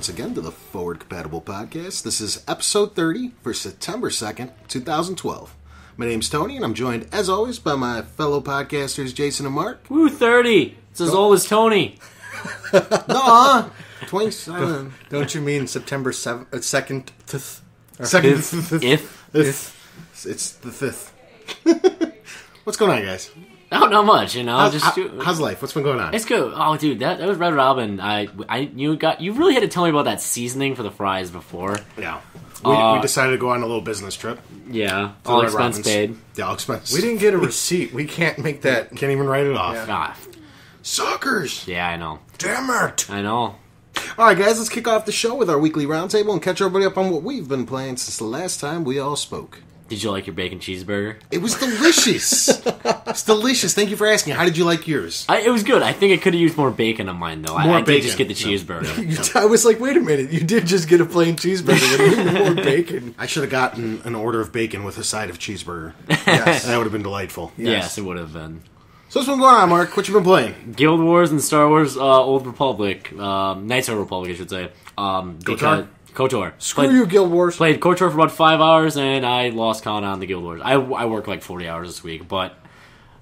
once again to the Forward Compatible Podcast. This is episode 30 for September 2nd, 2012. My name's Tony, and I'm joined, as always, by my fellow podcasters, Jason and Mark. Woo, 30! It's as old as Tony. No, 27. Don't you mean September 2nd? Second, If. It's the 5th. What's going on, guys? Oh, not much, you know. How's life? What's been going on? It's good. Oh, dude, that was Red Robin. You really had to tell me about that seasoning for the fries before. Yeah. We decided to go on a little business trip. Yeah. All expense paid. Yeah, all expense. We didn't get a receipt. We can't make that. Can't even write it off. Yeah. Ah, Suckers! yeah, I know. Damn it! I know. All right, guys, let's kick off the show with our weekly roundtable and catch everybody up on what we've been playing since the last time we all spoke. Did you like your bacon cheeseburger? It was delicious. It's delicious. Thank you for asking. How did you like yours? It was good. I think I could have used more bacon on mine, though. I did bacon. just get the cheeseburger. I was like, wait a minute. You did just get a plain cheeseburger with more bacon. I should have gotten an order of bacon with a side of cheeseburger. Yes. That would have been delightful. Yes, it would have been. So what's been going on, Mark? What you been playing? Guild Wars and Star Wars Old Republic. Knights of the Republic, I should say. KOTOR. Screw you, Guild Wars. Played KOTOR for about 5 hours, and I lost count on the Guild Wars. I work like 40 hours this week, but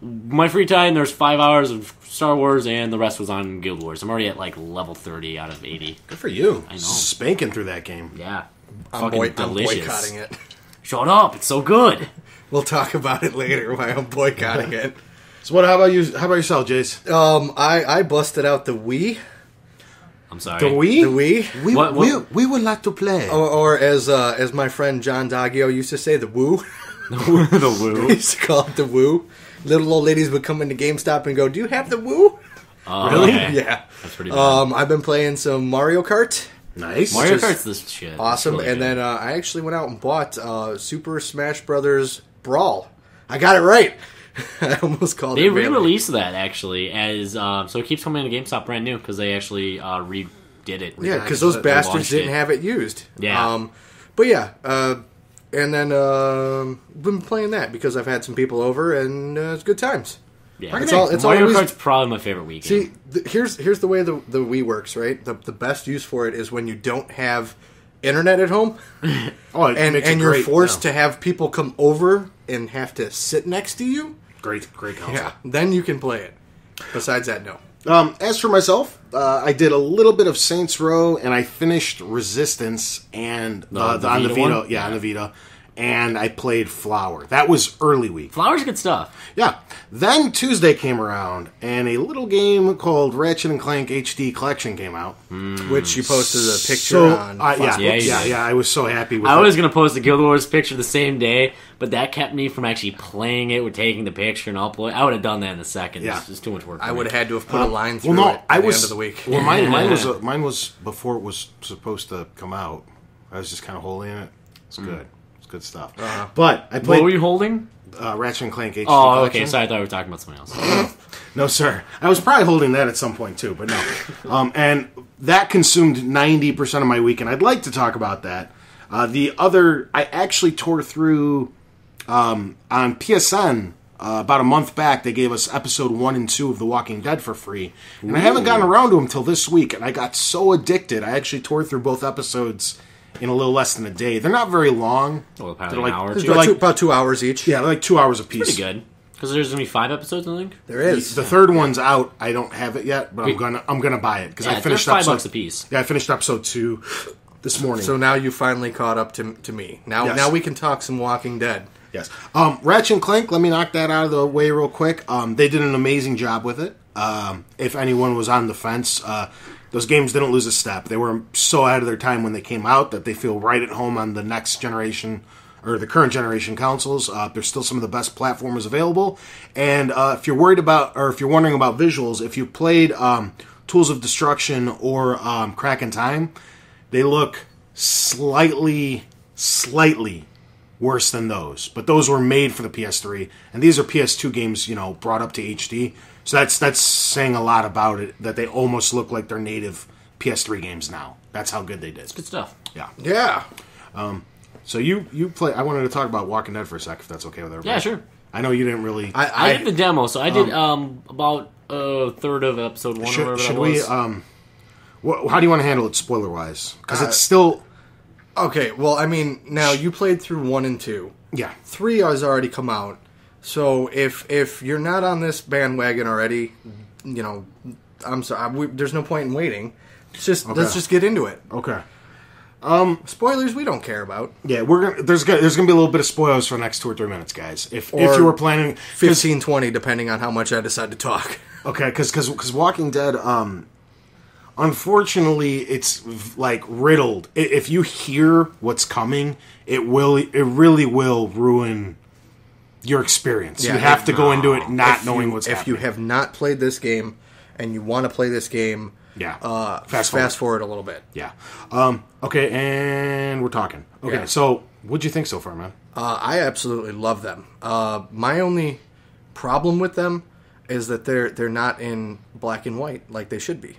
my free time, there's 5 hours of Star Wars, and the rest was on Guild Wars. I'm already at like level 30 out of 80. Good for you. I know. Spanking through that game. Yeah. I'm Fucking delicious. boycotting it. Shut up, it's so good. We'll talk about it later why I'm boycotting it. So how about you? How about yourself, Jace? I busted out the Wii. I'm sorry. The Wii? The Wii. What? We would like to play. Or as my friend John Daggio used to say, the Woo. The Woo. He used to call it the Woo. Little old ladies would come into GameStop and go, "Do you have the Woo?" Really? Okay. Yeah. That's pretty bad. I've been playing some Mario Kart. Nice. Mario just Kart's this shit. Awesome. It's really And good. then I actually went out and bought Super Smash Brothers Brawl. I got it right. I almost called They it Melee. re-released that, actually, as so it keeps coming to GameStop brand new, because they actually redid it. Yeah, because those bastards launched didn't it. have it used. Yeah. But yeah, and then been playing that because I've had some people over and it's good times. Yeah. It's Mario always- Kart's probably my favorite Wii game. See, here's the way the Wii works, right? The best use for it is when you don't have internet at home, Oh, it makes it and you're great, forced yeah. to have people come over and have to sit next to you. Great console. Yeah, then you can play it. Besides that, no. As for myself, I did a little bit of Saints Row, and I finished Resistance and The on the Vita Vita. one? Yeah, on the Vita. And I played Flower. That was early week. Flower's good stuff. Yeah. Then Tuesday came around, and a little game called Ratchet and Clank HD Collection came out. Which you posted a picture So, on. yeah, Yeah, you did. yeah, I was so happy with it. I was going to post the Guild Wars picture the same day, but that kept me from actually playing it, with taking the picture and uploading. I would have done that in a second. Yeah. It's just too much work for I me. would have had to have put a line through Well, no, it at the end of the week. Well, mine was before it was supposed to come out. I was just kind of holding it. It's good. It's good stuff. But I What played were you holding? Ratchet and Clank HD Oh, Collection. okay. Sorry, I thought we were talking about something else. No, sir. I was probably holding that at some point too, but no. And that consumed 90% of my week, and I'd like to talk about that. I actually tore through on PSN about a month back. They gave us episode 1 and 2 of The Walking Dead for free, and I haven't gotten around to them till this week. And I got so addicted, I actually tore through both episodes in a little less than a day. They're not very long. Well, apparently They're like- an hour or they're two. like- About 2 hours each. Yeah, they're like 2 hours apiece. Pretty good. Because there's going to be 5 episodes, I think. There is. The third one's out. I don't have it yet, but I'm gonna buy it because Yeah, I finished they're $5 episode. a piece. Yeah, I finished episode 2 this morning. So now you finally caught up to me. Yes. Now we can talk some Walking Dead. Yes. Ratchet and Clank, let me knock that out of the way real quick. They did an amazing job with it. If anyone was on the fence, those games didn't lose a step. They were so ahead of their time when they came out that they feel right at home on the next generation or the current generation consoles. They're still some of the best platformers available. And if you're worried about, or if you're wondering about visuals, if you played Tools of Destruction or Crack in Time, they look slightly worse than those. But those were made for the PS3, and these are PS2 games, brought up to HD. So that's saying a lot about it, that they almost look like they're native PS3 games now. That's how good they did. Good stuff. Yeah. Yeah. So you play. I wanted to talk about Walking Dead for a sec, if that's okay with everybody. Yeah, sure. I know you didn't really. I did the demo, so I did about a third of episode 1 or whatever Should that we? was. How do you want to handle it spoiler-wise? Because it's still... Okay, well, I mean, now you played through 1 and 2. Yeah. 3 has already come out. So if you're not on this bandwagon already, I'm sorry. There's no point in waiting. Let's just get into it. Okay. Spoilers we don't care about. Yeah, there's gonna be a little bit of spoilers for the next 2 or 3 minutes, guys. If you were planning 15, 20, depending on how much I decide to talk. Okay, because Walking Dead, unfortunately, it's like riddled. If you hear what's coming, it really will ruin your experience. Yeah, you have to go into it not knowing what's happening. If you have not played this game and you want to play this game, fast forward a little bit. Yeah. Okay, and we're talking. Okay, Yeah. So what'd you think so far, man? I absolutely love them. My only problem with them is that they're not in black and white like they should be.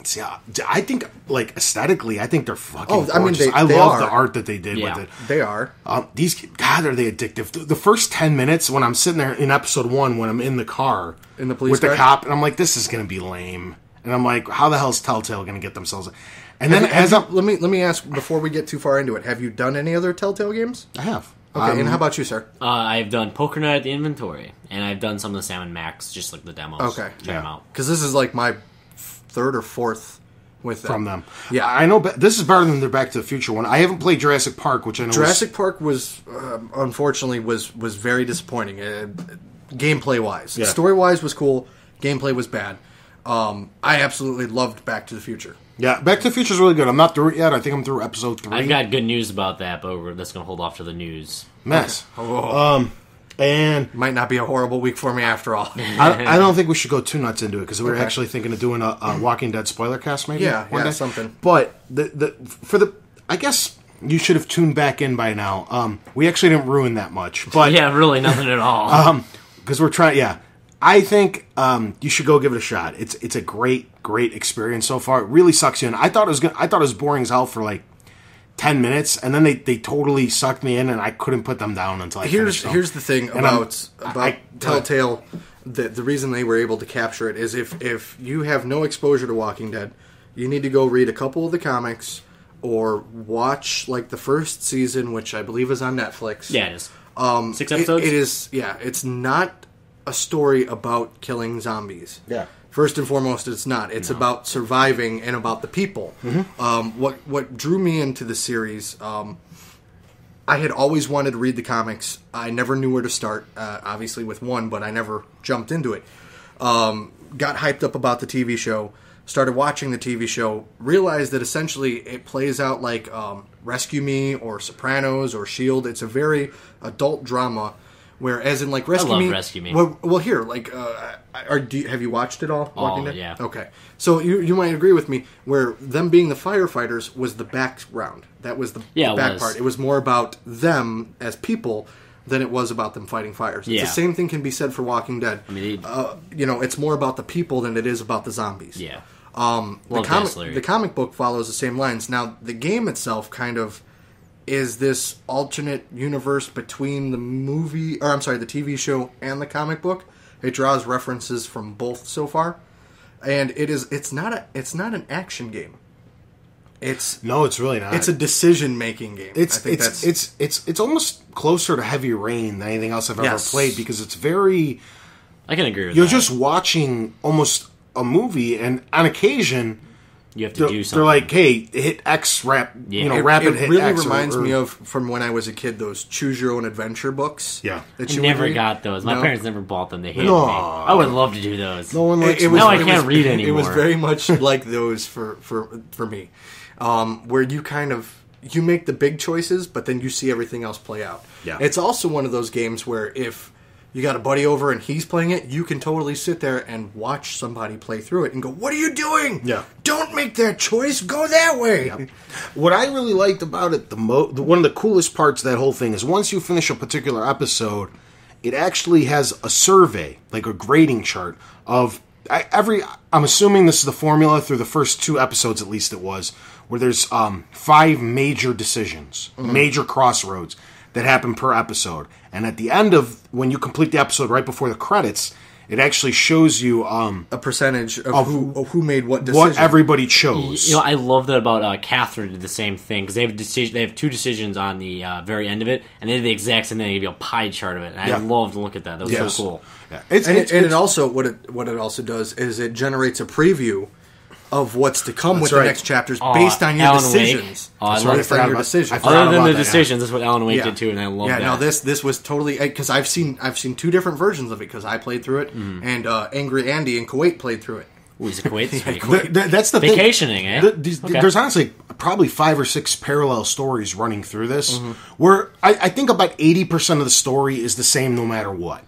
See, I think, like, aesthetically, I think they're fucking gorgeous. I mean, I they love are. the art that they did with it. They are. God, are they addictive. The first 10 minutes when I'm sitting there in episode 1, when I'm in the car in the police with car? the cop, and I'm like, this is going to be lame. And I'm like, how the hell is Telltale going to get themselves... And then let me ask, before we get too far into it, have you done any other Telltale games? I have. Okay, and how about you, sir? I've done Poker Night at the Inventory, and I've done some of the Salmon Max, just like the demos. Okay. Check them out. Because this is like my 3rd or 4th with them. From them. Yeah. I know this is better than their Back to the Future one. I haven't played Jurassic Park, which I know Jurassic Park was, unfortunately, was very disappointing, gameplay-wise. Yeah. Story-wise was cool, gameplay was bad. I absolutely loved Back to the Future. Yeah, Back to the Future is really good. I'm not through it yet. I think I'm through episode 3. I've got good news about that, but that's going to hold off to the news. Mess. Okay. And might not be a horrible week for me after all. I don't think we should go too nuts into it because we were actually thinking of doing a Walking Dead spoiler cast maybe. Yeah, something. But I guess you should have tuned back in by now. We actually didn't ruin that much, but yeah, really nothing at all. because we're trying. Yeah, I think you should go give it a shot. It's a great experience so far. It really sucks you in. I thought it was boring as hell for like 10 minutes, and then they totally sucked me in, and I couldn't put them down until I finished them. Here's the thing about Telltale. The reason they were able to capture it is if you have no exposure to Walking Dead, you need to go read a couple of the comics or watch like the first season, which I believe is on Netflix. Yeah, it is. 6 episodes? It is. Yeah, it's not a story about killing zombies. Yeah. First and foremost, it's not. It's about surviving and about the people. Mm-hmm. What drew me into the series, I had always wanted to read the comics. I never knew where to start, obviously with 1, but I never jumped into it. Got hyped up about the TV show, started watching the TV show, realized that essentially it plays out like Rescue Me or Sopranos or S.H.I.E.L.D. It's a very adult drama. Whereas in like Rescue Me, Rescue Me. Well, here, like, have you watched it all? Walking Dead? Yeah. Okay, so you might agree with me. Where them being the firefighters was the background. That was the back part. It was more about them as people than it was about them fighting fires. It's the same thing can be said for Walking Dead. I mean, it's more about the people than it is about the zombies. Yeah. The comic book follows the same lines. Now, the game itself kind of is this alternate universe between the TV show and the comic book. It draws references from both so far, and it's not an action game. It's really not. It's a decision making game. It's almost closer to Heavy Rain than anything else I've ever played because it's very. I can agree with You're that. just watching almost a movie, and on occasion. You have to do something. They're like, hey, hit X, rapid hit X. It really reminds me of, from when I was a kid, those Choose Your Own Adventure books. Yeah. I never got those. My parents never bought them. They hated me. I would love to do those. No one likes Now I can't read anymore. It was very much like those for me. Where you kind of, you make the big choices, but then you see everything else play out. Yeah. It's also one of those games where if you got a buddy over and he's playing it, you can totally sit there and watch somebody play through it and go, what are you doing? Yeah. Don't make that choice. Go that way. Yep. What I really liked about it, one of the coolest parts of that whole thing is once you finish a particular episode, it actually has a survey, like a grading chart of I'm assuming this is the formula through the first 2 episodes, at least it was, where there's 5 major decisions, major crossroads that happen per episode. And at the end of, when you complete the episode right before the credits, it actually shows you a percentage of who made what decision. what everybody chose. You know, I love that about Catherine did the same thing because they have two decisions on the very end of it, and they did the exact same thing. They give you a pie chart of it, and I love to look at that. That was so cool. Yeah. It also what it also does is it generates a preview of what's to come with the next chapters based on your Alan decisions. Based on your decisions. Other than the decisions, that's what Alan Wake did too, and I love that. Yeah, no, this was totally because I've seen two different versions of it because I played through it and Angry Andy in Kuwait played through it. Ooh, he's a Kuwait. That's the vacationing, thing. There's honestly probably 5 or 6 parallel stories running through this, where I think about 80% of the story is the same no matter what.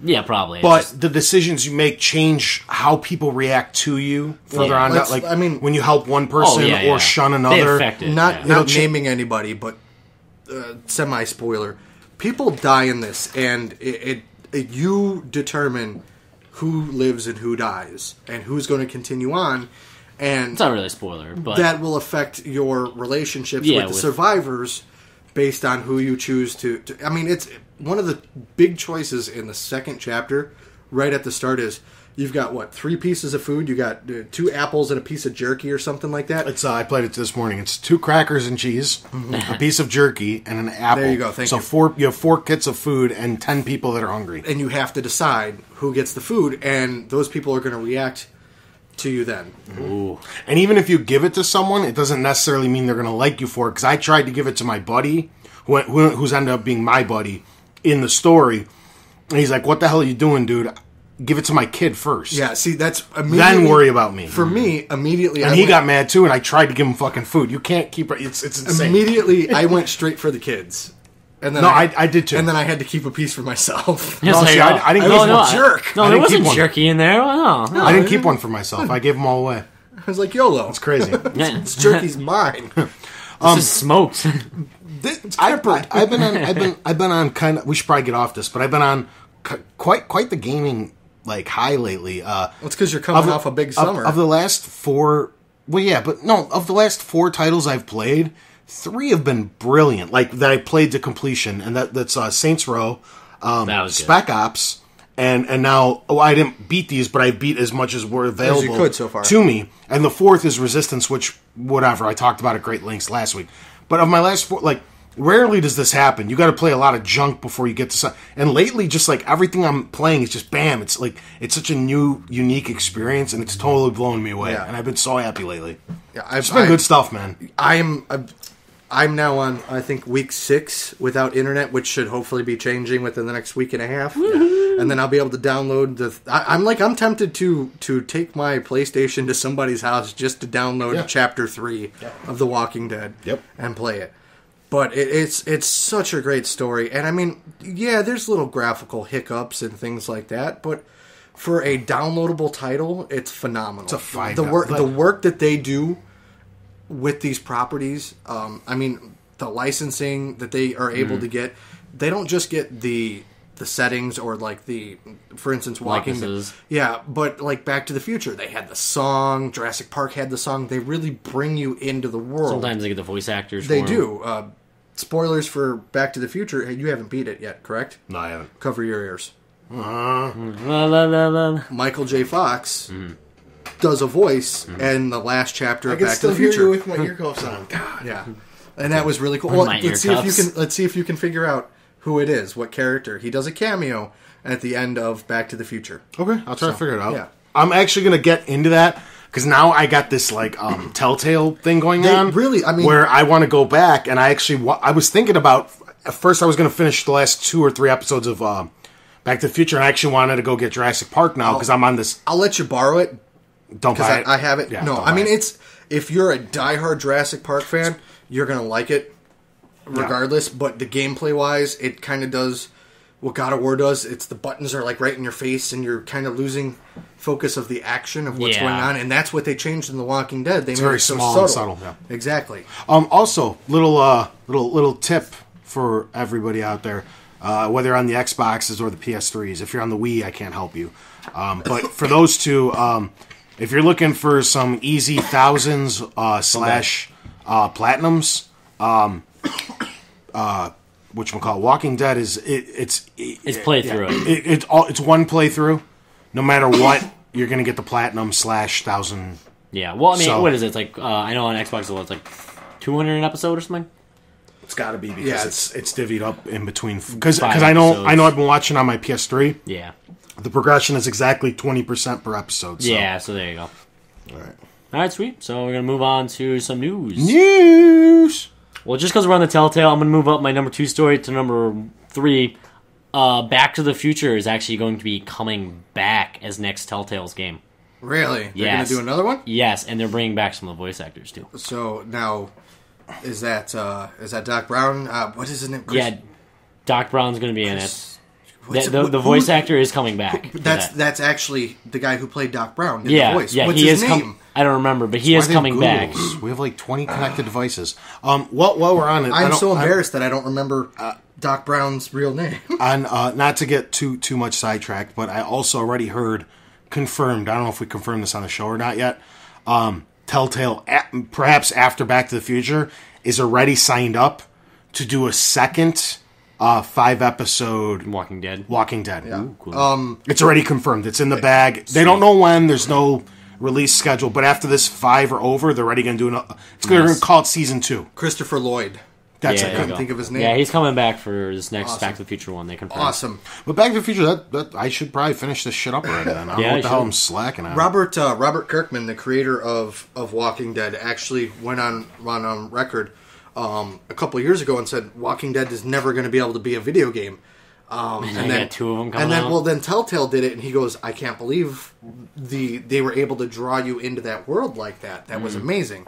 Yeah, probably. But the decisions you make change how people react to you further on. Like, I mean, when you help one person or shun another. Not naming anybody, but semi-spoiler. People die in this, and you determine who lives and who dies, and who's going to continue on. And it's not really a spoiler, but that will affect your relationships with the survivors based on who you choose to. I mean, it's one of the big choices in the second chapter. Right at the start is you've got 3 pieces of food. You got 2 apples and a piece of jerky or something like that. It's I played it this morning. It's 2 crackers and cheese, a piece of jerky, and an apple. There you go. Thank you. You have 4 kits of food and 10 people that are hungry, and you have to decide who gets the food, and those people are going to react to you then. Ooh. And even if you give it to someone, it doesn't necessarily mean they're going to like you for it. Because I tried to give it to my buddy, who's ended up being my buddy in the story, and he's like, "What the hell are you doing, dude? Give it to my kid first." Yeah, see, that's then worry about me. For me, immediately, and he got mad too, and I tried to give him fucking food. You can't keep it. It's insane. Immediately, I went straight for the kids. And then I did too. And then I had to keep a piece for myself. I didn't keep one. Jerk. No, there wasn't jerky in there. No, I didn't keep one for myself. I gave them all away. I was like, YOLO. It's crazy. This jerky's mine. This is smoked. I've been on kind of. We should probably get off this, but I've been on quite the gaming high lately. Well, it's because you're coming off a big summer. Of the last 4, of the last 4 titles I've played, 3 have been brilliant. That I played to completion, and that's Saints Row, Spec Ops, and now I didn't beat these, but I beat as much as were available as you could so far to me. And the 4th is Resistance, which whatever I talked about at great lengths last week. But of my last 4, rarely does this happen. You got to play a lot of junk before you get to some. And lately, just everything I'm playing is just bam. It's it's such a new, unique experience, and it's totally blown me away. Yeah. And I've been so happy lately. Yeah, it's been good stuff, man. I'm now on, I think, week 6 without internet, which should hopefully be changing within the next week and a half. Yeah. And then I'll be able to download I'm tempted to take my PlayStation to somebody's house just to download Chapter 3 of The Walking Dead and play it. But it's such a great story. And I mean, there's little graphical hiccups and things like that, but for a downloadable title, it's phenomenal. It's a fight. The work that they do with these properties, I mean, the licensing that they are able to get, they don't just get the settings or for instance, Walking Dead. Yeah, but Back to the Future, they had the song. Jurassic Park had the song. They really bring you into the world. Sometimes they get the voice actors. They do. Spoilers for Back to the Future. You haven't beat it yet, correct? No, I haven't. Cover your ears. Uh-huh. Michael J. Fox does a voice in the last chapter of Back to the Future. I can still hear you with my earcuffs on. God. Yeah, and that was really cool. Well, let's see if you can figure out who it is, what character. He does a cameo at the end of Back to the Future. Okay, I'll try to figure it out. Yeah. I'm actually going to get into that because now I got this Telltale thing going on. Really, I mean, where I want to go back, and I was thinking about at first I was going to finish the last 2 or 3 episodes of Back to the Future, and I actually wanted to go get Jurassic Park now because I'm on this. I'll let you borrow it. Don't buy it. I have it. Yeah, no, I mean if you're a diehard Jurassic Park fan, you're going to like it regardless. Yeah. But the gameplay wise, it kind of does what God of War does. It's the buttons are right in your face, and you're kind of losing focus of the action of what's going on, and that's what they changed in The Walking Dead. It's very small and subtle. Yeah. Exactly. Also, little tip for everybody out there, whether you're on the Xboxes or the PS3s. If you're on the Wii, I can't help you. But for those two, if you're looking for some easy thousands slash platinums, whatchamacallit, Walking Dead it's playthrough. It's one playthrough. no matter what, you're going to get the platinum / 1,000. Yeah. Well, I mean, So- what is it? It's like I know on Xbox it's like 200 an episode or something. It's got to be because Yeah, it's divvied up in between. Because Five I know episodes. I've been watching on my PS3. Yeah. The progression is exactly 20% per episode. So. Yeah. So there you go. All right. All right, sweet. So we're gonna move on to some news. News. Well, just because we're on the Telltale, I'm gonna move up my number 2 story to number 3. Back to the Future is actually going to be coming back as next Telltale's game. Really? They're Yes. going to do another one? Yes, and they're bringing back some of the voice actors too. So now, is that Doc Brown? What is his name? Yeah, Doc Brown's gonna be in it. What's The voice actor is coming back. for that. That's actually the guy who played Doc Brown. In Yeah, the voice. yeah, What's he his is name? I don't remember, but he is Why they have coming back. Googles? We have like 20 connected devices. While we're on it, I'm so embarrassed that I don't remember Doc Brown's real name. On not to get too much sidetracked, but I also already heard confirmed. I don't know if we confirmed this on the show or not yet. Telltale, perhaps after Back to the Future, is already signed up to do a second 5-episode Walking Dead. Walking Dead. Yeah. Ooh, cool. It's already confirmed. It's in the bag. They don't know when. There's no release schedule. But after this 5 are over, they're already going to do they're going to call it season 2. Christopher Lloyd. That's Yeah, it. there you couldn't go. think of his name. Yeah, he's coming back for this next Awesome. Back to the Future one. They confirmed. Awesome. But Back to the Future, that I should probably finish this shit up already then. I don't Yeah, know what you the hell should. I'm slacking on. Robert Kirkman, the creator of Walking Dead, actually went on record a couple years ago and said Walking Dead is never going to be able to be a video game. And then 2 of them coming And then, out. well, then Telltale did it, and he goes, "I can't believe they were able to draw you into that world like that. That was amazing."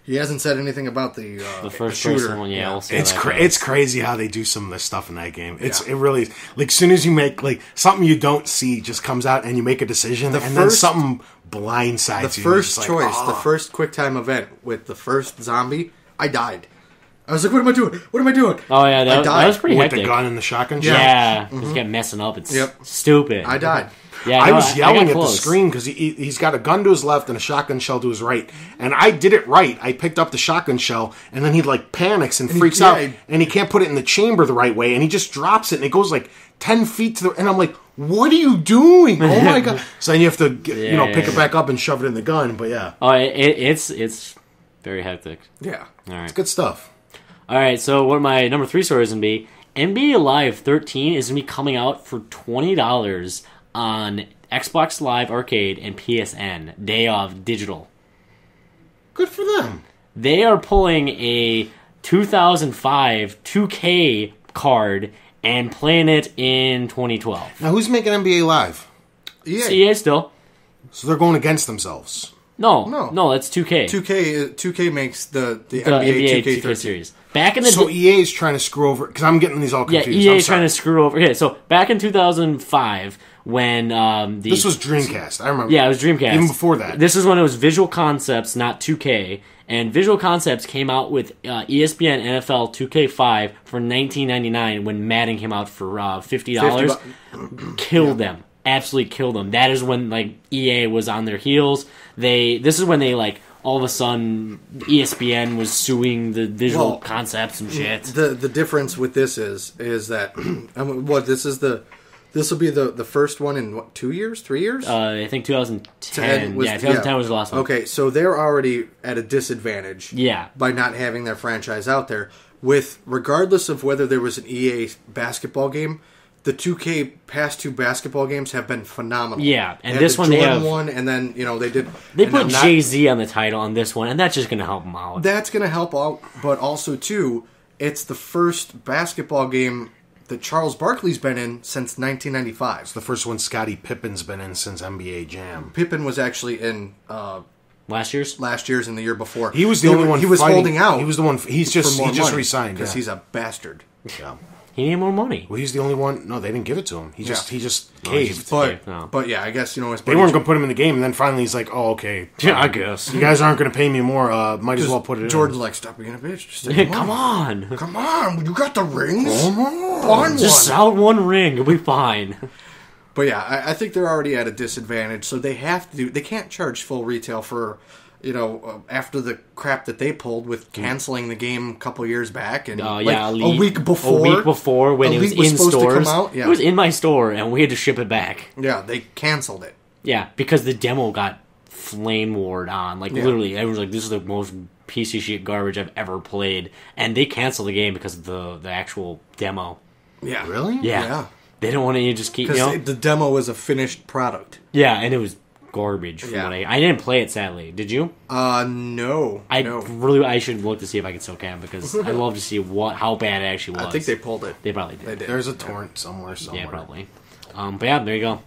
He hasn't said anything about the first shooter. person one, yeah. We'll see It's how that goes. it's crazy how they do some of this stuff in that game. Yeah. It really like as soon as you make like something you don't see just comes out and you make a decision and then something blindsides The you. first It's like, choice, oh. the first QuickTime event with the first zombie, I died. I was like, "What am I doing? What am I doing?" Oh yeah, I that died was pretty with hectic. the gun and the shotgun. shot. Yeah, just kept messing up. It's Yep. stupid. I died. Yeah, I no, was got yelling at the close. screen because he's got a gun to his left and a shotgun shell to his right, and I did it right. I picked up the shotgun shell, and then he like panics and freaks out, and he can't put it in the chamber the right way, and he just drops it, and it goes like 10 feet to the, and I'm like, "What are you doing? Oh my god!" So then you have to pick it back up and shove it in the gun. But yeah, Oh, it's very hectic. Yeah. All right. it's good stuff. All right, so what my number 3 story is going to be, NBA Live 13 is going to be coming out for $20 on Xbox Live Arcade and PSN, day of digital. Good for them. They are pulling a 2005 2K card and playing it in 2012. Now who's making NBA Live? Yeah. EA still. So they're going against themselves. No, that's 2K. 2K makes the The NBA NBA 2K 2K13. series. Back in the So EA is trying to screw over because I'm getting these all yeah, confused. EA I'm is trying sorry. to screw over. Yeah, so back in 2005 when This was Dreamcast. I remember. Yeah, it was Dreamcast. Even before that. This is when it was Visual Concepts, not 2K. And Visual Concepts came out with ESPN NFL 2K5 for $19.99 when Madden came out for $50. Killed them. Absolutely killed them. That is when like EA was on their heels. This is when they like all of a sudden ESPN was suing the Visual Concepts and shit. The difference with this is that I mean, this will be the first one in what, 2 years, 3 years? I think 2010. Was- 2010 was the last one. Okay, so they're already at a disadvantage. Yeah. By not having their franchise out there. With regardless of whether there was an EA basketball game, the 2K past 2 basketball games have been phenomenal. Yeah, and They had this the one they Jordan have- one, and then they did. They and put I'm not- Jay-Z on the title on this one, and that's just going to help them out. That's going to help out, but also too, it's the first basketball game that Charles Barkley's been in since 1995. The first one Scottie Pippen's been in since NBA Jam. Pippen was actually in Last year's? last year's and the year before. He was the only one. He was fighting- holding out. He was the one. He just resigned because yeah. he's a bastard. Yeah. He needed more money. Well, he's the only one. No, they didn't give it to him. He just caved. But no. but yeah, I guess his They buddy weren't going to put him in the game, and then finally he's like, "Oh, okay, Yeah, I guess. you guys aren't going to pay me more. Might as well put it Jordan's in." like, stop being a bitch. Just take Come on. Come on, you got the rings. Find Just one. sell one ring. It'll be fine. But yeah, I think they're already at a disadvantage, so they have to do. They can't charge full retail for after the crap that they pulled with canceling the game a couple years back, and a week before when it was in supposed stores, to come out, it was in my store, and we had to ship it back. Yeah, they canceled it. Yeah, because the demo got flame warred on. Literally, everyone's like, "This is the most piece of shit garbage I've ever played," and they canceled the game because of the actual demo. Yeah, really? Yeah. They don't want to just keep because the demo was a finished product. Yeah, and it was garbage. From what I didn't play it, sadly. Did you? No. I should look to see if I can still can, because I love to see how bad it actually was. I think they pulled it. They probably did. They did. There's a torrent somewhere. Yeah, probably. But yeah, there you go.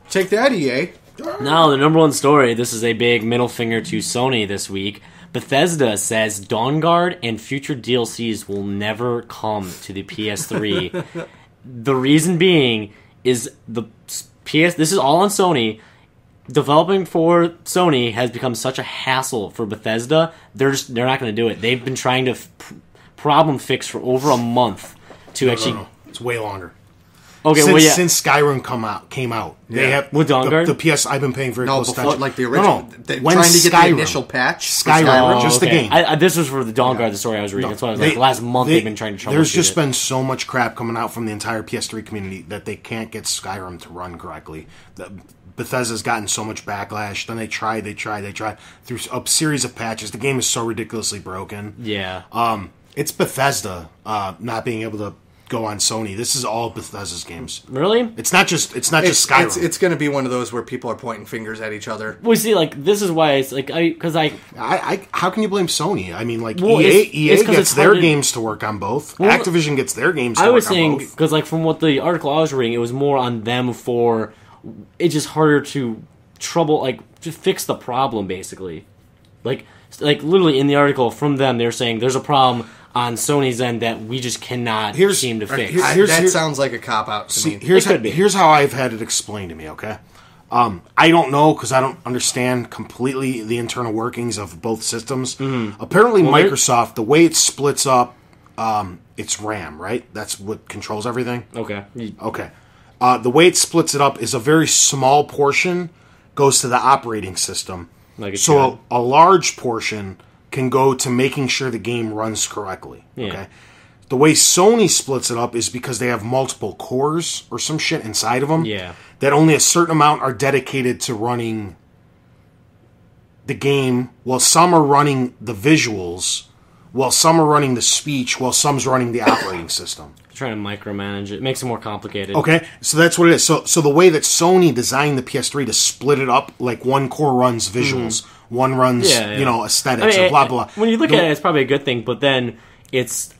Take that, EA. Now, the number one story. This is a big middle finger to Sony this week. Bethesda says Dawn Guard and future DLCs will never come to the PS3. The reason being is this is all on Sony. Developing for Sony has become such a hassle for Bethesda. They're not going to do it. They've been trying to problem fix for over a month to actually. No. It's way longer. Okay, since Skyrim came out, they have with Dawn Guard. The PS. I've been paying very close attention. Like the original. When trying to get Skyrim, the initial patch. Skyrim, just the game. This was for the Dawn Guard. The story I was reading. That's why I was like, last month they've been trying to troubleshoot. There's just been so much crap coming out from the entire PS3 community that they can't get Skyrim to run correctly. Bethesda's gotten so much backlash. Then they tried through a series of patches. The game is so ridiculously broken. Yeah. It's Bethesda not being able to go on Sony. This is all Bethesda's games. Really? It's not just Skyrim. It's going to be one of those where people are pointing fingers at each other. Well, see, this is why it's how can you blame Sony? I mean, well, EA gets their games to work on both. Well, Activision gets their games to work on both. I was saying, because from what the article I was reading, it was more on them for it's just harder to to fix the problem, basically. Like literally in the article from them, they're saying there's a problem on Sony's end that we just cannot seem to fix. That sounds like a cop-out to me. Here's how I've had it explained to me, okay? I don't know, because I don't understand completely the internal workings of both systems. Mm-hmm. Apparently Microsoft, the way it splits up, it's RAM, right? That's what controls everything? Okay. Okay. The way it splits it up is a very small portion goes to the operating system. So a large portion can go to making sure the game runs correctly. Yeah. Okay. The way Sony splits it up is because they have multiple cores or some shit inside of them. Yeah. That only a certain amount are dedicated to running the game, while some are running the visuals, while some are running the speech, while some's running the operating system. Trying to micromanage it makes it more complicated. Okay, so that's what it is. So the way that Sony designed the PS3 to split it up, like one core runs visuals, one runs aesthetics, or blah blah. When you look at it, it's probably a good thing, but then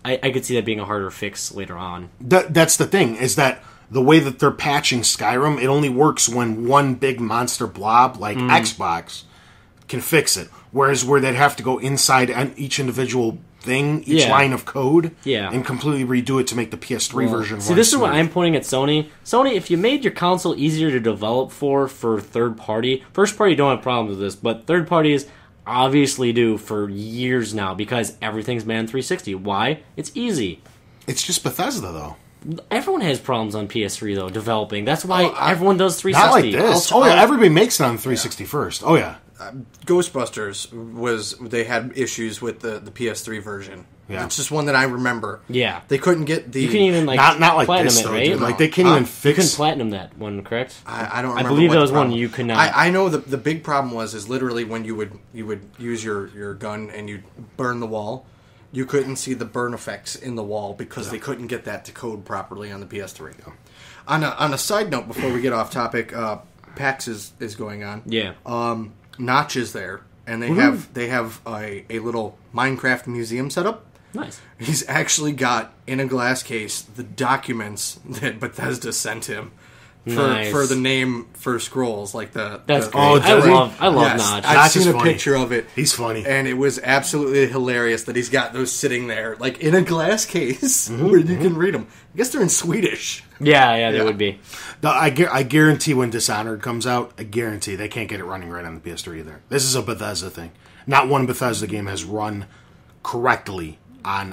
I could see that being a harder fix later on. That's the thing, is that the way that they're patching Skyrim, it only works when one big monster blob like Xbox can fix it. Whereas where they'd have to go inside each individual thing, each line of code, and completely redo it to make the PS3 version run. See, this is what I'm pointing at Sony. Sony, if you made your console easier to develop for third party, first party don't have problems with this, but third parties obviously do for years now, because everything's manned 360. Why? It's easy. It's just Bethesda, though. Everyone has problems on PS3, though, developing. That's why everyone does 360. Not like this. Everybody makes it on 360 first. Oh, yeah. Ghostbusters they had issues with the PS3 version. Yeah. It's just one that I remember. Yeah. They couldn't get the... You can even, not like platinum this, it, though, right? dude. Like, they can't even fix... You can platinum that one, correct? I don't remember. I believe that was one you could not... I know the big problem was literally when you would use your gun and you'd burn the wall, you couldn't see the burn effects in the wall because they couldn't get that to code properly on the PS3. Yeah. On a side note, before we get off topic, PAX is going on. Yeah. Notch is there, and they have a little Minecraft museum set up. Nice. He's actually got in a glass case the documents that Bethesda sent him for the name for scrolls, like that's great. I love Notch. I've seen a picture of it. He's funny, and it was absolutely hilarious that he's got those sitting there, like in a glass case where you can read them. I guess they're in Swedish. Yeah, they would be. I guarantee when Dishonored comes out, I guarantee they can't get it running right on the PS3 either. This is a Bethesda thing. Not one Bethesda game has run correctly on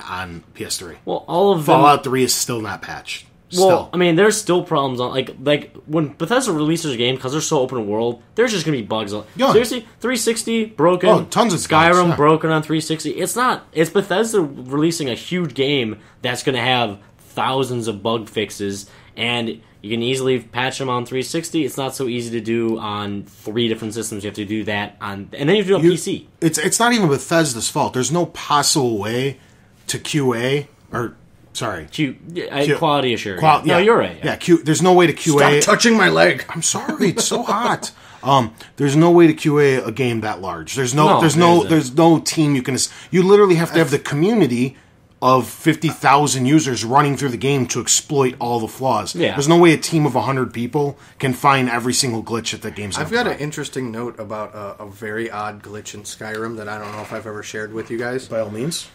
PS3. Well, all of Fallout 3 is still not patched. Well, I mean, there's still problems on like when Bethesda releases a game because they're so open world. There's just gonna be bugs. Seriously, 360 broken. Oh, tons of Skyrim bugs, broken on 360. It's not. It's Bethesda releasing a huge game that's gonna have thousands of bug fixes, and you can easily patch them on 360. It's not so easy to do on 3 different systems. You have to do that on, and then you have to do it on PC. It's not even Bethesda's fault. There's no possible way to QA or. Sorry. Quality assurance. No, you're right. Yeah, there's no way to QA. Stop touching my leg. I'm sorry, it's so hot. There's no way to QA a game that large. There's no team you can. You literally have to have the community of 50,000 users running through the game to exploit all the flaws. Yeah. There's no way a team of 100 people can find every single glitch that the game's. I've got an interesting note about a very odd glitch in Skyrim that I don't know if I've ever shared with you guys. By all means.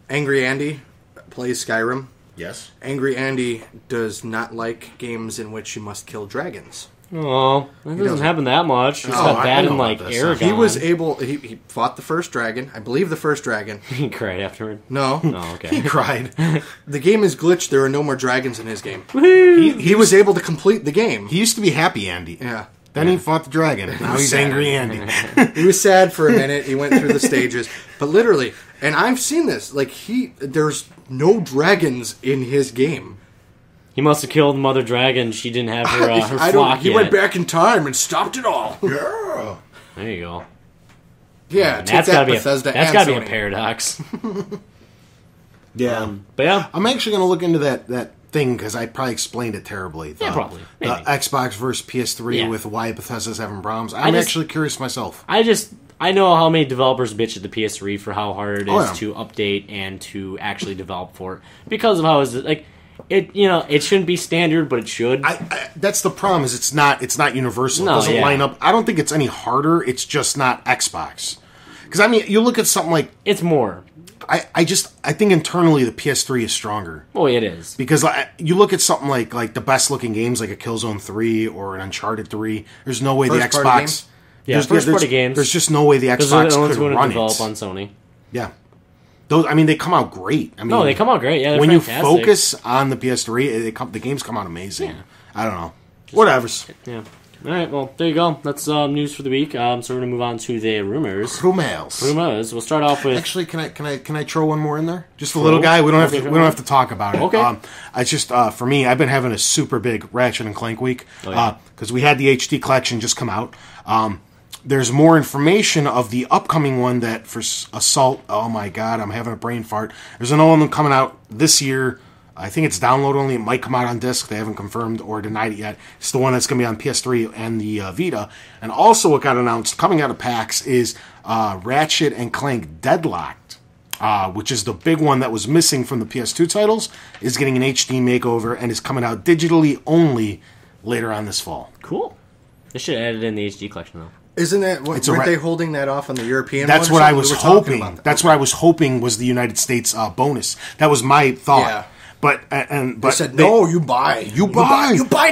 Angry Andy plays Skyrim. Yes. Angry Andy does not like games in which you must kill dragons. Oh, that doesn't happen that much. He's got that in like Aragon. He was able. He fought the first dragon. I believe the first dragon. He cried afterward. No. Oh, okay. He cried. The game is glitched. There are no more dragons in his game. He was able to complete the game. He used to be happy Andy. Yeah. Then he fought the dragon. Now he's angry Andy. He was sad for a minute. He went through the stages, but literally, and I've seen this. Like there's no dragons in his game. He must have killed Mother Dragon. She didn't have her flock He went back in time and stopped it all. Yeah. There you go. Yeah, that's gotta be a Sony. paradox. Yeah. But yeah, I'm actually going to look into that thing because I probably explained it terribly. Probably. The Maybe. Xbox versus PS3 with why Bethesda's having problems. I'm actually curious myself. I know how many developers bitch at the PS3 for how hard it is yeah. to update and to actually develop for it because of how it shouldn't be standard, but it should. That's the problem. Is it's not universal. No, it doesn't line up. I don't think it's any harder. It's just not Xbox. Because I mean, you look at something like it's more. I think internally the PS3 is stronger. Oh, it is. Because you look at something like the best looking games like a Killzone 3 or an Uncharted 3. There's no way the Xbox. Yeah, first party games. There's just no way the Xbox could run it. Develop on Sony. Yeah. Those, I mean, they come out great. I mean, they come out great. Yeah, when fantastic. you focus on the PS3, the games come out amazing. Yeah. I don't know. Whatever's. Yeah. All right. Well, there you go. That's news for the week. So we're gonna move on to the rumors. Rumors. We'll start off with. Actually, can I throw one more in there? Just a little guy. We don't have to talk about it. Okay. I just for me, I've been having a super big Ratchet and Clank week because we had the HD collection just come out. There's more information of the upcoming one that for Assault. Oh my God, I'm having a brain fart. There's another one coming out this year. I think it's download only. It might come out on disc. They haven't confirmed or denied it yet. It's the one that's going to be on PS3 and the Vita. And also what got announced coming out of PAX is Ratchet and Clank Deadlocked, which is the big one that was missing from the PS2 titles, is getting an HD makeover and is coming out digitally only later on this fall. Cool. They should add it in the HD collection, though. Isn't that weren't they holding that off on the European? That's one? what I was hoping. That's what I was hoping was the United States bonus. That was my thought. Yeah. But they said no. You buy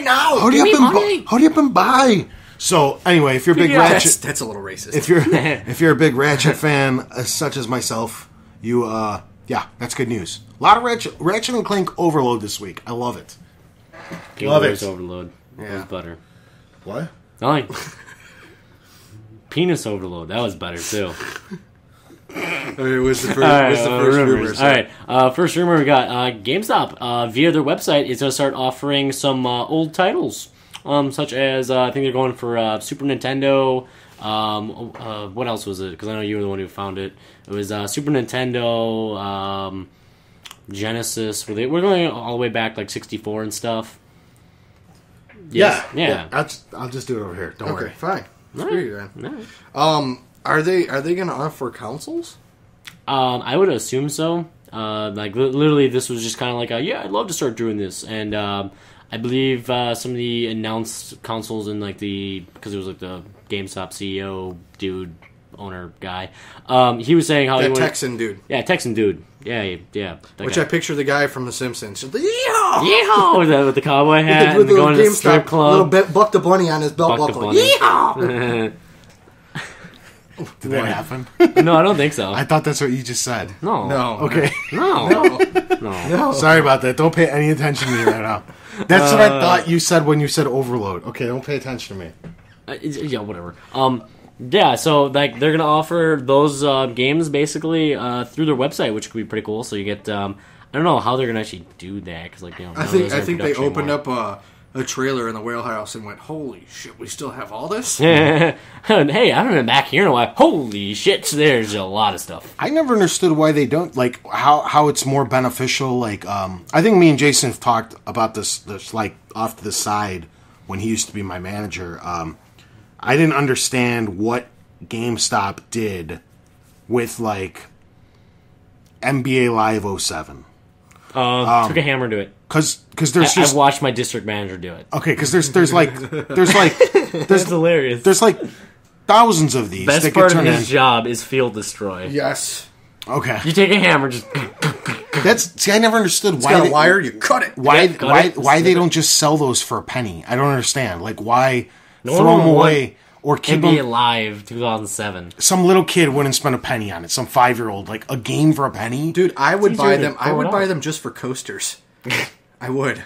now. Hurry up and buy. So anyway, if you're a big Ratchet, that's a little racist. If you're a big Ratchet fan, such as myself, you that's good news. A lot of Ratchet and Clank overload this week. I love it. Love it. Overload. Yeah. Was better. What? Nothing. Penis overload. That was better too. It was the first rumor. All right. First rumor we got GameStop via their website is going to start offering some old titles, such as I think they're going for Super Nintendo. What else was it? Because I know you were the one who found it. It was Super Nintendo, Genesis. We're going all the way back like 64 and stuff. Yes. Yeah. I'll just do it over here. Don't worry. Okay, fine. Screw you then. Are they going to offer consoles? I would assume so. Literally, this was just kind of like, I'd love to start doing this. And I believe some of the announced consoles in because it was like the GameStop CEO dude, owner guy. He was saying how that Texan dude. Yeah, Texan dude. Yeah. Which I picture the guy from The Simpsons. Just yeehaw! Yeehaw! With the cowboy hat with and going to the strip GameStop, club. Little Buck the Bunny on his belt buckle. Yeehaw! Did that happen? No, I don't think so. I thought that's what you just said. No. No. Okay. No. No. Sorry about that. Don't pay any attention to me right now. That's what I thought you said when you said overload. Okay, don't pay attention to me. Yeah, whatever. Yeah, so like they're gonna offer those games basically through their website, which could be pretty cool. So you get I don't know how they're gonna actually do that because like I think they opened up a trailer in the warehouse and went, "Holy shit, we still have all this." Hey, I haven't been back here in a while. Holy shit, there's a lot of stuff. I never understood why they don't like how it's more beneficial. Like I think me and Jason have talked about this like off to the side when he used to be my manager. I didn't understand what GameStop did with like NBA Live 07. Took a hammer to it. Because there's just I've watched my district manager do it. okay. Because there's That's hilarious. there's like thousands of these. Best that part get of turned his in. job is field destroy. Yes. Okay, You take a hammer, just I never understood It's why got a they, wire, you cut it. why Yeah, cut why it, why they snip it. don't just sell those for a penny. I don't understand. Like why No throw one them would away or keep NBA them. Live 2007. Some little kid wouldn't spend a penny on it. Some 5-year-old, like a game for a penny. Dude, I would easier buy to them. I throw would it buy out. them just for coasters. I would.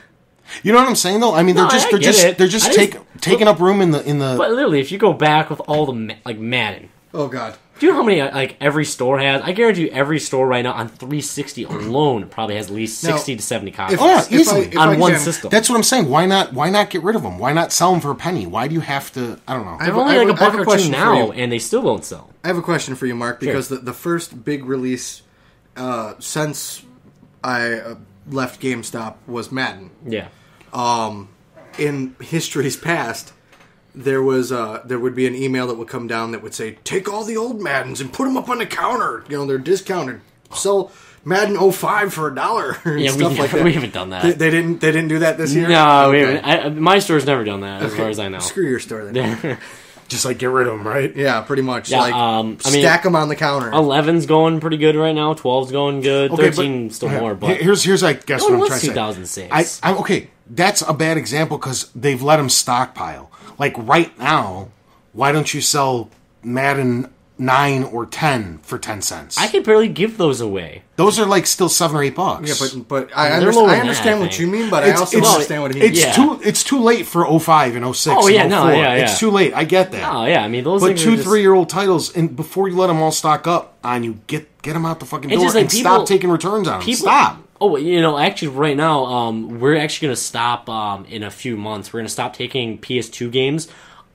You know what I'm saying though? I mean, No, I get it. they're just I just- taking up room in the. But literally, if you go back with all the like Madden, Oh God. do you know how many like every store has? I guarantee you, every store right now on 360 alone probably has at least 60 to 70 copies Oh, yeah, easily. on one can- system. That's what I'm saying. Why not get rid of them? Why not sell them for a penny? Why do you have to? I don't know. They're I only have like a- I a have buck a or two question for now, you. and they still won't sell. I have a question for you, Mark, because the first big release since I left GameStop was Madden. Yeah. In history's past, there would be an email that would come down that would say, "Take all the old Maddens and put them up on the counter. You know, they're discounted. Sell Madden 05 for $1." And Yeah, stuff like that. we haven't done that. They didn't do that this year. No, we Okay. haven't. My store's never done that, as far as I know. Screw your store then. Just like get rid of them, right? Yeah, pretty much. Yeah, like I mean, stack them on the counter. 11's going pretty good right now. 12's going good. Okay, 13 still more, but here's I guess no one what I'm wants trying to say. 2006. I'm okay. That's a bad example because they've let them stockpile. Like right now, why don't you sell Madden 9 or 10 for 10 cents? I could barely give those away. Those are like still $7 or $8. Yeah, but I, They're lower I than understand that, I what you think. mean, but I also it's- understand what he It's means. it's too late for 05 and 06 Oh, and yeah, no, 04. yeah, yeah. It's too late. I get that. Oh yeah, I mean those But things 2, are just, 3-year-old titles, and before you let them all stock up on you, get them out the fucking It's door just like and people- stop taking returns on them. people- Stop. Oh, you know, actually, right now, we're actually going to stop in a few months. We're going to stop taking PS2 games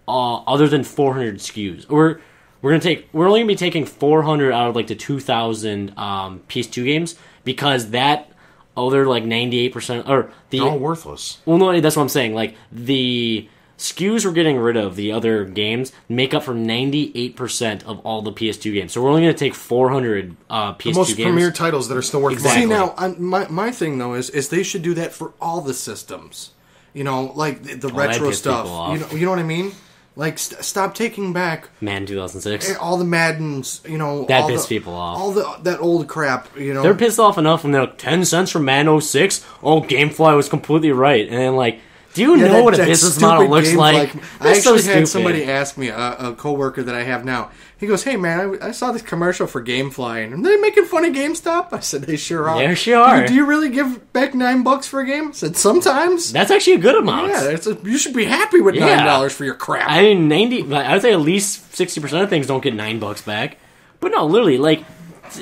other than 400 SKUs. We're only going to be taking 400 out of like the 2,000 PS2 games because that other like 98% or the They're all worthless. well, no, that's what I'm saying. Like the SKUs we're getting rid of, the other games, make up for 98% of all the PS2 games. So we're only going to take 400 PS2 The most games. premier titles that are still worth Exactly. See money. now, my thing though is they should do that for all the systems. You know, like the that retro piss stuff. people off. You know what I mean? Like stop taking back Man, 2006. all the Maddens. You know, That all pissed the, people off. All that old crap. You know, They're pissed off enough when they're like, 10 cents for Man 06? Oh, Gamefly was completely right. And then, like, do you know what a business model stupid looks game, like? I They're so actually stupid. had somebody ask me, a coworker that I have now. He goes, "Hey man, I saw this commercial for GameFly, and are they making fun of GameStop?" I said, "They sure are." They sure are. Do you really give back $9 for a game? I said, "Sometimes." That's actually a good amount. Yeah, you should be happy with Yeah. $9 for your crap. I mean, 90, I would say at least 60% of things don't get $9 back. But no, literally, like,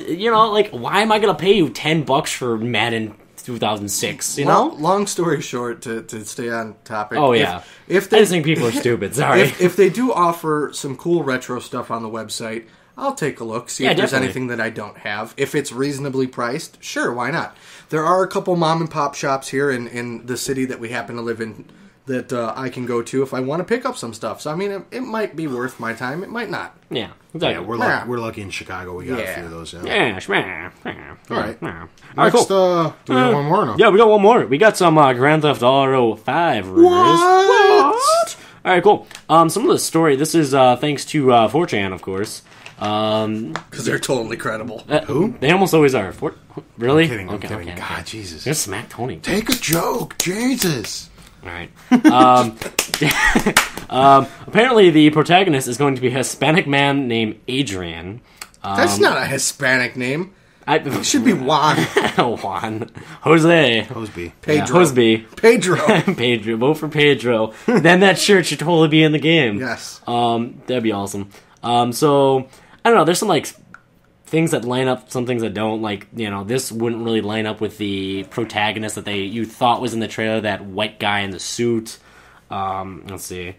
you know, like, why am I going to pay you $10 for Madden 2006, you know? Long story short, to stay on topic. Oh, yeah. If I they just think people are stupid, sorry. if they do offer some cool retro stuff on the website, I'll take a look, see Yeah, if there's definitely. anything that I don't have. If it's reasonably priced, sure, why not? There are a couple mom and pop shops here in the city that we happen to live in that I can go to if I want to pick up some stuff. So, I mean, it might be worth my time. It might not. yeah, Yeah, exactly. we're lucky in Chicago. We got a Yeah. few of those. Yeah. Yeah, shmah. All right. Yeah. All right, Next, cool. do we have one more? No? Yeah, we got one more. We got some Grand Theft Auto 5 rumors. What? All right, cool. Some of the story. This is thanks to 4chan, of course. Because they're totally credible. Who? They almost always are. Really? I'm kidding. Okay. God, Jesus. Just smack Tony. Take a joke. Jesus. All right. Apparently, the protagonist is going to be a Hispanic man named Adrian. That's not a Hispanic name. It should be Juan. Juan. Jose. Hoseby. Pedro. Yeah, Hoseby. Pedro. Pedro. Vote for Pedro. Then that shirt should totally be in the game. Yes. That'd be awesome. So, I don't know. There's some, like, things that line up, some things that don't. Like, you know, this wouldn't really line up with the protagonist that you thought was in the trailer, that white guy in the suit. Let's see.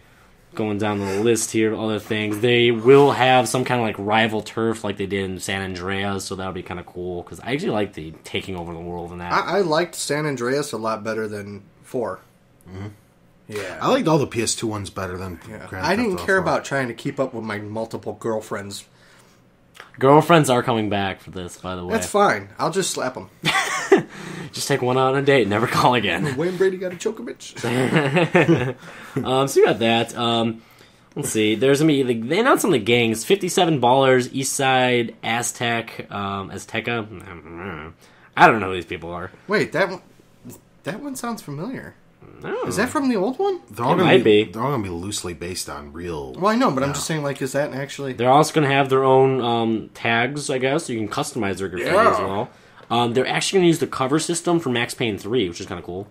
Going down the list here of other things. They will have some kind of, like, rival turf like they did in San Andreas, so that'll be kind of cool, because I actually like the taking over the world in that. I liked San Andreas a lot better than 4. Mm-hmm. Yeah. I liked all the PS2 ones better than Grand I Theft didn't Auto care 4. about trying to keep up with my multiple girlfriends. Girlfriends are coming back for this, by the way. That's fine. I'll just slap them. Just take one out on a date, never call again. Wayne Brady got a Chokovich. So you got that. Let's see. There's gonna be they announced on the gangs: 57 Ballers, Eastside, Aztec, Azteca. I don't know who these people are. Wait, that one sounds familiar. No. Is that from the old one? They're all It gonna might be. They're all gonna be loosely based on real. Well, I know, but I'm just saying, like, is that actually? They're also gonna have their own tags, I guess. So you can customize their graffiti as well. They're actually gonna use the cover system for Max Payne 3, which is kind of cool.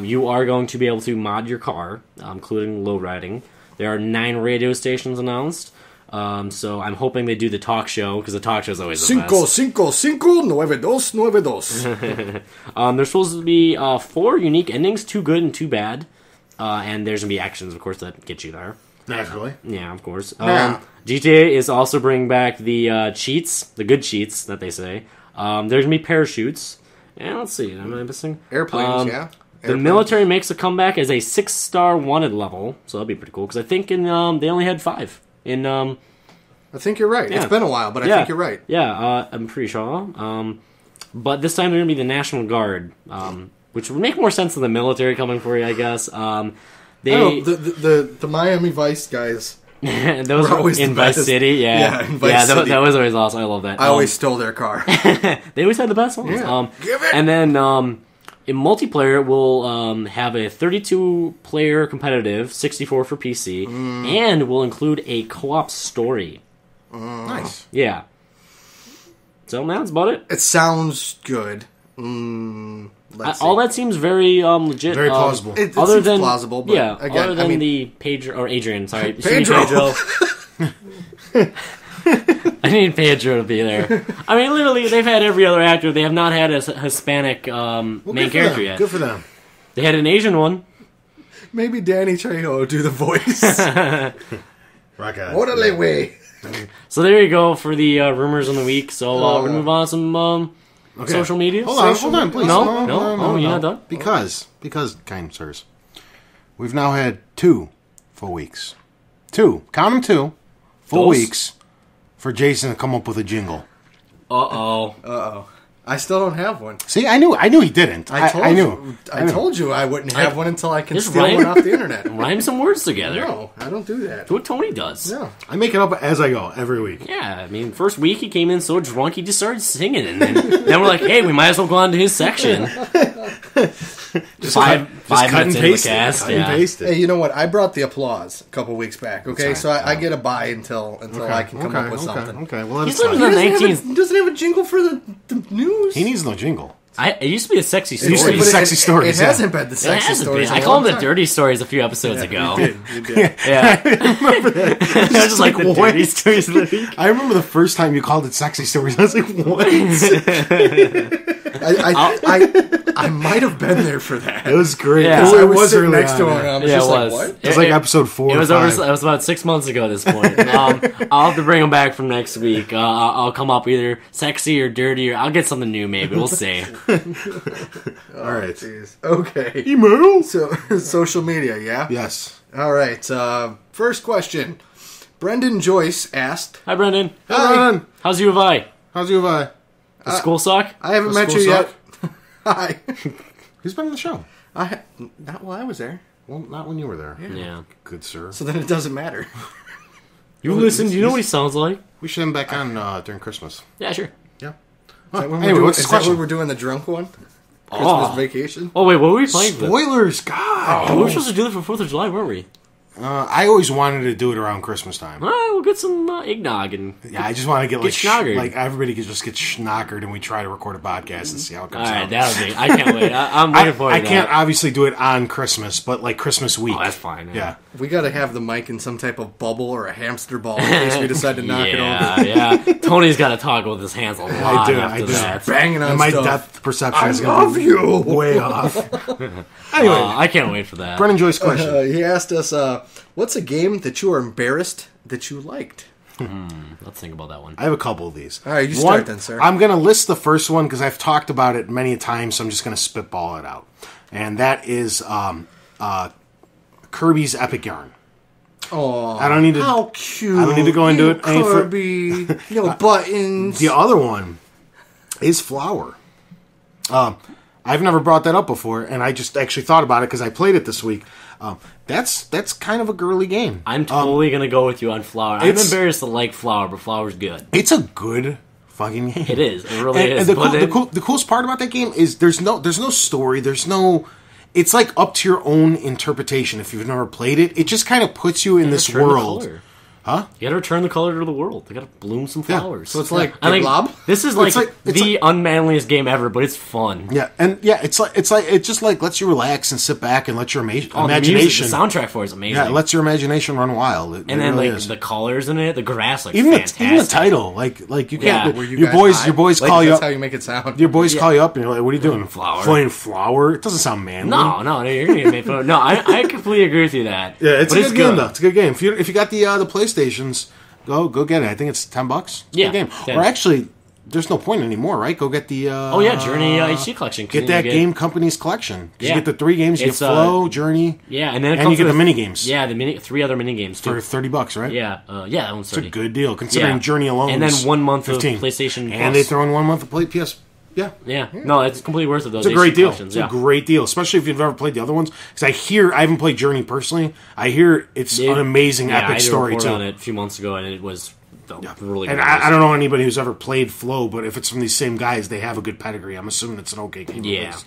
You are going to be able to mod your car, including low riding. There are 9 radio stations announced. So I'm hoping they do the talk show, because the talk show is always the best. 5559292. There's supposed to be 4 unique endings, 2 good and 2 bad. And there's going to be actions, of course, that get you there. Naturally. Yeah, of course. Yeah. GTA is also bringing back the cheats, the good cheats that they say. There's going to be parachutes. And let's see, am I missing? Airplanes, yeah. The military makes a comeback as a 6-star wanted level, so that'd be pretty cool. Because I think they only had 5 in. I think you're right. Yeah. It's been a while, but I think you're right. Yeah, I'm pretty sure. But this time they're going to be the National Guard, which would make more sense than the military coming for you, I guess. The Miami Vice guys. Those were always in the Vice best. City, Yeah, in Vice City. That was always awesome. I love that. I always stole their car. They always had the best ones. Yeah. Give it! And then in multiplayer, we'll have a 32-player competitive, 64 for PC, and we'll include a co-op story. Nice. Yeah. So that's about it. It sounds good. Let's All see. that seems very legit. Very plausible. It other seems than plausible, but yeah, again, other than I mean, the Pedro or Adrian. Sorry, Pedro. I need Pedro to be there. I mean, literally, they've had every other actor. They have not had a Hispanic main character yet. Good for them. They had an Asian one. maybe Danny Trejo will do the voice. Rock on. Orderly way. So there you go for the rumors of the week. So we're gonna move on to some social media. Hold on, please. No? Oh, you're not done? Because, kind sirs, we've now had 2 full weeks. 2. Count them 2 full Those? weeks for Jason to come up with a jingle. Uh-oh. I still don't have one. See, I knew he didn't. I knew. I told you I wouldn't have one until I can Just steal rhyme- one off the internet. Rhyme some words together. No, I don't do that. That's what Tony does. No. I make it up as I go every week. Yeah, I mean, first week he came in so drunk he just started singing, and then we're like, hey, we might as well go on to his section. Five cut minutes and into the paste cast. it. Cut and Yeah. paste it. Hey, you know what? I brought the applause a couple weeks back. Okay, That's so right. I get a bye until I can come up with something. Okay, well, He's that's living fine. in the He 19th. doesn't have a jingle for the news. He needs no jingle. It used to be a sexy story. used to be But sexy stories, It yeah. hasn't been the It sexy hasn't stories. been. in I a called long them the time. dirty stories a few episodes ago. You did. Yeah. I remember that. I was just like, the What? dirty stories of the week. I remember the first time you called it sexy stories. I was like, what? I might have been there for that. It was great. Yeah. 'cause I it was was sitting early next to on, him, and I was Yeah, just it like, was. what? It was like episode 4 It or was 5. it was about 6 months ago at this point. I'll have to bring them back from next week. I'll come up either sexy or dirty, or I'll get something new maybe. We'll see. All right. Jeez. Okay. Email. So, social media, yeah? Yes. All right. First question. Brendan Joyce asked, Hi, Brendan. Hi, Ron. How's U of I? How's you, Vi? Does school suck? I haven't Does met school you suck? yet. Hi. Who's been on the show? Not while I was there. Well, not when you were there. Yeah. Good sir. So then it doesn't matter. You listen. Do you know what he sounds like? We should have him back on during Christmas. Yeah, sure. Yeah. Is that when Anyway, what's his is that when question? we're doing the drunk one? Christmas Vacation. Oh wait, what were we playing? Spoilers, God. We were supposed to do that for 4th of July, weren't we? I always wanted to do it around Christmas time. All right, we'll get some eggnog and Yeah, I just want to get schnockered. like everybody could just get schnockered, and we try to record a podcast and see how it comes all right, out. that'll be. I can't wait. I'm looking forward to that. I can't obviously do it on Christmas, but like Christmas week. Oh, that's fine. Yeah. We got to have the mic in some type of bubble or a hamster ball in case we decide to knock it over. Yeah. Tony's got to talk with his hands a lot I after do. that. Banging on And my stuff. depth perception is I going love to be you. way off. Anyway, I can't wait for that. Brennan Joy's question. He asked us, what's a game that you are embarrassed that you liked? Let's think about that one. I have a couple of these. All right, you start then, sir. I'm going to list the first one because I've talked about it many times, so I'm just going to spitball it out. And that is Kirby's Epic Yarn. Oh, I don't need to. how cute! I don't need to go into it any Kirby, buttons. The other one is Flower. I've never brought that up before, and I just actually thought about it because I played it this week. That's kind of a girly game. I'm totally gonna go with you on Flower. I'm it's- embarrassed to like Flower, but Flower's good. It's a good fucking game. It is. It really is. And But the coolest part about that game is there's no story. There's no. It's like up to your own interpretation. If you've never played it, it just kind of puts you in this return the world. color. Huh? You gotta return the color to the world. They gotta bloom some flowers. So it's like I think Blob? this is It's like it's the unmanliest game ever, but it's fun. Yeah, and yeah, it's like it just like lets you relax and sit back and let your Oh, the music, imagination. the soundtrack for it is amazing. Yeah, it lets your imagination run wild. It and then really like is. the colors in it, the grass, like even fantastic. the title, like you can't. Yeah. Were you your guys boys high? call Like, you that's up. how you make it sound. Your boys call you up and you're like, "What are you doing? Flower. Playing Flower? It doesn't sound manly." No, you're gonna get made fun of. No, I completely agree with you that. Yeah, it's but a good game though. It's a good game. If you got the PlayStations, go get it. I think it's $10. It's a Yeah, good game. 10. Or actually, there's no point anymore, right? Go get the Journey HD collection. 'cause Get then that you game company's collection. 'Cause Yeah. You get the 3 games. You get It's, Flow, Journey, Yeah, and then it and comes you get the with- mini games. Yeah, the 3 other mini games too. for $30, right? Yeah, that one's It's a 30. good deal considering Journey alone. And then is 1 month 15. of PlayStation Plus. and they throw in 1 month of play PS. Yeah. Yeah, no, it's completely worth it. Those It's a great HD deal. collections, It's a great deal, especially if you've never played the other ones. Because I haven't played Journey personally. I hear it's an amazing, I epic did a story report too. on it a few months ago, and it was really. And good. I don't know anybody who's ever played Flow, but if it's from these same guys, they have a good pedigree. I'm assuming it's an okay game. at Yeah. least.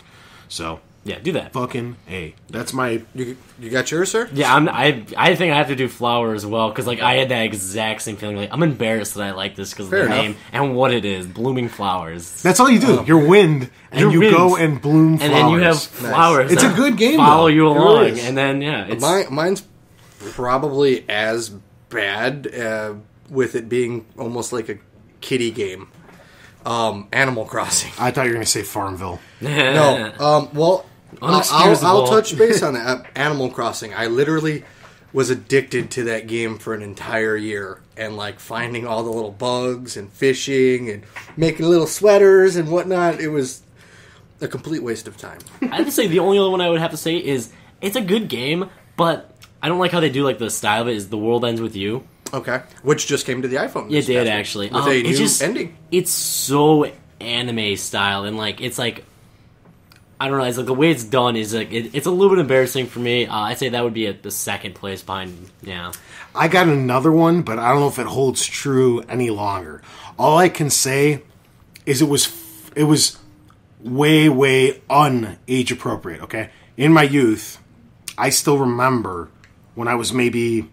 So Yeah, do that. fucking A. That's my. You got yours, sir? Yeah, I think I have to do Flower as well because like I had that exact same feeling. Like I'm embarrassed that I like this because of Fair the enough. name and what it is, blooming flowers. That's all you do. You're wind, and You're you wind. go and bloom flowers. And then you have flowers. It's a that good game, Follow though. you It really along, is. and then it's Mine's probably as bad with it being almost like a kiddie game. Animal Crossing. I thought you were going to say Farmville. No. Well, I'll Unexcusable. touch base on that. Animal Crossing. I literally was addicted to that game for an entire year, and like finding all the little bugs and fishing and making little sweaters and whatnot. It was a complete waste of time. I have to say the only other one I would have to say is it's a good game, but I don't like how they do like the style of it. Is the world ends with you? Okay, which just came to the iPhone. It this did past week actually. with a It's new just ending. It's so anime style, and like it's like I don't know. It's like the way it's done is like it's a little bit embarrassing for me. I'd say that would be at the second place behind. Yeah, I got another one, but I don't know if it holds true any longer. All I can say is it was way un-age appropriate, okay? In my youth, I still remember when I was maybe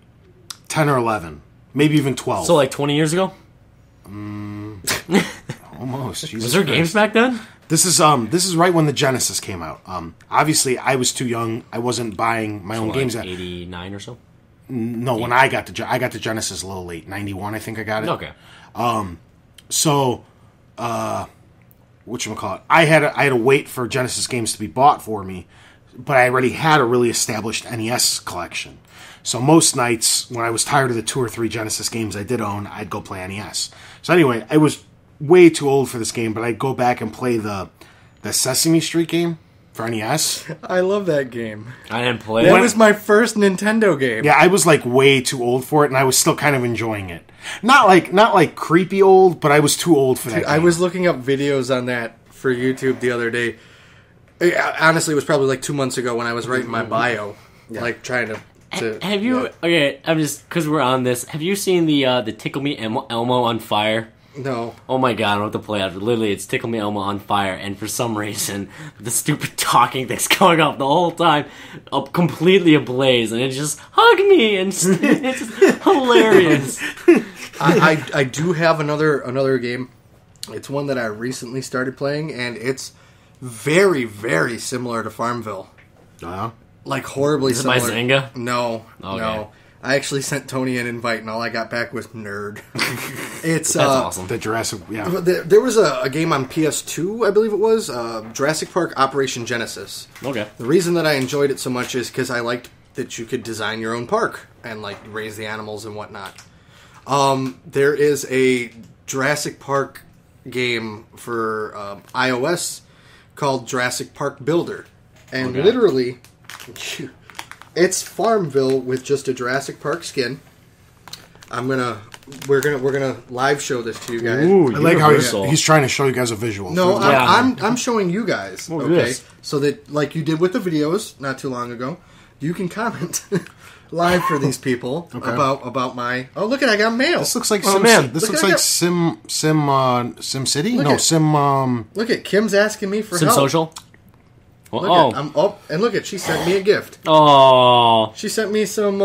10 or 11, maybe even 12. so like 20 years ago. Almost. Jesus Was there Christ. games back then? This is right when the Genesis came out. Obviously, I was too young. I wasn't buying my own Like games. 89 or so. No, when I got the Genesis a little late, 91, I think I got it. Okay. So, whatchamacallit, I had to wait for Genesis games to be bought for me, but I already had a really established NES collection. So most nights, when I was tired of the 2 or 3 Genesis games I did own, I'd go play NES. So anyway, I was way too old for this game, but I'd go back and play the Sesame Street game for NES. I love that game. I didn't play That it. was my first Nintendo game. Yeah, I was like way too old for it, and I was still kind of enjoying it. Not like creepy old, but I was too old for that game. I was looking up videos on that for YouTube the other day. Honestly, it was probably like 2 months ago when I was writing my bio, like trying to. Have you? Okay, I'm just because we're on this. Have you seen the Tickle Me Elmo on Fire? No. Oh my god, I don't have to play after. Literally, it's Tickle Me Elmo on fire, and for some reason, the stupid talking thing's going off the whole time, up completely ablaze, and it just hug me, and it's just hilarious. I do have another game. It's one that I recently started playing, and it's very, very similar to Farmville. Like horribly Is it similar. by Zynga? No, Okay. no. I actually sent Tony an invite, and all I got back was nerd. It's That's awesome. The Jurassic, yeah. There was a game on PS2, I believe it was, Jurassic Park Operation Genesis. Okay. The reason that I enjoyed it so much is because I liked that you could design your own park and like raise the animals and whatnot. There is a Jurassic Park game for iOS called Jurassic Park Builder, and literally, it's Farmville with just a Jurassic Park skin. We're gonna live show this to you guys. Ooh, I like how Universal. he's trying to show you guys a visual. No, Yeah. I'm showing you guys. Look at Okay, this. so that like you did with the videos not too long ago, you can comment live for these people about my. Oh, look at I got mail. This looks like Oh, Sim. man. This Look looks at like that. Sim City. Look No, at- Sim. Look at Kim's asking me for Sim help. Social? Look Oh. at, I'm up and look at she sent me a gift. Oh. She sent me some.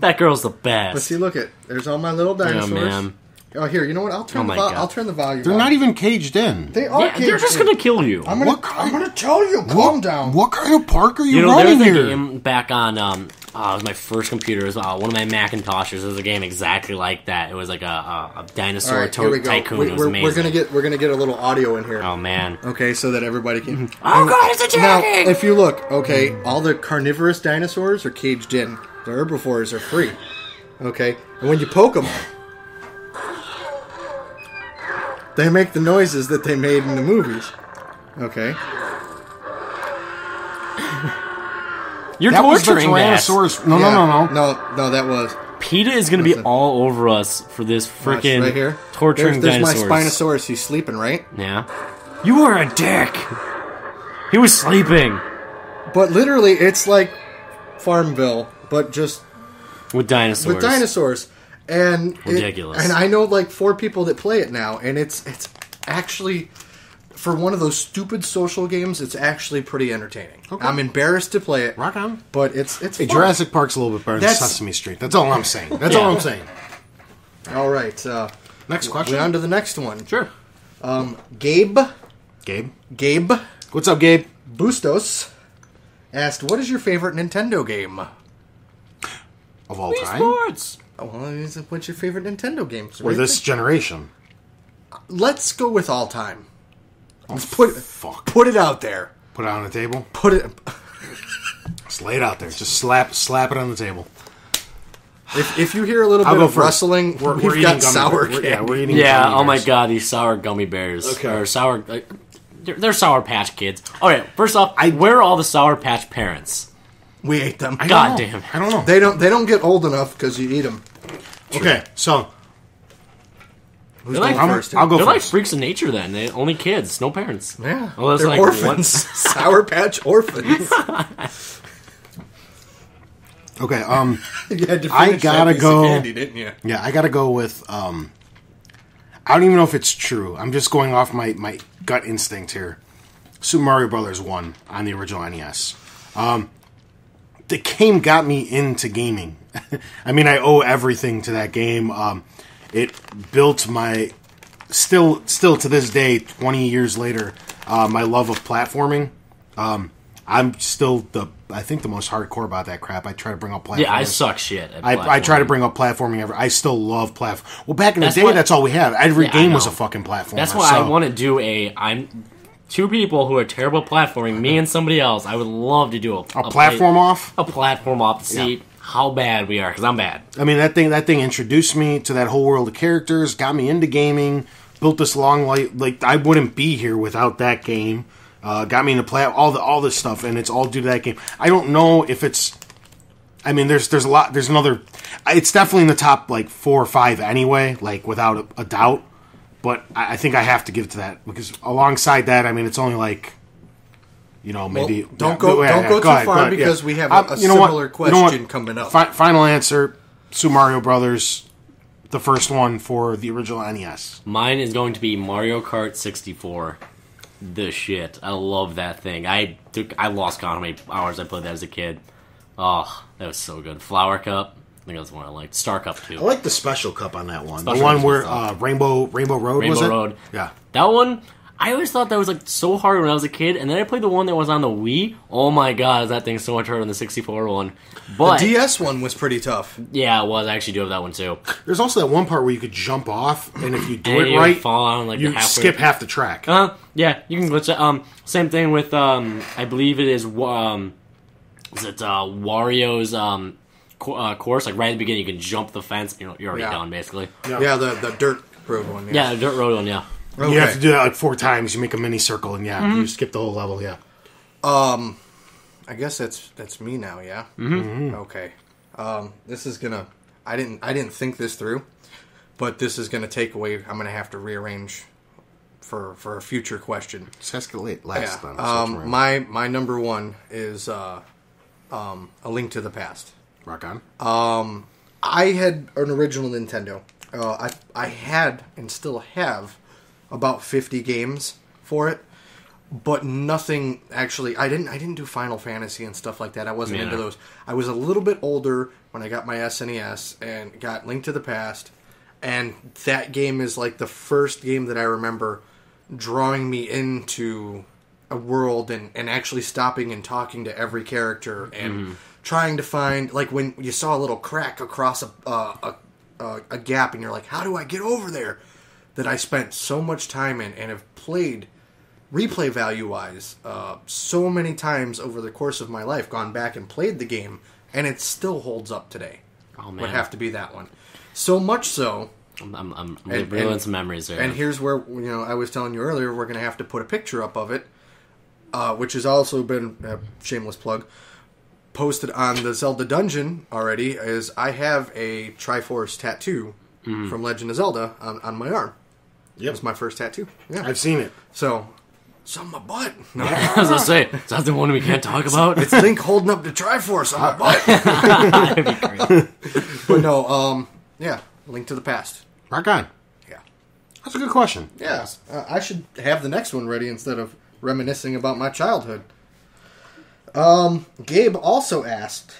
That girl's the Let's best. see. Look at there's all my little dinosaurs. man. Oh, here. You know what? I'll turn Oh the my God. I'll turn the volume. They're up. not even caged in. They are. Yeah, they're just caged in. gonna kill you. I'm gonna tell you. Calm down. What kind of park are you, You know, running there's a here? game back on, it was my first computer. It was one of my Macintoshes. There was a game exactly like that. It was like a dinosaur All right, here we go. tycoon. It was amazing. We're gonna get a little audio in here. Oh, man. Okay, so that everybody can. Oh, God, it's Now, attacking! if you look, okay, all the carnivorous dinosaurs are caged in. The herbivores are free. Okay, and when you poke them, they make the noises that they made in the movies. Okay. You're That was the torturing us. Tyrannosaurus. No, Yeah. no. No, that was. PETA is going to be all over us for this Watch, freaking right here. torturing There's dinosaurs. my Spinosaurus. He's sleeping, right? Yeah. You were a dick. He was sleeping. But literally, it's like Farmville, but just With dinosaurs. with dinosaurs. And Ridiculous. and I know like 4 people that play it now, and it's actually, for one of those stupid social games, it's actually pretty entertaining. Okay. I'm embarrassed to play it, Rock on. but it's Hey, fun. Jurassic Park's a little bit better than That's- Sesame Street. That's all I'm saying. That's all I'm saying. All right, Next question. we're on to the next one. Sure. Gabe Gabe. What's up, Gabe? Bustos asked, "What is your favorite Nintendo game?" Of all Wii time? Sports. Oh, well, what's your favorite Nintendo game? Or this generation? Let's go with all time. Let's Fuck. put it out there. Put it on the table. Put it. Just lay it out there. Just slap it on the table. If you hear a little I'll bit go of first. rustling, We're we've eating got gummy sour bears. candy. Yeah, we're eating Yeah, gummy oh my bears. god, these sour gummy bears. Okay. Or sour... they're Sour Patch Kids. Okay, first off, where are all the Sour Patch parents? We ate them. I don't God know. damn it. I don't know. They don't get old enough because you eat them. Okay, so Who's like- going first? I'll go They're like first. freaks of nature then. They only kids, no parents. Yeah, Well, that's they're like orphans. Sour Patch orphans. Okay, You had to I finish that gotta piece of go- candy, didn't you? yeah, I gotta go with, I don't even know if it's true. I'm just going off my gut instinct here. Super Mario Brothers 1 on the original NES. The game got me into gaming. I mean, I owe everything to that game. It built my, still to this day, 20 years later, my love of platforming. I'm still I think the most hardcore about that crap. I try to bring up platforming. Yeah, I suck shit at I try to platforming. bring up platforming. I still love platform. Well, back in the That's day, what- that's all we had. Every Yeah, game I was a know. fucking platform. That's why I want to do I'm two people who are terrible at platforming, me and somebody else. I would love to do a platform off. A platform off to see how bad we are, because I'm bad. I mean, that thing introduced me to that whole world of characters, got me into gaming, built this long life. Like, I wouldn't be here without that game. Got me into all this stuff, and it's all due to that game. I don't know if it's. I mean, there's a lot. There's another. It's definitely in the top like 4 or 5 anyway, like without a doubt. But I think I have to give it to that because alongside that, I mean, it's only like. Maybe don't go too ahead, far go ahead, because yeah. we have a You know what? similar You know what? question coming up. Final answer: Super Mario Brothers, the first one for the original NES? Mine is going to be Mario Kart 64. The shit. I love that thing. I lost count how many hours I played that as a kid. Oh, that was so good. Flower Cup. I think that's the one I liked. Star Cup too. I like the Special Cup on that one. Special the one Cup where was Rainbow Road was it? Rainbow Road. Yeah. That one, I always thought that was like so hard when I was a kid, and then I played the one that was on the Wii. Oh my god, that thing's so much harder than the 64 one. But The DS one was pretty tough. yeah, it was. I actually do have that one too. There's also that one part where you could jump off, and if you do And it you right, fall on like you the halfway. skip half the track. Yeah, you can glitch that. Same thing with I believe it is Wario's course. Like right at the beginning, you can jump the fence. You're already Yeah. done basically. Yeah, the dirt road one. Yeah, the dirt road one. Yeah. Okay. You have to do that like 4 times. You make a mini circle, and you skip the whole level. Yeah. I guess that's me now. Yeah. Mm-hmm. Okay. This is gonna. I didn't think this through, but this is gonna take away. I'm gonna have to rearrange for a future question. Just escalate last Yeah. time. My number one is A Link to the Past. Rock on. I had an original Nintendo. I had and still have about 50 games for it, but nothing actually. I didn't do Final Fantasy and stuff like that. I wasn't into those. I was a little bit older when I got my SNES and got Link to the Past, and that game is like the first game that I remember drawing me into a world and actually stopping and talking to every character and trying to find, like, when you saw a little crack across a gap and you're like, how do I get over there? That I spent so much time in and have played, replay value wise, so many times over the course of my life, gone back and played the game, and it still holds up today. Oh man, Would have to be that one. So much so. I'm reeling some memories there. And here's where, I was telling you earlier, we're going to have to put a picture up of it, which has also been, shameless plug, posted on the Zelda Dungeon already, is I have a Triforce tattoo from Legend of Zelda on my arm. Yep. It was my first tattoo. Yeah. I've seen it. So, it's on my butt. No. I was gonna say, is that the one we can't talk about? It's Link holding up the Triforce on my butt. That'd be great. But no, yeah, Link to the Past. Rock on. Yeah. That's a good question. Yeah. I should have the next one ready instead of reminiscing about my childhood. Gabe also asked...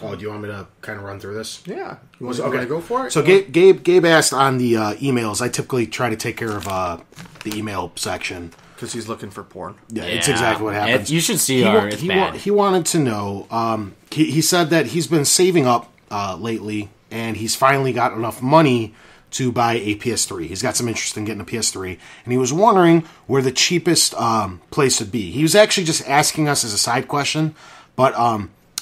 Oh, do you want me to kind of run through this? Yeah. You want to go for it? So Gabe asked on the emails. I typically try to take care of the email section. Because he's looking for porn. Yeah, it's exactly what happens. You should see it's bad. He wanted to know, he said that he's been saving up lately, and he's finally got enough money to buy a PS3. He's got some interest in getting a PS3, and he was wondering where the cheapest place would be. He was actually just asking us as a side question, but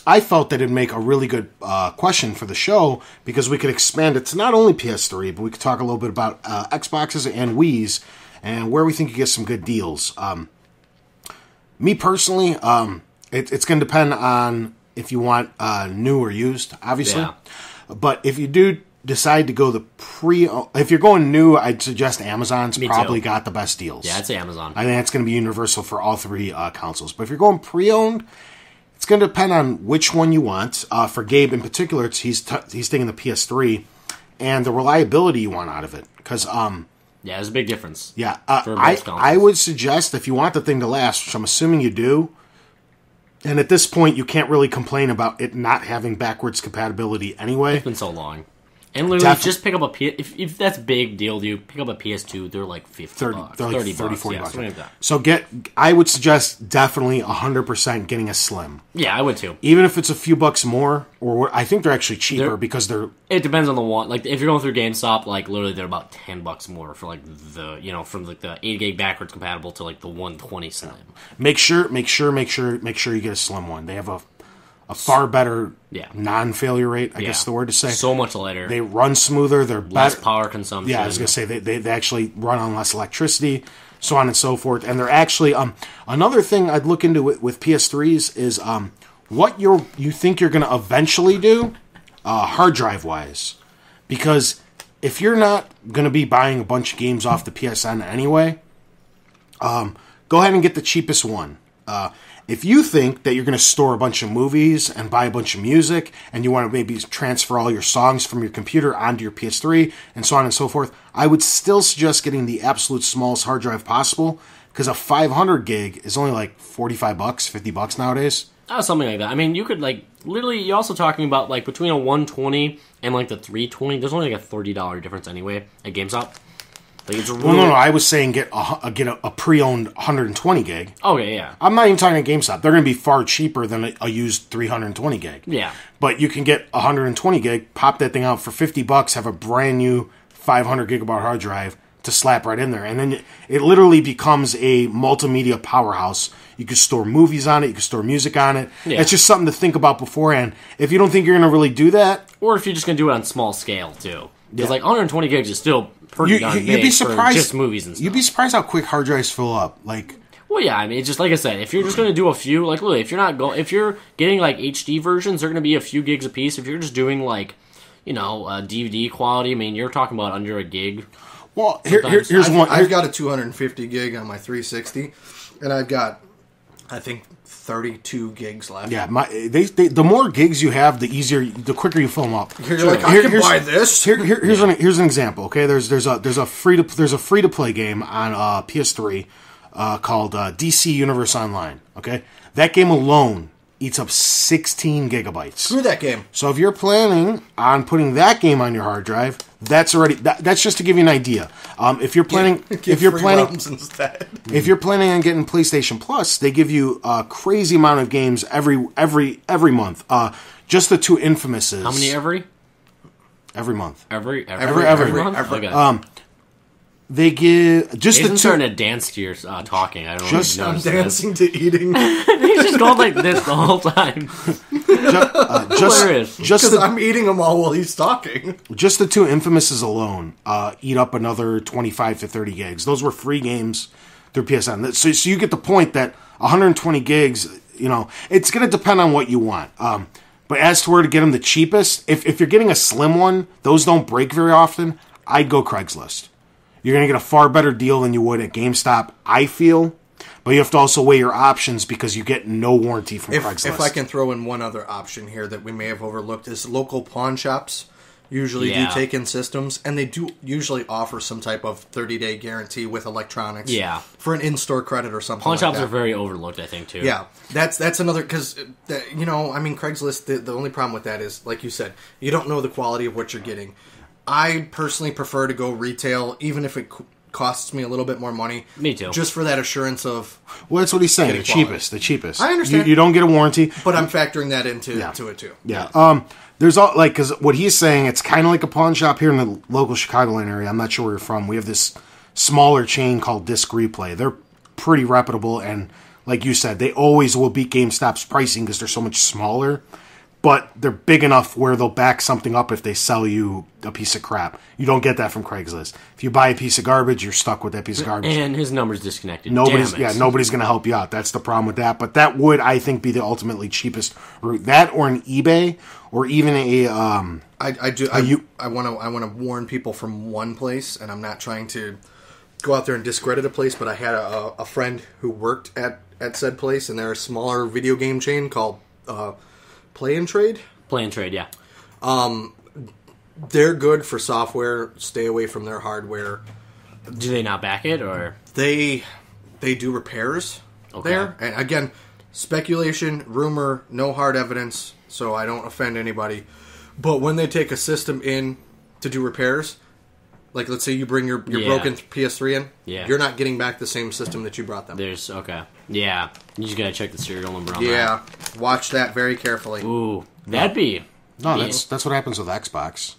I felt that it'd make a really good question for the show because we could expand it to not only PS3, but we could talk a little bit about Xboxes and Wiis and where we think you get some good deals. Me personally, it's going to depend on if you want new or used, obviously. Yeah. But if you do decide to go if you're going new, I'd suggest Amazon's probably got the best deals. Yeah, I'd say Amazon. I think that's going to be universal for all 3 consoles. But if you're going pre-owned, it's going to depend on which one you want. For Gabe in particular, he's taking the PS3 and the reliability you want out of it. Because yeah, there's a big difference. Yeah, for both I would suggest if you want the thing to last, which I'm assuming you do, and at this point you can't really complain about it not having backwards compatibility anyway. It's been so long. And literally, just pick up a PS... If that's a big deal to you, pick up a PS2. They're like 50 bucks. 30 40 bucks. bucks. Like that. So I would suggest definitely 100% getting a Slim. Yeah, I would too. Even if it's a few bucks more, or I think they're actually cheaper because they're... It depends on the one. Like, if you're going through GameStop, like, literally they're about 10 bucks more for, like, from, like, the 8 gig backwards compatible to, like, the 120 Slim. Make sure you get a Slim one. They have a far better non-failure rate, I guess is the word to say. So much lighter. They run smoother. They're less better. Power consumption. Yeah, I was going to say, they actually run on less electricity, so on and so forth. And they're actually... another thing I'd look into with PS3s is what you think you're going to eventually do hard drive-wise. Because if you're not going to be buying a bunch of games off the PSN anyway, go ahead and get the cheapest one. If you think that you're going to store a bunch of movies and buy a bunch of music, and you want to maybe transfer all your songs from your computer onto your PS3 and so on and so forth, I would still suggest getting the absolute smallest hard drive possible, because a 500 gig is only like $45, $50 nowadays. Something like that. I mean, you could, like, literally, you're also talking about, like, between a 120 and, like, the 320, there's only, like, a $30 difference anyway at GameStop. Like, it's really... Well, no, I was saying get a pre-owned 120 gig. Okay, yeah. I'm not even talking at GameStop. They're going to be far cheaper than a used 320 gig. Yeah. But you can get 120 gig, pop that thing out for $50, have a brand new 500 gigabyte hard drive to slap right in there. And then it literally becomes a multimedia powerhouse. You can store movies on it. You can store music on it. Yeah. It's just something to think about beforehand. If you don't think you're going to really do that... Or if you're just going to do it on small scale, too. Because, like, 120 gigs is still pretty darn big you'd be surprised, for just movies and stuff. You'd be surprised how quick hard drives fill up. Like... Well, yeah, I mean, it's just like I said, if you're just going to do a few... Like, really, if you're getting, like, HD versions, they're going to be a few gigs apiece. If you're just doing, like, you know, DVD quality, I mean, you're talking about under a gig... Well, here's one. I've got a 250 gig on my 360, and I've got, I think, 32 gigs left. Yeah, the more gigs you have, the quicker you fill them up. You're like, I can buy this. Here's an example. Okay, there's a free to play game on PS3 called DC Universe Online. Okay, that game alone eats up 16 gigabytes. Screw that game. So if you're planning on putting that game on your hard drive, that's already that's just to give you an idea. If you're planning on getting PlayStation Plus, they give you a crazy amount of games every month. Just the two Infamouses. How many every? Every month. Every month. Okay. They give just Jason's the two. starting to dance to your talking. I don't Just- know. I'm dancing to eating He's just going like this the whole time. Hilarious. because I'm eating them all while he's talking. Just the two Infamouses alone eat up another 25 to 30 gigs. Those were free games through PSN. So you get the point that 120 gigs, you know, it's going to depend on what you want. But as to where to get them the cheapest, if you're getting a slim one, those don't break very often, I'd go Craigslist. You're going to get a far better deal than you would at GameStop, I feel. But you have to also weigh your options because you get no warranty from Craigslist. If I can throw in one other option here that we may have overlooked, is local pawn shops usually do take in systems, and they do usually offer some type of 30-day guarantee with electronics. Yeah. For an in-store credit or something Pawn like shops that. are very overlooked, I think, too. Yeah, that's another, because, you know, I mean, Craigslist, the only problem with that is, like you said, you don't know the quality of what you're getting. I personally prefer to go retail, even if it costs me a little bit more money. Me too. Just for that assurance of... Well, that's what he's saying. The quality. cheapest. I understand. You don't get a warranty. But I'm factoring that into it, too. Yeah. There's all, like, because what he's saying, it's kind of like a pawn shop here in the local Chicagoland area. I'm not sure where you're from. We have this smaller chain called Disc Replay. They're pretty reputable, and like you said, they always will beat GameStop's pricing because they're so much smaller. But they're big enough where they'll back something up if they sell you a piece of crap. You don't get that from Craigslist. If you buy a piece of garbage, you're stuck with that piece of garbage. And his number's disconnected. Nobody's going to help you out. That's the problem with that. But that would, I think, be the ultimately cheapest route. That or an eBay or even a. I want to warn people from one place, and I'm not trying to go out there and discredit a place, but I had a friend who worked at said place, and they're a smaller video game chain called. Play and Trade? Play and Trade, yeah. They're good for software. Stay away from their hardware. Do they not back it, or they do repairs there? And again, speculation, rumor, no hard evidence, so I don't offend anybody. But when they take a system in to do repairs, like let's say you bring your broken PS3 in, you're not getting back the same system that you brought them. You just gotta check the serial number on that. Yeah, watch that very carefully. Ooh, that'd be... No, that's what happens with Xbox.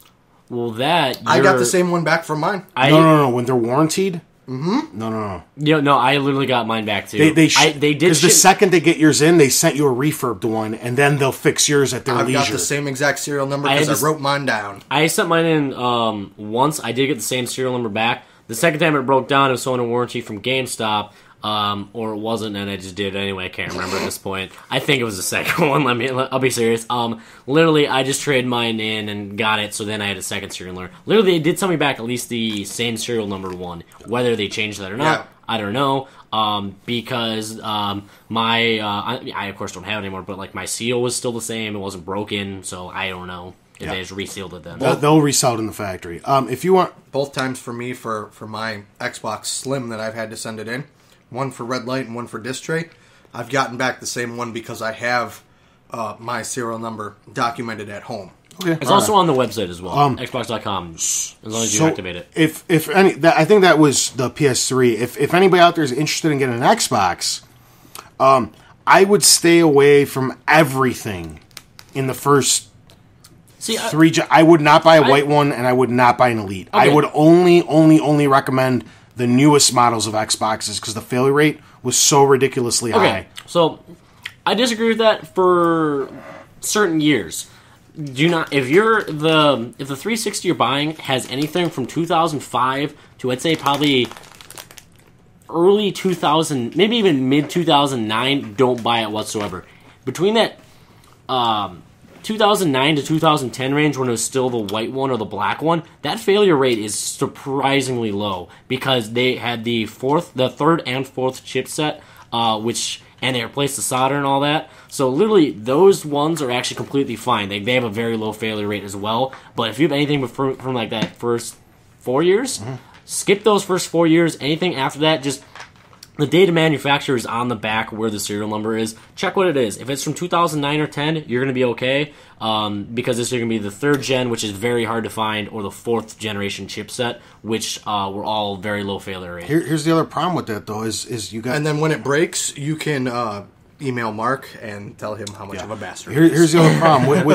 Well, I got the same one back from mine. No. When they're warranted... Mm-hmm. No. Yeah, no, I literally got mine back too. They did because the second they get yours in, they sent you a refurbed one, and then they'll fix yours at their leisure. I've got the same exact serial number because I wrote mine down. I sent mine in once. I did get the same serial number back. The second time it broke down, it was still under warranty from GameStop, or it wasn't, and I just did it anyway. I can't remember at this point. I think it was the second one. I'll be serious. Literally, I just traded mine in and got it, so then I had a second serial number. Literally, they did send me back at least the same serial number one. Whether they changed that or not, I don't know. Because I of course don't have it anymore, but like my seal was still the same. It wasn't broken, so I don't know if they just resealed it then. They'll resell it in the factory. If you want... Both times for me, for my Xbox Slim that I've had to send it in, one for red light and one for disc tray, I've gotten back the same one because I have my serial number documented at home. Okay. It's also on the website as well, Xbox.com, as long as you activate it. If any, I think that was the PS3. If anybody out there is interested in getting an Xbox, I would stay away from everything in the first three. I would not buy a white one, and I would not buy an Elite. Okay. I would only recommend the newest models of Xboxes because the failure rate was so ridiculously high. So I disagree with that for certain years. Do not if the 360 you're buying has anything from 2005 to I'd say probably early 2000, maybe even mid 2009, don't buy it whatsoever. Between that 2009 to 2010 range, when it was still the white one or the black one, that failure rate is surprisingly low because they had the third and fourth chipset, and they replaced the solder and all that. So literally, those ones are actually completely fine. They have a very low failure rate as well. But if you have anything from like that first 4 years, skip those first 4 years. Anything after that, just the data manufacturer is on the back where the serial number is. Check what it is. If it's from 2009 or 10, you're going to be okay because this is going to be the third gen, which is very hard to find, or the fourth generation chipset, which were all very low failure rate. Here's the other problem with that, though, is you got... And then when it breaks, you can... email Mark and tell him how much of a bastard. Here's the other problem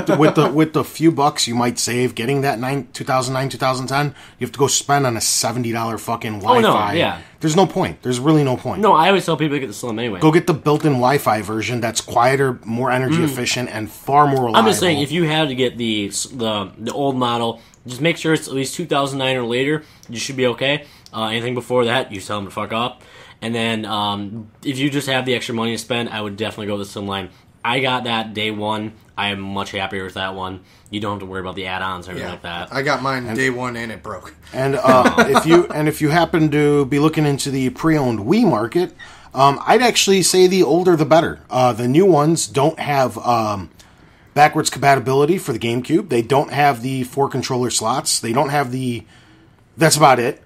with the few bucks you might save getting that 2009 2010. You have to go spend on a $70 fucking Wi-Fi. Oh, no, yeah. There's no point. There's really no point. No, I always tell people to get the Slim anyway. Go get the built-in Wi-Fi version that's quieter, more energy efficient, and far more reliable. I'm just saying, if you had to get the old model, just make sure it's at least 2009 or later. You should be okay. Anything before that, you tell them to fuck off. And then if you just have the extra money to spend, I would definitely go with the Slimline. I got that day one. I am much happier with that one. You don't have to worry about the add-ons or anything like that. I got mine day one and it broke. And if you happen to be looking into the pre-owned Wii market, I'd actually say the older the better. The new ones don't have backwards compatibility for the GameCube. They don't have the 4 controller slots. They don't have the... That's about it.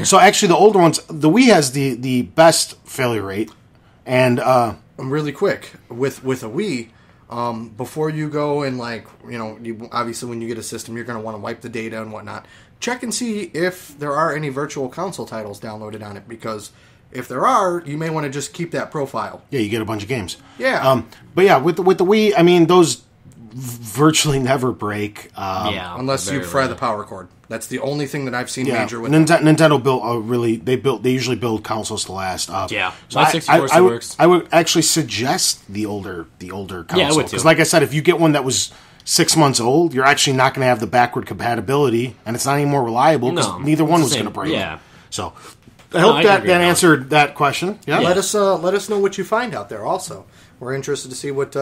So actually, the older ones, the Wii has the best failure rate, and really quick with a Wii, before you go and obviously when you get a system, you're going to want to wipe the data and whatnot. Check and see if there are any virtual console titles downloaded on it, because if there are, you may want to just keep that profile. Yeah, you get a bunch of games. Yeah, but yeah, with the Wii, I mean those virtually never break. Unless you fry the power cord. That's the only thing that I've seen major with Nintendo built they usually build consoles to last. So my 64 still works. I would actually suggest the older console. Yeah, I would too. Because like I said, if you get one that was 6 months old, you're actually not going to have the backward compatibility, and it's not any more reliable because neither one was going to break. Yeah. So I hope that answered that question. Yeah. Let us know what you find out there. Also, we're interested to see what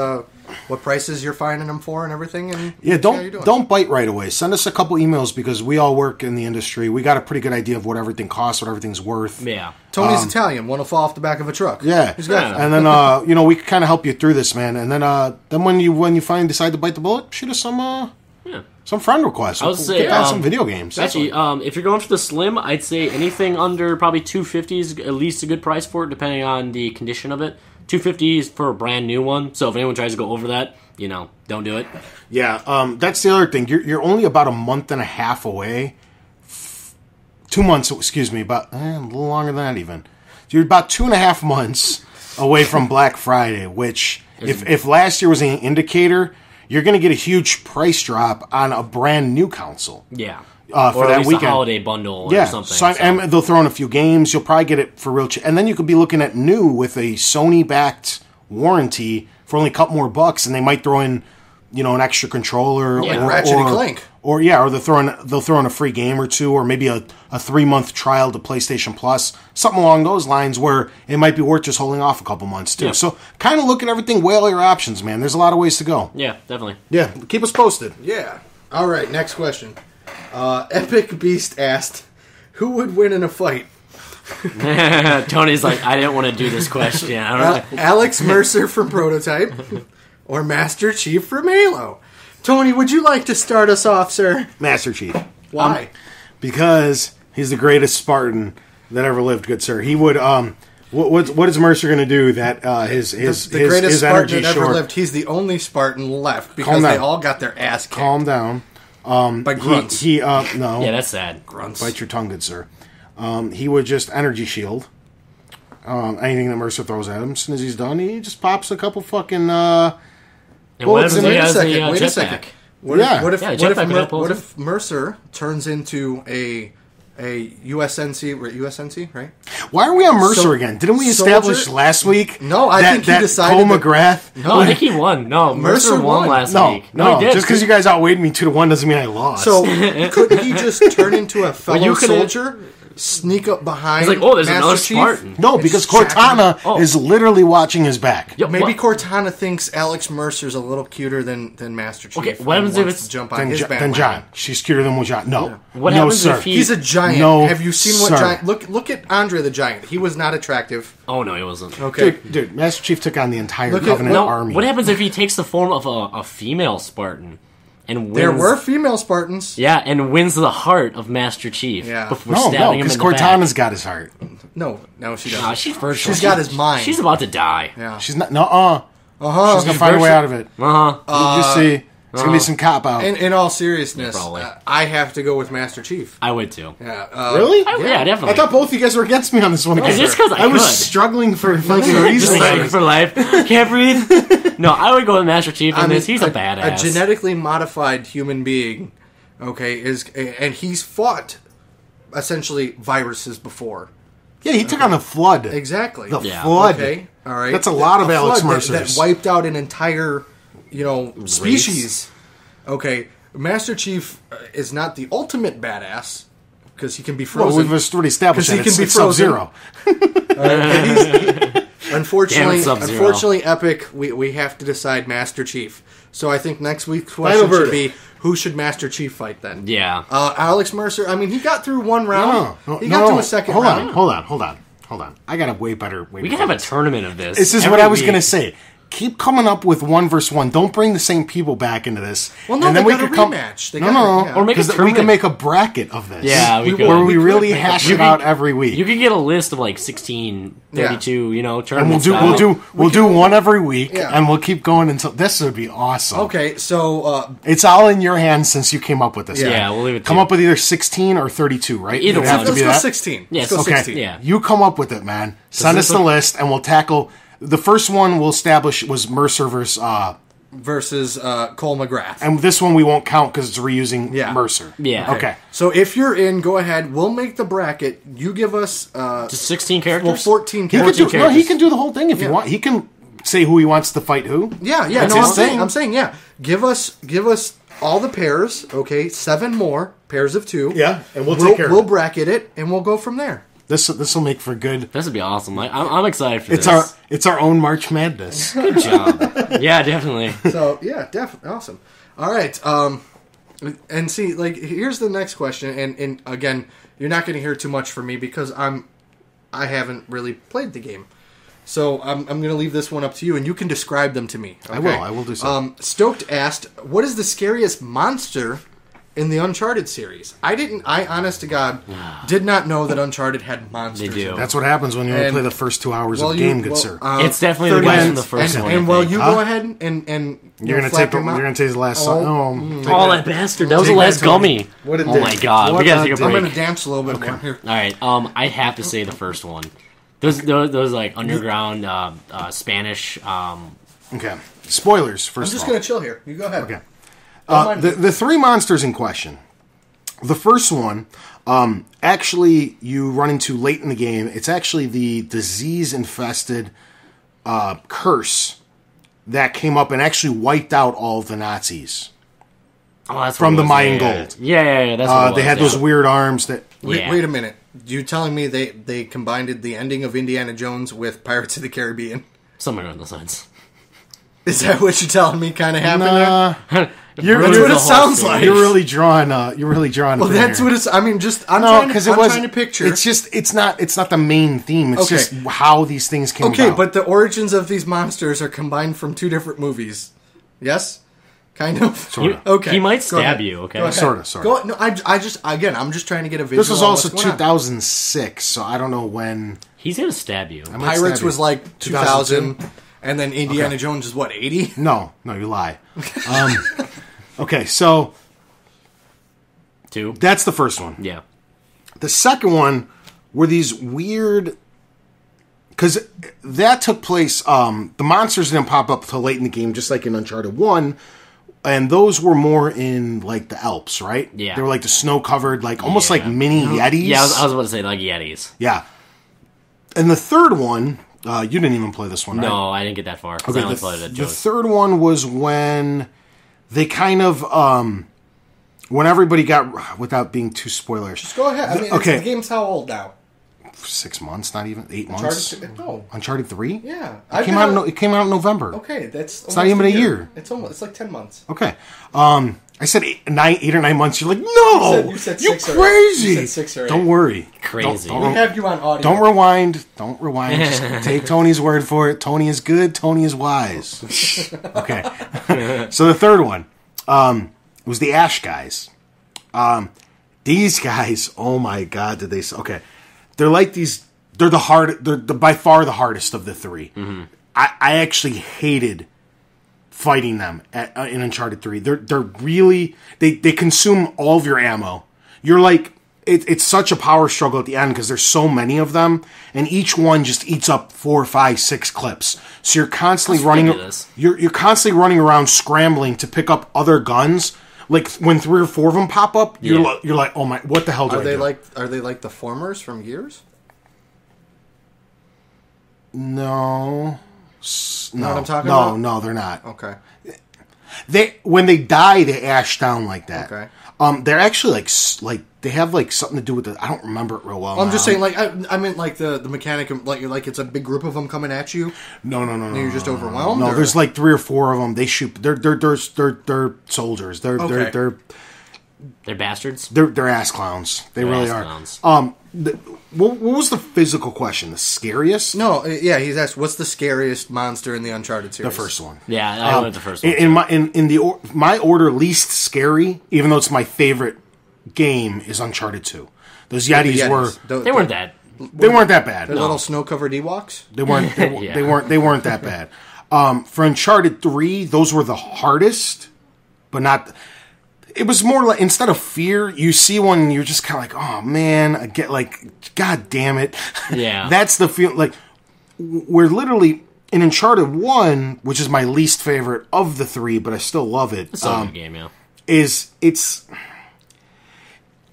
prices you're finding them for and everything. And don't bite right away. Send us a couple emails because we all work in the industry. We got a pretty good idea of what everything costs, what everything's worth. Yeah. Tony's Italian. One will fall off the back of a truck. Yeah. He's good. And then we can kind of help you through this, man. And then when you finally decide to bite the bullet, shoot us some friend requests. I would say some video games. Actually, if you're going for the Slim, I'd say anything under probably $250 is at least a good price for it, depending on the condition of it. $250 is for a brand new one, so if anyone tries to go over that, don't do it. Yeah, that's the other thing. You're only about a month and a half away. 2 months, excuse me, about a little longer than that even. So you're about 2.5 months away from Black Friday, which, if last year was an indicator, you're going to get a huge price drop on a brand new console. Yeah. For or that at least weekend. a holiday bundle or something. And they'll throw in a few games. You'll probably get it for real cheap. And then you could be looking at new with a Sony-backed warranty for only a couple more bucks, and they might throw in, an extra controller. Yeah, Ratchet and Clank. Or they'll throw in a free game or two, or maybe a 3-month trial to PlayStation Plus, something along those lines where it might be worth just holding off a couple months too. Yeah. So kind of look at everything, weigh all your options, man. There's a lot of ways to go. Yeah, definitely. Yeah, keep us posted. Yeah. All right, next question. Epic Beast asked, who would win in a fight? Tony's like, I didn't want to do this question. I don't know. Alex Mercer from Prototype or Master Chief from Halo? Tony, would you like to start us off, sir? Master Chief. Why? Because he's the greatest Spartan that ever lived, good sir. He would, what is Mercer going to do that the greatest his Spartan energy that ever short? lived. He's the only Spartan left because Calm they down. all got their ass kicked. Calm down. By grunts. No. Yeah, that's sad. Grunts. Bite your tongue, good sir. He would just energy shield anything that Mercer throws at him. As soon as he's done, he just pops a couple fucking And bullets what in happens it. if he has Wait a a second. jetpack? What if jetpack what if Mercer turns into a USNC, right? Why are we on Mercer So- again? Didn't we establish soldier- last week? No, I think he that decided Cole that- McGrath. No, I think he won. No, Mercer Mercer won won. last No, week. no, he did. just because you guys outweighed me 2-1 doesn't mean I lost. So couldn't he just turn into a fellow you could've- soldier, sneak up behind? He's like, oh, there's Master another Chief? Spartan. no, and because just jack him? Cortana Oh. is literally watching his back. Yo, Maybe what? Cortana thinks Alex Mercer's a little cuter than Master Chief. Okay, what and happens if wants it's- to jump on Then, his then bandwagon. John. She's cuter than John. No. What no, happens sir. if he- He's a giant. No, Have you seen what sir. giant? Look at Andre the Giant. He was not attractive. Oh no, he wasn't. Okay. Dude, Master Chief took on the entire Look at- Covenant No, army. what happens if he takes the form of a female Spartan and wins? There were female Spartans. Yeah, and wins the heart of Master Chief Yeah. before No, stabbing him because in the Cortana's back. got his heart. No, she doesn't. Nah, she's virtual. She's got his mind. She's about to die. Yeah. She's not. No, Uh-huh. she's gonna find a way out of it. Uh-huh. You see, it's gonna be some cop out. In all seriousness, Yeah, probably. I have to go with Master Chief. I would too. Yeah. Really? Yeah, definitely. I thought both of you guys were against me on this one. It's just 'cause I was could. struggling for fucking Just reasons. like for life. Can't breathe. No, I would go with Master Chief on this. He's a badass. A genetically modified human being, okay, and he's fought essentially viruses before. Yeah, he took on the Flood. Exactly. The Yeah. Flood. Okay. All right. That's a lot of Alex flood Mercers. that wiped out an entire, species. Okay. Master Chief is not the ultimate badass because he can be Well, frozen. we've already established 'Cause that he it's, can be it's frozen. Sub-Zero. Unfortunately, Damn it, Sub-Zero. Epic, we have to decide Master Chief. So I think next week's Final question should verdict. be, who should Master Chief fight then? Yeah. Alex Mercer, I mean, he got through one round. No, he got to a second hold round. On, hold on. I got a way better. We can have a tournament of this. This is every what I was week. going to say. Keep coming up with 1 versus 1. Don't bring the same people back into this. Well, no, and then they we got a could come. rematch. They No, got- no, yeah. Or make a because we tournament. can make a bracket of this. Yeah, we could. where We we could really make a hash bracket. it out every week. You can get a list of like 16, 32, and we'll tournaments. do we'll do one every week, Yeah. and we'll keep going until this would be awesome. Okay, so It's all in your hands since you came up with this. Yeah, we'll leave it to Come you. up with either 16 or 32, right? Either It would have one. to let's be go that? 16. Yes. Let's go Okay. 16. Yeah. You come up with it, man. Send us this the a- list, and we'll tackle. The first one we'll establish was Mercer versus, Versus Cole McGrath. and this one we won't count because it's reusing Yeah. Mercer. Yeah. Okay. So if you're in, go ahead. We'll make the bracket. You give us Just 16 characters? 14 He can characters. do. No, he can do the whole thing if you Yeah. want. He can say who he wants to fight who. Yeah, That's no, his I'm saying, thing. I'm saying, yeah. Give us all the pairs, okay? 7 more pairs of 2. Yeah, and we'll take care of We'll it. bracket it, and we'll go from there. This will make for good. This would be awesome. I'm excited for It's this. our own March Madness. Good job. Yeah, definitely. So yeah, definitely awesome. All right, and see, like, here's the next question, and again, you're not going to hear too much from me because I haven't really played the game, so I'm going to leave this one up to you, and you can describe them to me. Okay? I will do so. Stoked asked, "What is the scariest monster in the Uncharted series?" I honest to God, did not know that Uncharted had monsters. They do. in it. That's what happens when you only And- play the first 2 hours Well, of the game, good sir. It's definitely the 30 guys from minutes, the first and, one, And I well, think. you Huh? go ahead and You're gonna flap take the your mouth. his last song. Take Oh, that. that bastard. That was the Take that, last Tony. gummy. What a Oh dick. my god. What We gotta a take a dick. I'm break. going to dance a little bit more here. Alright, I have to say the first one. Those like underground Spanish Okay. Spoilers, I'm first just of all. going to chill here. You go ahead. Okay. Don't mind me. The 3 monsters in question. The first one, actually, you run into late in the game. It's actually the disease-infested curse that came up and actually wiped out all of the Nazis. Oh, that's From what it the was. Mayan Yeah, gold. Yeah, that's what it They was, had yeah. those weird arms that... Yeah. Wait a minute. You telling me they combined the ending of Indiana Jones with Pirates of the Caribbean? Somewhere on the sides. Is that what you're telling me kind of happened there? Nah, That's what it sounds like. You're really drawing. You're really drawing. Well, that's what it's. I mean, I'm trying to picture. It's just. It's not the main theme. It's just how these things came about. Okay, but the origins of these monsters are combined from 2 different movies. Yes, kind of. Sort of. Okay, he might stab you. Okay, sort of. Go. No, I'm just trying to get a visual. This was also 2006, so I don't know when. He's gonna stab you. Pirates was like 2000, and then Indiana Jones is what, 80? No, you lie. Okay, so 2. That's the first one. Yeah. The second one were these weird, because that took place. The monsters didn't pop up till late in the game, just like in Uncharted 1. And those were more in, like, the Alps, right? Yeah. They were, like, the snow-covered, like, almost like mini Yetis. Yeah, I was about to say, like, Yetis. Yeah. And the third one, you didn't even play this one, right? No, I didn't get that far, because I only played it. The third one was when they kind of, when everybody got, without being too spoilers. Just go ahead. I mean, the game's how old now? 6 months, not even 8 months. Uncharted 3? Yeah, it came out in November. Okay, it's not even a year. It's like 10 months. Okay, I said 8 or 9 months. You're like, no, you said you're 6 crazy. You said 6 or 8. Don't worry, crazy. We have you on audio. Don't rewind. Just take Tony's word for it. Tony is good. Tony is wise. Okay, so the third one was the Ash guys. These guys, oh my god, did they? Okay. They're like these. They're by far the hardest of the 3. Mm-hmm. I actually hated fighting them in Uncharted 3. They're really they consume all of your ammo. You're like it's such a power struggle at the end because there's so many of them, and each one just eats up 4, 5, 6 clips. So you're constantly You're constantly running around scrambling to pick up other guns. Like when 3 or 4 of them pop up, you're like, oh my, what the hell do I do? Are they like the formers from Gears? No, what I'm talking about? No, they're not. Okay. When they die, they ash down like that. Okay. They're actually like they have like something to do with it. I don't remember it real well. I'm just saying, like I meant like the mechanic, like it's a big group of them coming at you. No. And you're just overwhelmed. No, there's like 3 or 4 of them. They shoot. They're soldiers. They're bastards. They're ass clowns. They're really are. Clowns. What was the physical question? The scariest? No, yeah. He's asked, "What's the scariest monster in the Uncharted series?" The first one. Yeah, I went with the first one. In my order, least scary, even though it's my favorite game, is Uncharted 2. Those Yetis were. They weren't that. They weren't that bad. They're little snow-covered Ewoks. They weren't. They weren't that bad. For Uncharted 3, those were the hardest, but not. It was more like, instead of fear, you see one and you're just kind of like, oh man, I get like, god damn it. Yeah. That's the feel. Like, we're literally in Uncharted 1, which is my least favorite of the 3, but I still love it. It's a good game, yeah.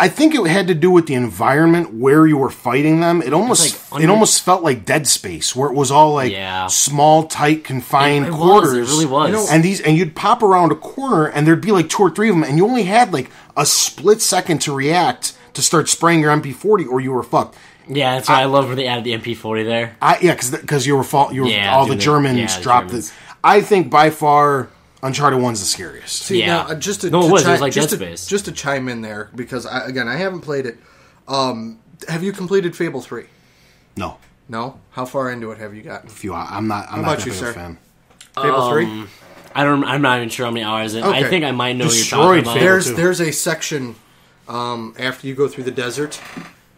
I think it had to do with the environment where you were fighting them. It almost felt like Dead Space, where it was all like small, tight, confined quarters. It really was. And you'd pop around a corner, and there'd be like 2 or 3 of them, and you only had like a split second to react to start spraying your MP40, or you were fucked. Yeah, that's why I love when they added the MP40 there. Because you were all the Germans dropped it. I think by far Uncharted 1's the scariest. See, now, it was like Dead Space. Just to chime in there, because I haven't played it. Have you completed Fable 3? No. No? How far into it have you gotten? I'm not that big of a fan. Fable 3? I'm not even sure how many hours it. Okay. I think I might know what you're talking about. There's a section after you go through the desert.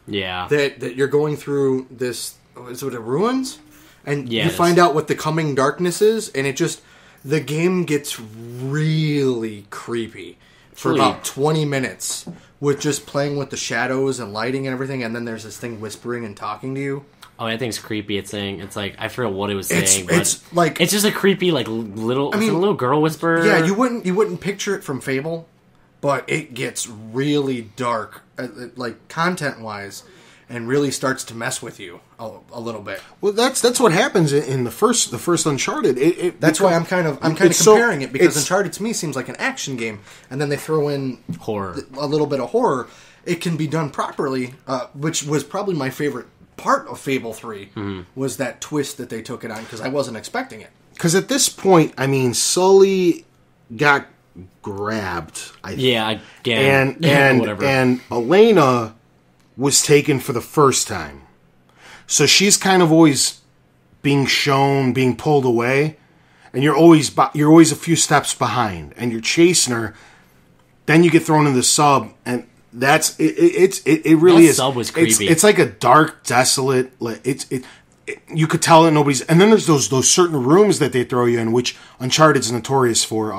Yeah. That you're going through this. Is it ruins? And you find out what the coming darkness is, and it just. The game gets really creepy for about 20 minutes with just playing with the shadows and lighting and everything, and then there's this thing whispering and talking to you. Oh, I think it's creepy. It's like I forget what it was saying. It's just a creepy little. I mean, a little girl whisper. Yeah, you wouldn't picture it from Fable, but it gets really dark, like content wise. And really starts to mess with you a little bit. Well, that's what happens in the first Uncharted. That's why I'm kind of comparing it, because Uncharted to me seems like an action game, and then they throw in horror, a little bit of horror. It can be done properly, which was probably my favorite part of Fable 3 was that twist that they took it on, because I wasn't expecting it. Because at this point, I mean, Sully got grabbed. Again. And whatever. and Elena was taken for the first time, so she's kind of always being shown, being pulled away, and you're always a few steps behind, and you're chasing her. Then you get thrown in the sub, and that's it. It really that is. Sub was creepy. It's like a dark, desolate. You could tell that nobody's. And then there's those certain rooms that they throw you in, which Uncharted's notorious for.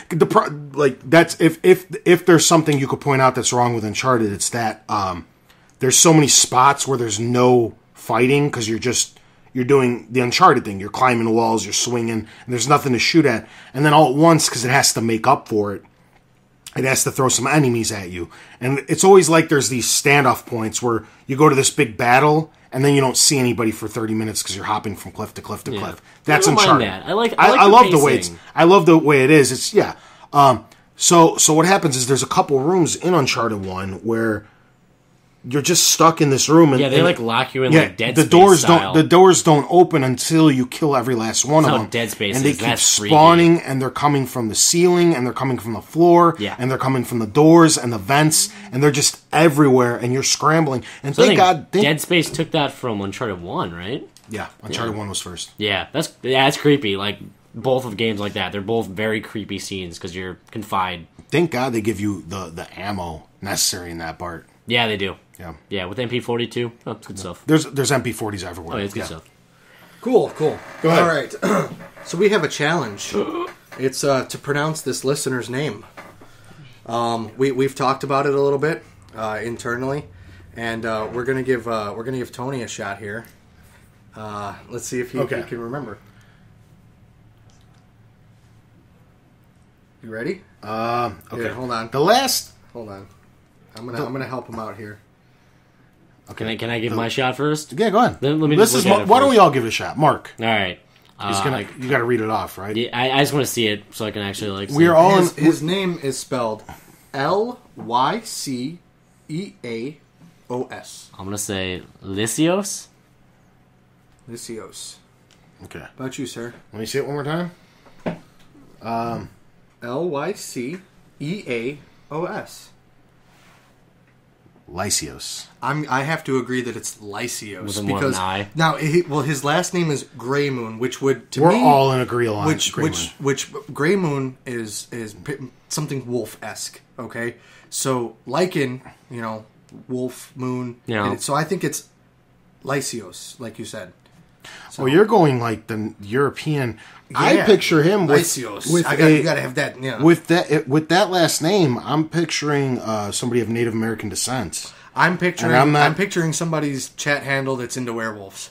That's if there's something you could point out that's wrong with Uncharted, it's that there's so many spots where there's no fighting because you're doing the Uncharted thing. You're climbing walls, you're swinging, and there's nothing to shoot at. And then all at once, because it has to make up for it, it has to throw some enemies at you. And it's always like there's these standoff points where you go to this big battle, and then you don't see anybody for 30 minutes because you're hopping from cliff to cliff to cliff. That's I don't mind Uncharted. that. I the love the way pacing. I love the way it is. It's So what happens is there's a couple rooms in Uncharted 1 where you're just stuck in this room, and Yeah, they lock you in like Dead the Space doors style. the doors don't open until you kill every last one That's of how them. Dead Space and they is. keep That's freaky. spawning, and they're coming from the ceiling, and they're coming from the floor, Yeah. and they're coming from the doors and the vents, and they're just everywhere, and you're scrambling. And So I thank think God, Dead Space took that from Uncharted 1, right? yeah, Uncharted 1 was first. Yeah, that's creepy. Like both of games like that, they're both very creepy scenes because you're confined. Thank God they give you the ammo necessary in that part. Yeah, they do. Yeah, Yeah, with MP42, that's good stuff. there's MP40s everywhere. Oh, yeah, it's good Yeah. stuff. Cool. Go ahead. All right. So we have a challenge. It's to pronounce this listener's name. We've talked about it a little bit internally, and we're gonna give Tony a shot here. Let's see if he can remember. You ready? Okay. Here, hold on. Hold on. I'm gonna help him out here. Okay. Can I give my shot first? Yeah, go ahead. Then let me This just is look at it why don't first. we all give it a shot? Mark, All right. you got to read it off, right? Yeah, I just want to see it so I can actually like. See We're it. all in. His name is spelled Lyceaos. I'm gonna say Lysios. Lyceaos. Okay. How about you, sir? Let me see it one more time. Lyceaos. Lysios. I have to agree that it's Lyceos With a more because than I. now his last name is Grey Moon, which would to We're me all in agree on which Grey Moon. which Grey Moon is something wolf-esque. Okay, so Lycan, wolf moon. Yeah. So I think it's Lyceos, like you said. So, Well, you're going like the European. I Yeah. picture him with Lyceos. with You gotta have that. with that last name. I'm picturing somebody of Native American descent. I'm picturing. And I'm, I'm not- picturing somebody's chat handle that's into werewolves.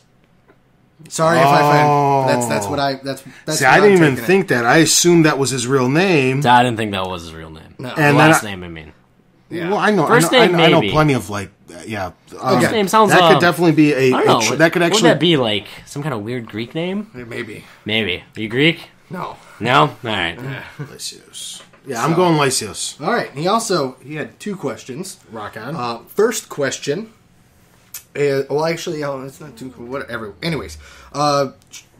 Sorry if I find that's what I that's. See, what I I'm didn't even taking it. think that. I assumed that was his real name. I didn't think that was his real name. No. And Last then name, I mean. Yeah. Well, I know. First I know, name, I know maybe. plenty of like. Yeah. First name sounds. That could definitely be a. I don't know. that could actually. Would that be like some kind of weird Greek name? Maybe. Maybe. Are you Greek? No. No. All right. Lysios. Yeah, I'm going Lysios. All right. He had two questions. Rock on. First question. It's not too whatever. Anyways,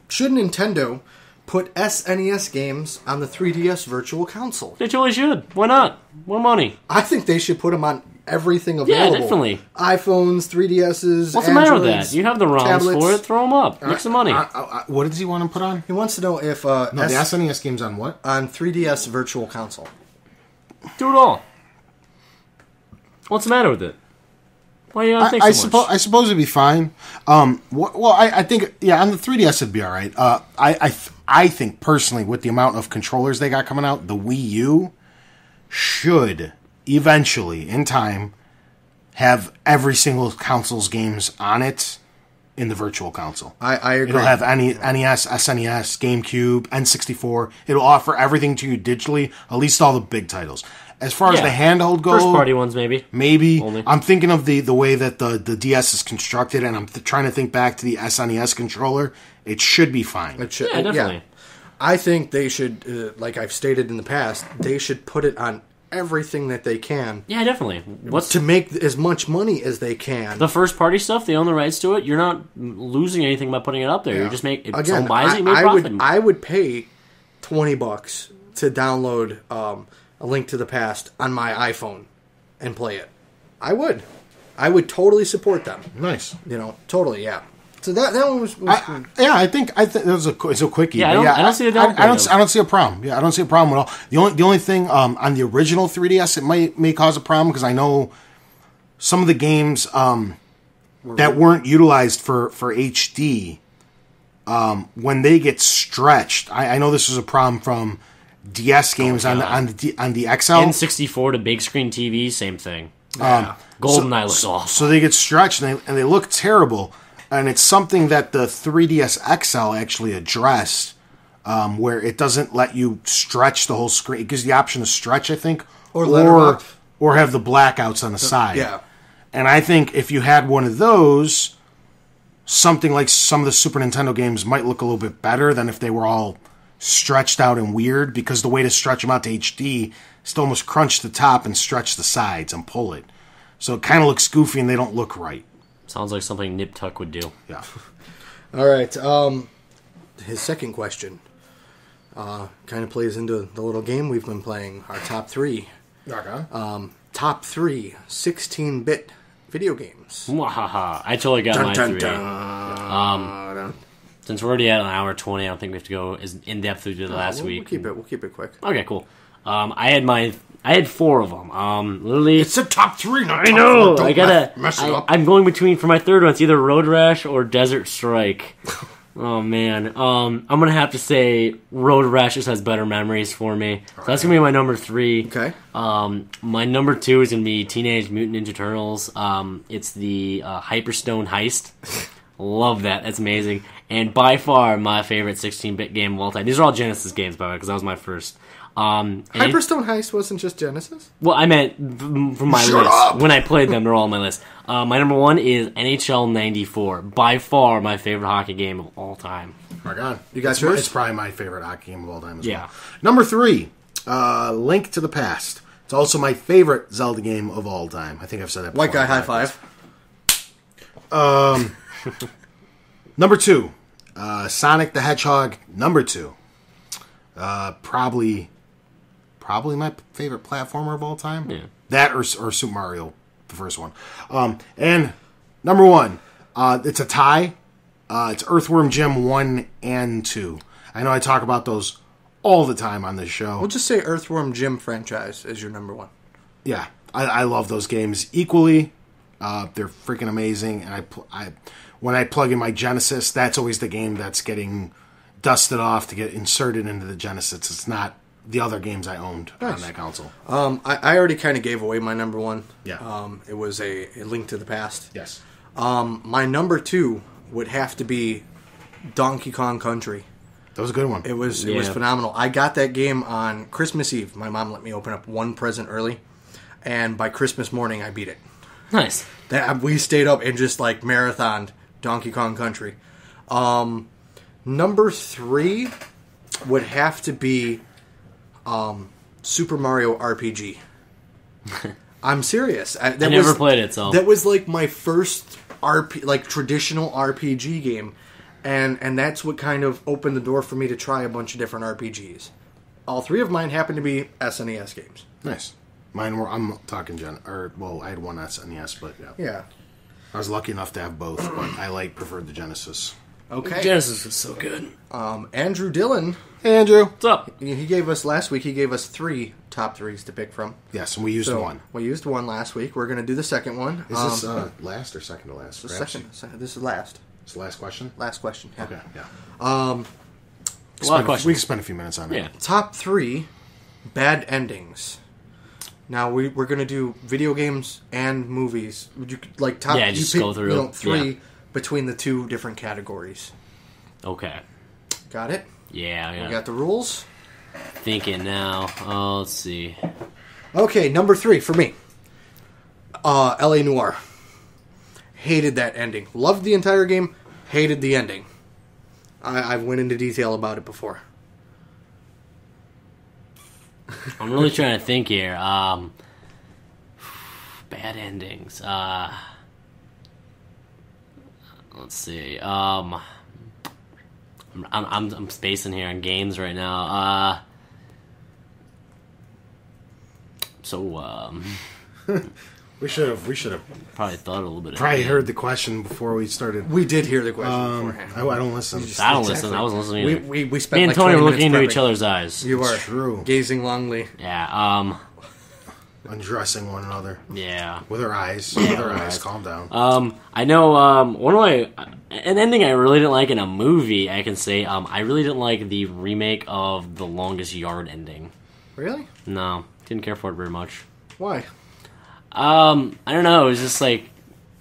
should Nintendo put SNES games on the 3DS Virtual Console? They totally should. Why not? More money. I think they should put them on everything available. definitely. iPhones, 3DSs. What's the matter with Androids, that? You have the ROMs tablets. for it. Throw them up. Make some money. What does he want to put on? He wants to know if No, the SNES game's on what? on 3DS Virtual Console. Do it all. What's the matter with it? Why do you gotta think I so much? suppose it'd be fine. I think on the 3DS it'd be all right. I think personally, with the amount of controllers they got coming out, the Wii U should eventually, in time, have every single console's games on it in the Virtual Console. I agree. It'll have NES, SNES, GameCube, N64. It'll offer everything to you digitally, at least all the big titles. As far as the handheld goes, First party ones, maybe. maybe. Only. I'm thinking of the way that the DS is constructed, and I'm trying to think back to the SNES controller. It should be fine. It should, Yeah, definitely. I think they should, like I've stated in the past, they should put it on everything that they can Yeah, definitely. What's to make as much money as they can. the first party stuff? They own the rights to it. You're not losing anything by putting it up there. You're just making if someone buys it, you make profit. I would pay $20 to download A Link to the Past on my iPhone and play it, I would. I would totally support them. Nice. Totally, yeah. So that one was I think that was it's a quickie. Yeah, I don't see a I don't see a problem. Yeah, I don't see a problem at all. The only thing on the original 3DS, it may cause a problem because I know some of the games that weren't utilized for HD, when they get stretched, I know this was a problem from DS games on the XL. N64 to big screen TV, same thing. GoldenEye looks awful. So they get stretched and they look terrible. And it's something that the 3DS XL actually addressed, where it doesn't let you stretch the whole screen. It gives the option to stretch, I think, or have the blackouts on the side. Yeah. And I think if you had one of those, something like some of the Super Nintendo games might look a little bit better than if they were all stretched out and weird, because the way to stretch them out to HD is to almost crunch the top and stretch the sides and pull it. So it kind of looks goofy and they don't look right. Sounds like something Nip Tuck would do. Yeah. All right. His second question kind of plays into the little game we've been playing, our top three. Okay. Top three 16-bit video games. Mwahaha. I totally got my three. Dun. Since we're already at an hour 20, I don't think we have to go as in depth as we did last week. We'll keep it quick. Okay, cool. I had four of them. Literally, it's a top three. Not I know. Don't I gotta mess it up. I'm going between for my third one. It's either Road Rash or Desert Strike. Oh man. I'm gonna have to say Road Rash just has better memories for me. So that's gonna be my number three. Okay. My number two is gonna be Teenage Mutant Ninja Turtles. It's the Hyperstone Heist. Love that. That's amazing. And by far my favorite 16-bit game of all time. These are all Genesis games, by the way, because that was my first. Hyperstone Heist wasn't just Genesis? Well, I meant from my Shut list. up! When I played them, they're all on my list. My number one is NHL 94. By far my favorite hockey game of all time. My God. You got yours? It's probably my favorite hockey game of all time as Yeah. well. Number three, Link to the Past. It's also my favorite Zelda game of all time. I think I've said that before. White guy high five. Number two, Sonic the Hedgehog. Number two. Probably my favorite platformer of all time. Yeah. That or Super Mario, the first one. And number one, it's a tie. It's Earthworm Jim 1 and 2. I know I talk about those all the time on this show. We'll just say Earthworm Jim franchise is your number one. Yeah, I love those games equally. They're freaking amazing. And when I plug in my Genesis, that's always the game that's getting dusted off to get inserted into the Genesis. It's not the other games I owned on that console. I already kind of gave away my number one. Yeah. It was a Link to the Past. Yes. My number two would have to be Donkey Kong Country. That was a good one. It was phenomenal. I got that game on Christmas Eve. My mom let me open up one present early, and by Christmas morning I beat it. Nice. We stayed up and just like marathoned Donkey Kong Country. Number three would have to be Super Mario RPG. I'm serious. I never played it, so that was like my first traditional RPG game, and that's what kind of opened the door for me to try a bunch of different RPGs. All three of mine happen to be SNES games. Nice. Mine were. I'm talking I had one SNES, but yeah. Yeah. I was lucky enough to have both, but I preferred the Genesis. Okay. Genesis was so good. Andrew Dillon. Hey, Andrew. What's up? He gave us last week. He gave us three top threes to pick from. Yes, and we used one. We used one last week. We're going to do the second one. Is this last or second to last? The second. This is last. It's the last question? Last question. Yeah. Okay, yeah. A lot of questions. We can spend a few minutes on it. Yeah. Top three bad endings. Now we're going to do video games and movies. Would you like top? Yeah, just go through. Three between the two different categories. Okay. Got it? Yeah. We got the rules. Thinking now. Oh, let's see. Okay, number three for me. L.A. Noire. Hated that ending. Loved the entire game. Hated the ending. I've went into detail about it before. I'm really trying to think here. Bad endings. Let's see. I'm spacing here on games right now. So, We should have probably thought a little bit. probably heard the question before we started. We did hear the question beforehand. I don't listen. I don't listen. I wasn't listening either. We spent Me and like Tony 20 were minutes looking into prepping. each other's eyes. You are true. gazing longly. Yeah. Undressing one another Yeah. with our eyes. With our eyes. Calm down. I know. One of my an ending I really didn't like in a movie. I can say. I really didn't like the remake of The Longest Yard ending. Really? No, didn't care for it very much. Why? I don't know. It was just like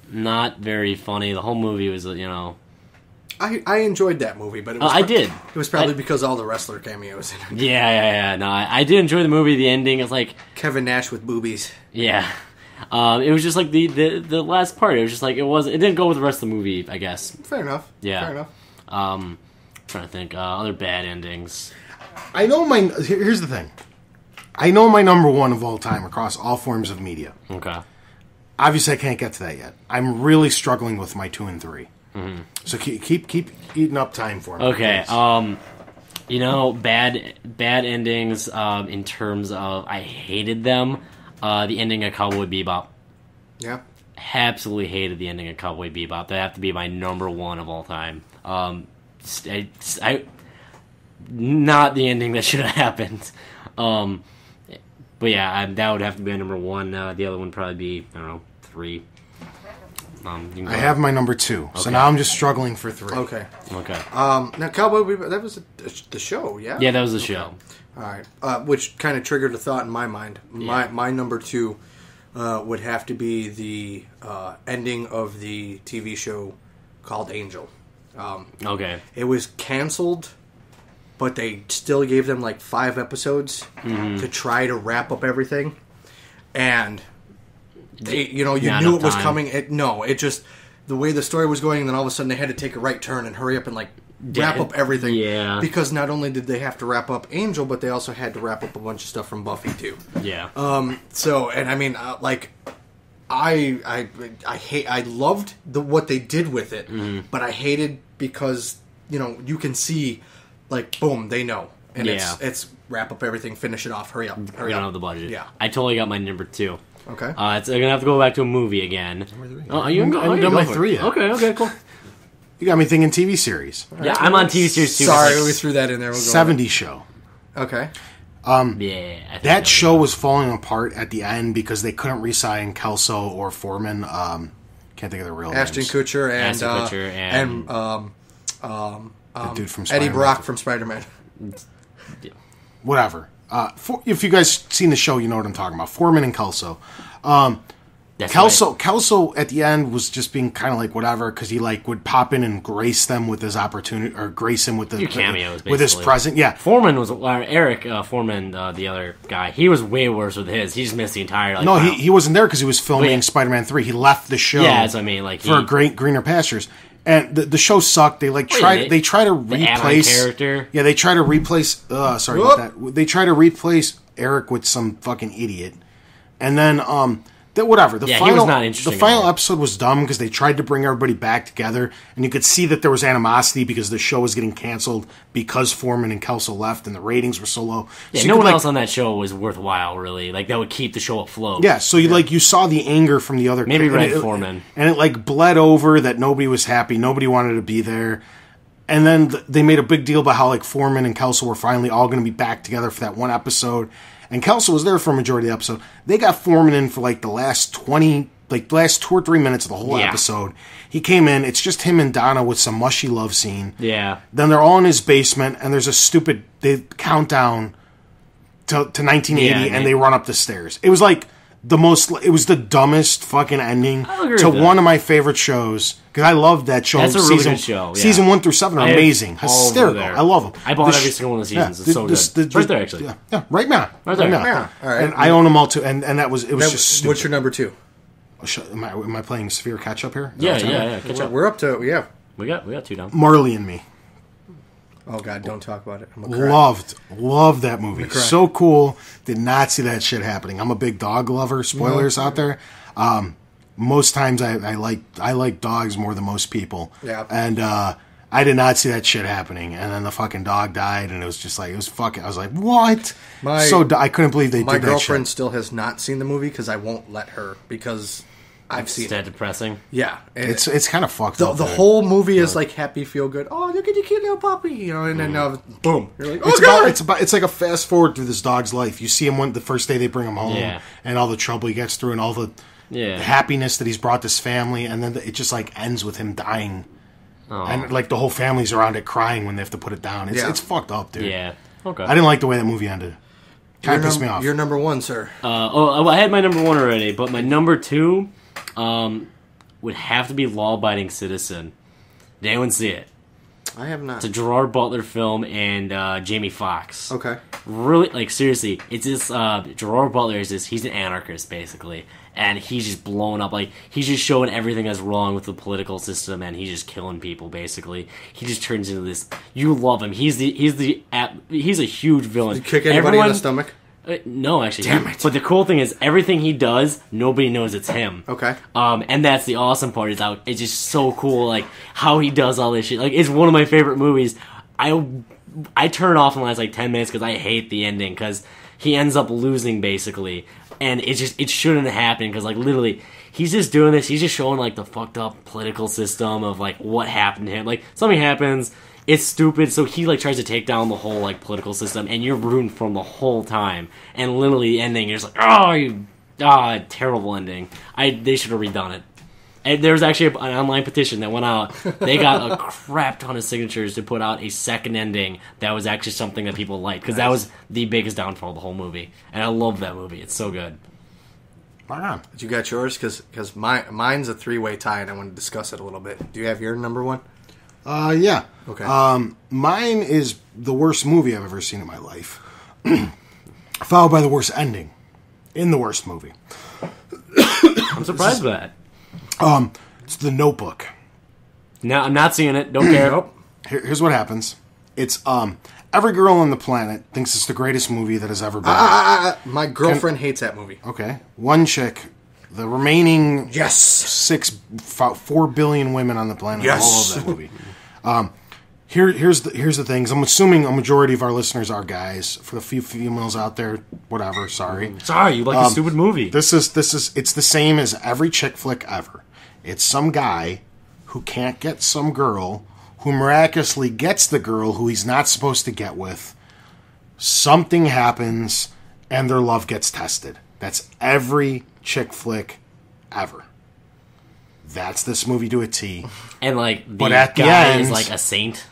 not very funny. The whole movie was, I enjoyed that movie, but it was I did. It was probably because all the wrestler cameos in it. Yeah. No, I did enjoy the movie. The ending is like, Kevin Nash with boobies. yeah. It was just like the last part. It was just like it didn't go with the rest of the movie, I guess. Fair enough. Yeah. Fair enough. Trying to think other bad endings. I know my. Here's the thing. I know my number one of all time across all forms of media. Okay. Obviously, I can't get to that yet. I'm really struggling with my 2 and 3. Mm-hmm. So keep eating up time for me. Okay. Please. Bad endings. In terms of, I hated them. The ending of Cowboy Bebop. Yeah. Absolutely hated the ending of Cowboy Bebop. That have to be my number one of all time. Not the ending that should have happened. But yeah, that would have to be my number one. The other one would probably be, I don't know, 3. I have my number 2, so now I'm just struggling for 3. Okay. Okay. Now, Cowboy Bebop, that was the show, yeah? Yeah, that was the show. All right. Which kind of triggered a thought in my mind. My number 2 would have to be the ending of the TV show called Angel. Okay. It was canceled, but they still gave them like 5 episodes to try to wrap up everything. And they, you knew it was coming. It just, the way the story was going, and then all of a sudden they had to take a right turn and hurry up and like wrap up everything. Yeah. Because not only did they have to wrap up Angel, but they also had to wrap up a bunch of stuff from Buffy too. Yeah. So, and I mean, I loved what they did with it, but I hated because you can see, like, boom, they know, and it's wrap up everything, finish it off, hurry up, We hurry don't up. have the budget. Yeah. I totally got my number 2. Okay. It's gonna have to go back to a movie again. Number 3. Oh, you I haven't done my 3 yet. Okay, cool. You got me thinking TV series. Yeah, I'm on TV series too. Sorry, we threw that in there. We'll go 70s show. Okay. Yeah. I think That show was falling apart at the end because they couldn't re-sign Kelso or Foreman. Can't think of their real Ashton names. Kutcher and Ashton Kutcher and The dude from Eddie Spider-Man. Brock from Spider-Man. Whatever. If you guys seen the show, you know what I'm talking about. Foreman and Kelso. That's Kelso at the end was just being kind of like whatever because he like would pop in and grace them with his opportunity or grace him with the cameos, with his basically. present. Yeah, Foreman was Eric Foreman, the other guy. He was way worse with his. He just missed the entire. Like, no, wow. he wasn't there because he was filming yeah. Spider-Man 3. He left the show. Yeah, that's what I mean. Like for greener pastures. And the show sucked. They like they try to replace character. Yeah, they try to replace. Sorry about that. They try to replace Eric with some fucking idiot, and then whatever. He was not interesting The final at all. episode was dumb because they tried to bring everybody back together, and you could see that there was animosity because the show was getting canceled because Foreman and Kelso left, and the ratings were so low. Yeah, so no one could, else on that show was worthwhile, really. Like that would keep the show afloat. Yeah, so you saw the anger from the other. Maybe and Foreman, and it like bled over that nobody was happy, nobody wanted to be there. And then they made a big deal about how like Foreman and Kelso were finally all going to be back together for that one episode. And Kelso was there for a majority of the episode. They got Foreman in for like the last 2 or 3 minutes of the whole episode. He came in. It's just him and Donna with some mushy love scene. Yeah. Then they're all in his basement, and there's a stupid countdown to 1980, and they run up the stairs. It was like it was the dumbest fucking ending to one of my favorite shows because I loved that show. That's a really good show. Yeah. Season 1 through 7 are amazing, hysterical. I love them. I bought every single one of the seasons. It's so good. It's right there, actually. Yeah, right now. Right there. Yeah. All right. And I own them all too. And it was just stupid. What's your number 2? Am I playing Sphere catch up here? Yeah. Catch up. We're up to We got 2 down. Marley and Me. Oh God, don't talk about it. I'm gonna cry. Loved that movie. So cool. Did not see that shit happening. I'm a big dog lover. Spoilers out there. Most times I like dogs more than most people. Yeah. And I did not see that shit happening. And then the fucking dog died, and it was just like, it was fucking, I was like, what? I couldn't believe they did that shit. My girlfriend still has not seen the movie because I won't let her, because I've seen it. Is that depressing? Yeah. It's kind of fucked up. The whole movie is like happy, feel good. Oh, look at your cute little puppy, you know, and then boom. You're like, it's like a fast forward through this dog's life. You see him the first day they bring him home, and all the trouble he gets through, and all the happiness that he's brought this family, and then it just like ends with him dying. Oh. And like the whole family's around it crying when they have to put it down. It's fucked up, dude. Yeah. Okay. I didn't like the way that movie ended. Kind of pissed me off. You're number one, sir. I had my number one already, but my number two would have to be Law Abiding Citizen. Did anyone see it? I have not. It's a Gerard Butler film and Jamie Foxx. Okay. Really, like, seriously, it's this, Gerard Butler is this, he's an anarchist, basically, and he's just blowing up, like, he's just showing everything that's wrong with the political system, and he's just killing people, basically. He just turns into this, you love him, he's a huge villain. Did you kick anybody in the stomach? No, actually. Damn it. But the cool thing is, everything he does, nobody knows it's him. Okay. And that's the awesome part. It's just so cool, like, how he does all this shit. Like, it's one of my favorite movies. I turn it off in the last, like, 10 minutes because I hate the ending, because he ends up losing, basically. And it shouldn't happen, because, like, literally, he's just doing this. He's just showing, like, the fucked up political system of, like, what happened to him. Like, something happens, it's stupid, so he, like, tries to take down the whole, like, political system, and you're rooting for him the whole time. And literally, the ending, you're just like, terrible ending. They should have redone it. And there was actually an online petition that went out. They got a crap ton of signatures to put out a second ending that was actually something that people liked, because that was the biggest downfall of the whole movie. And I love that movie. It's so good. Wow. Did you got yours? Because mine's a three-way tie, and I want to discuss it a little bit. Do you have your number one? Yeah. Okay. Mine is the worst movie I've ever seen in my life, followed by the worst ending in the worst movie. I'm surprised by that. It's The Notebook. No, I'm not seeing it. Don't care. Nope. Here's what happens. It's every girl on the planet thinks it's the greatest movie that has ever been. My girlfriend hates that movie. Okay. One chick. The remaining 4 billion women on the planet all love that movie. Here's the things. I'm assuming a majority of our listeners are guys. For the few females out there, whatever. Sorry, you like a stupid movie. It's the same as every chick flick ever. It's some guy who can't get some girl who miraculously gets the girl who he's not supposed to get with. Something happens, and their love gets tested. That's every chick flick ever. That's this movie to a T. And, like, but at the end, is like a saint.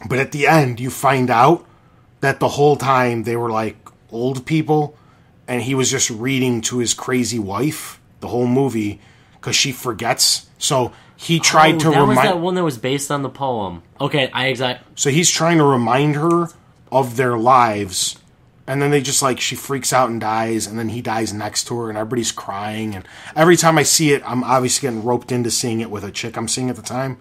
But at the end, you find out that the whole time they were like old people, and he was just reading to his crazy wife the whole movie because she forgets. So he tried to remind. That was that one that was based on the poem. Okay, So he's trying to remind her of their lives. And then she freaks out and dies, and then he dies next to her, and everybody's crying. And every time I see it, I'm obviously getting roped into seeing it with a chick I'm seeing at the time.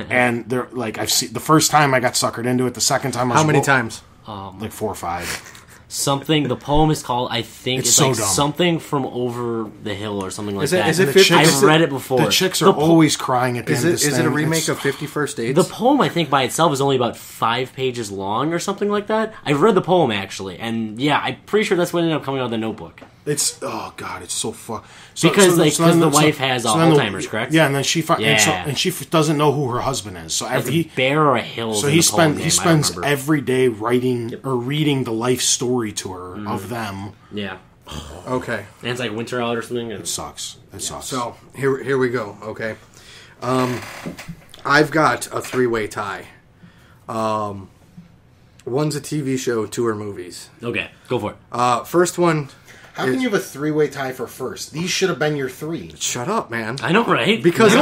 And they're like, the first time I got suckered into it, the second time I was How many times? Like 4 or 5. The poem is called, I think, it's so like dumb. Something from Over the Hill or something like that. I've read it before. The chicks are always crying at the end of this thing. Is it a remake of 50 First Dates? The poem, I think, by itself is only about 5 pages long or something like that. I've read the poem, actually, and yeah, I'm pretty sure that's what ended up coming out of the Notebook. It's so fun. Because the wife has Alzheimer's, correct? Yeah, and then she doesn't know who her husband is. So a bear or a hill. So he spends every day writing or reading the life story to her of them. Yeah. Okay. And it's like winter out or something. It sucks. So here we go. Okay. I've got a three-way tie. One's a TV show, 2 are movies. Okay, go for it. First one. How can you have a 3-way tie for first? These should have been your 3. Shut up, man. I know, right? Because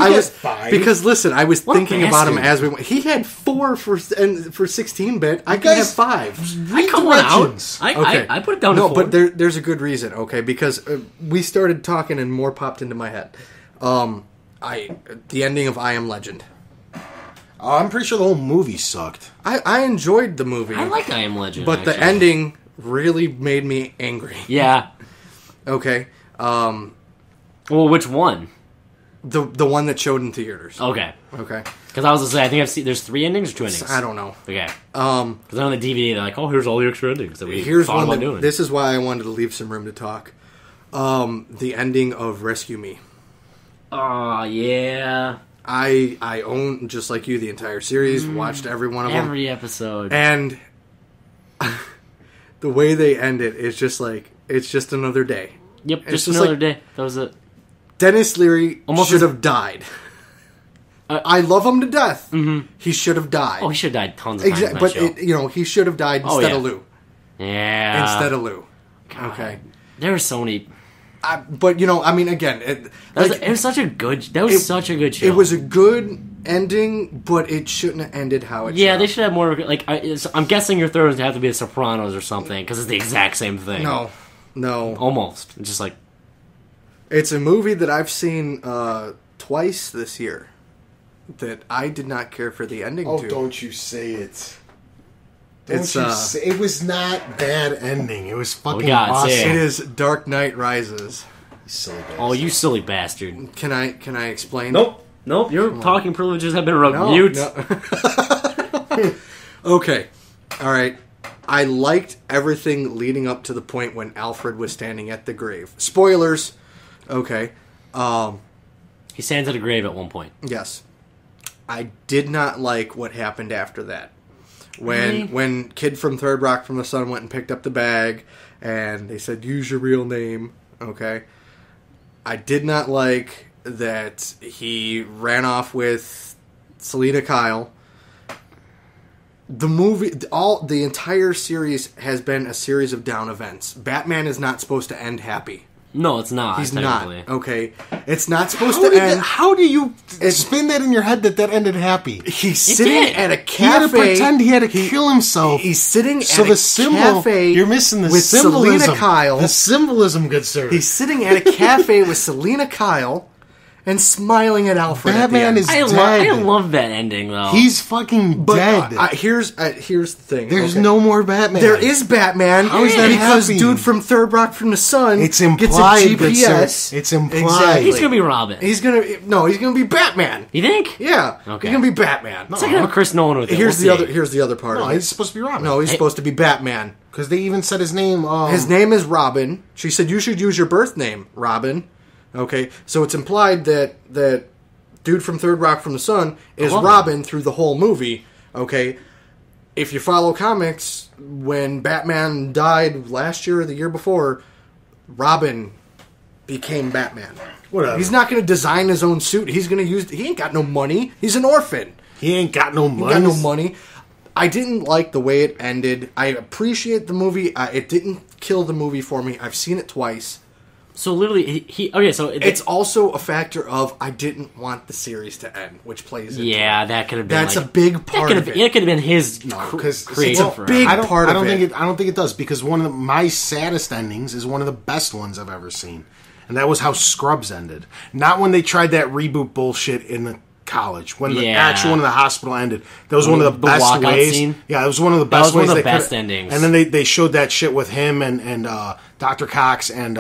listen, I was thinking about him as we went. He had 4 for 16-bit. I can have 5. I come out. I put it down to 4. But there's a good reason, okay? Because we started talking and more popped into my head. The ending of I Am Legend. I'm pretty sure the whole movie sucked. I enjoyed the movie. I like I Am Legend, but the ending really made me angry. Yeah. Okay. Well, which one? The one that showed in theaters. Okay. Okay. Because I was gonna say, I think I've seen. There's 3 endings or 2 endings. I don't know. Okay. Because on the DVD, they're like, "Oh, here's all the extra endings that we Here's thought one about that, doing." this is why I wanted to leave some room to talk. The ending of Rescue Me. Oh yeah. I own, just like you, the entire series. Watched every one of them. Every episode. And the way they end it is just like, it's just another day. Yep, It's just another like, day. That was it. Dennis Leary Almost should as- have died. I love him to death. Mm-hmm. He should have died. Oh, he should have died tons of times. Exactly, but he should have died instead of Lou. Yeah. Instead of Lou. God. Okay. There were so many. But I mean, again, it was such a good. That was such a good show. It was a good ending, but it shouldn't have ended how it. Yeah, they should have more. Like, I'm guessing your third would have to be The Sopranos or something because it's the exact same thing. No, almost. It's just like it's a movie that I've seen twice this year that I did not care for the ending. Oh, to. don't you say it. It was not bad ending. It was fucking awesome. It is Dark Knight Rises. Silly bastard. Oh, you silly bastard! Can I explain? Nope. Your talking privileges have been revoked. Mute. No. Okay. All right. I liked everything leading up to the point when Alfred was standing at the grave. Spoilers. Okay. He stands at a grave at one point. Yes. I did not like what happened after that. When Kid from Third Rock from the Sun went and picked up the bag and they said, use your real name. Okay. I did not like that he ran off with Selena Kyle. The movie, the entire series has been a series of down events. Batman is not supposed to end happy. No, it's not. He's not. Okay, it's not supposed to end. How do you spin that in your head that ended happy? He's sitting at a cafe. He had to pretend he had to kill himself. He's sitting so at the a symbol, cafe. You're missing the with symbolism. Selena Kyle. The symbolism, good sir. He's sitting at a cafe with Selena Kyle and smiling at Alfred. Batman is dead. I love that ending though. He's fucking dead. Here's the thing. There's no more Batman. There is Batman. How is that because happy? Dude from Third Rock from the Sun It's gets a implied, good GPS. sir. It's implied. Exactly. He's gonna be Robin. He's gonna be Batman. You think? Yeah. Okay. He's gonna be Batman. It's like have Chris Nolan with it. Here's We'll Here's see. the other part. No, of it. he's supposed to be Robin. No, he's supposed to be Batman. Because they even said his name. His name is Robin. She said you should use your birth name, Robin. Okay, so it's implied that Dude from Third Rock from the Sun is Robin through the whole movie. Okay, if you follow comics, when Batman died last year or the year before, Robin became Batman. Whatever. He's not going to design his own suit. He's going to use. He ain't got no money. He's an orphan. He ain't got no money. He got no money. I didn't like the way it ended. I appreciate the movie. It didn't kill the movie for me. I've seen it twice. So literally, It's also a factor of I didn't want the series to end, which plays into it. that could have been. That's a big part of it. It could have been his It's creative. a big I don't, part I don't of think it. I don't think it does because one of my saddest endings is one of the best ones I've ever seen, and that was how Scrubs ended. Not when they tried that reboot bullshit in the college. When the actual one in the hospital ended, that was one of the best walkout ways. Scene? Yeah, it was one of the best one ways. of the they best could, endings. And then they showed that shit with him and Dr. Cox and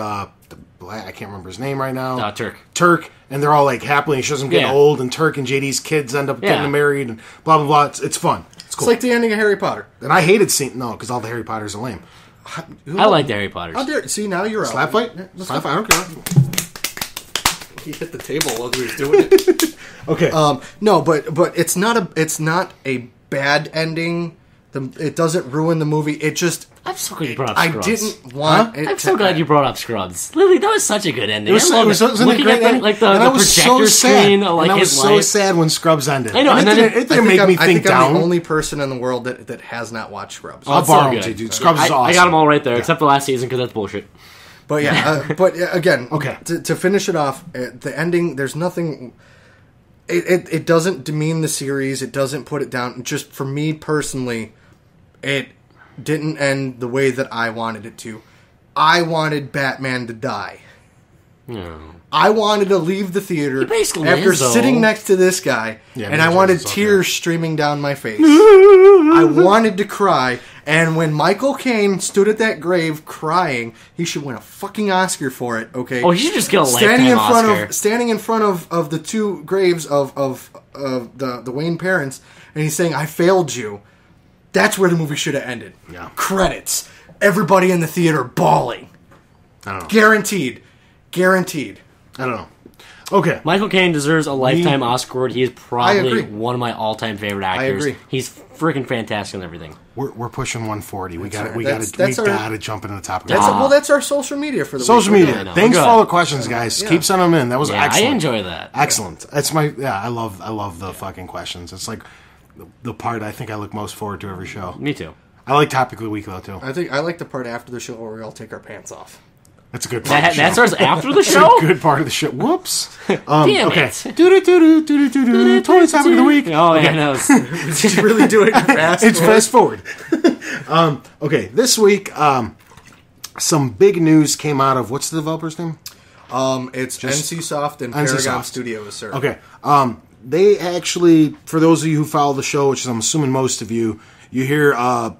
I can't remember his name right now. Turk, and they're all like happily. He shows them getting old, and Turk and JD's kids end up getting married, and blah blah blah. It's fun. It's cool. It's like the ending of Harry Potter. And I hated seeing because all the Harry Potters are lame. I like the Harry Potters. See, now you're Slap out. fight? Slap fight? I don't care. He hit the table while he was doing it. Okay. No, but it's not a bad ending. It doesn't ruin the movie. It just. I'm so glad you brought up I Scrubs. didn't want. It I'm to so glad end. you brought up Scrubs. Lily, that was such a good ending. Wasn't it Looking great at ending? the And I was projector screen, sad. like and I his was so life. sad when Scrubs ended. I know, And and it then didn't, it didn't make me I think think I'm down. the only person in the world that has not watched Scrubs. I'll It's so borrow them good. to you, dude. Scrubs is awesome. I got them all right there, except the last season because that's bullshit. But yeah, again, Okay. To finish it off, the ending. There's nothing. It doesn't demean the series. It doesn't put it down. Just for me personally, it didn't end the way that I wanted it to. I wanted Batman to die. No. I wanted to leave the theater basically after is, though. sitting next to this guy, Yeah, and I me wanted too. tears streaming down my face. I wanted to cry, And when Michael Caine stood at that grave crying, he should win a fucking Oscar for it. Okay. Oh, he should just get a lifetime Oscar. Standing in front of the two graves of the Wayne parents, and he's saying, "I failed you." That's where the movie should have ended. Yeah. Credits. Everybody in the theater bawling. I don't know. Guaranteed. I don't know. Okay. Michael Caine deserves a lifetime Oscar award. He is I probably agree. one of my all-time favorite actors. agree. He's freaking fantastic in everything. We're pushing 140. We got right. we That's got our- to jump into the topic. That's our social media for the Social week. media. know. Thanks Good. for all the questions, guys. Keep sending them in. That was Yeah, excellent. I enjoy that. Excellent. That's my I love the fucking questions. It's like the part I think I look most forward to every show. Me too. I like topic of the week though too. I think I like the part after the show where we all take our pants off. That's a good part. of the That show. starts after the show? Good part of the show. Whoops. Damn okay. it. Do total topic of the week. Oh, yeah, no. Did you really do it fast? It's fast forward. Okay, this week, some big news came out of what's the developer's name? It's NCSoft and Paragon NCSoft. Studios, sir. Okay, they actually, for those of you who follow the show, which I'm assuming most of you, you hear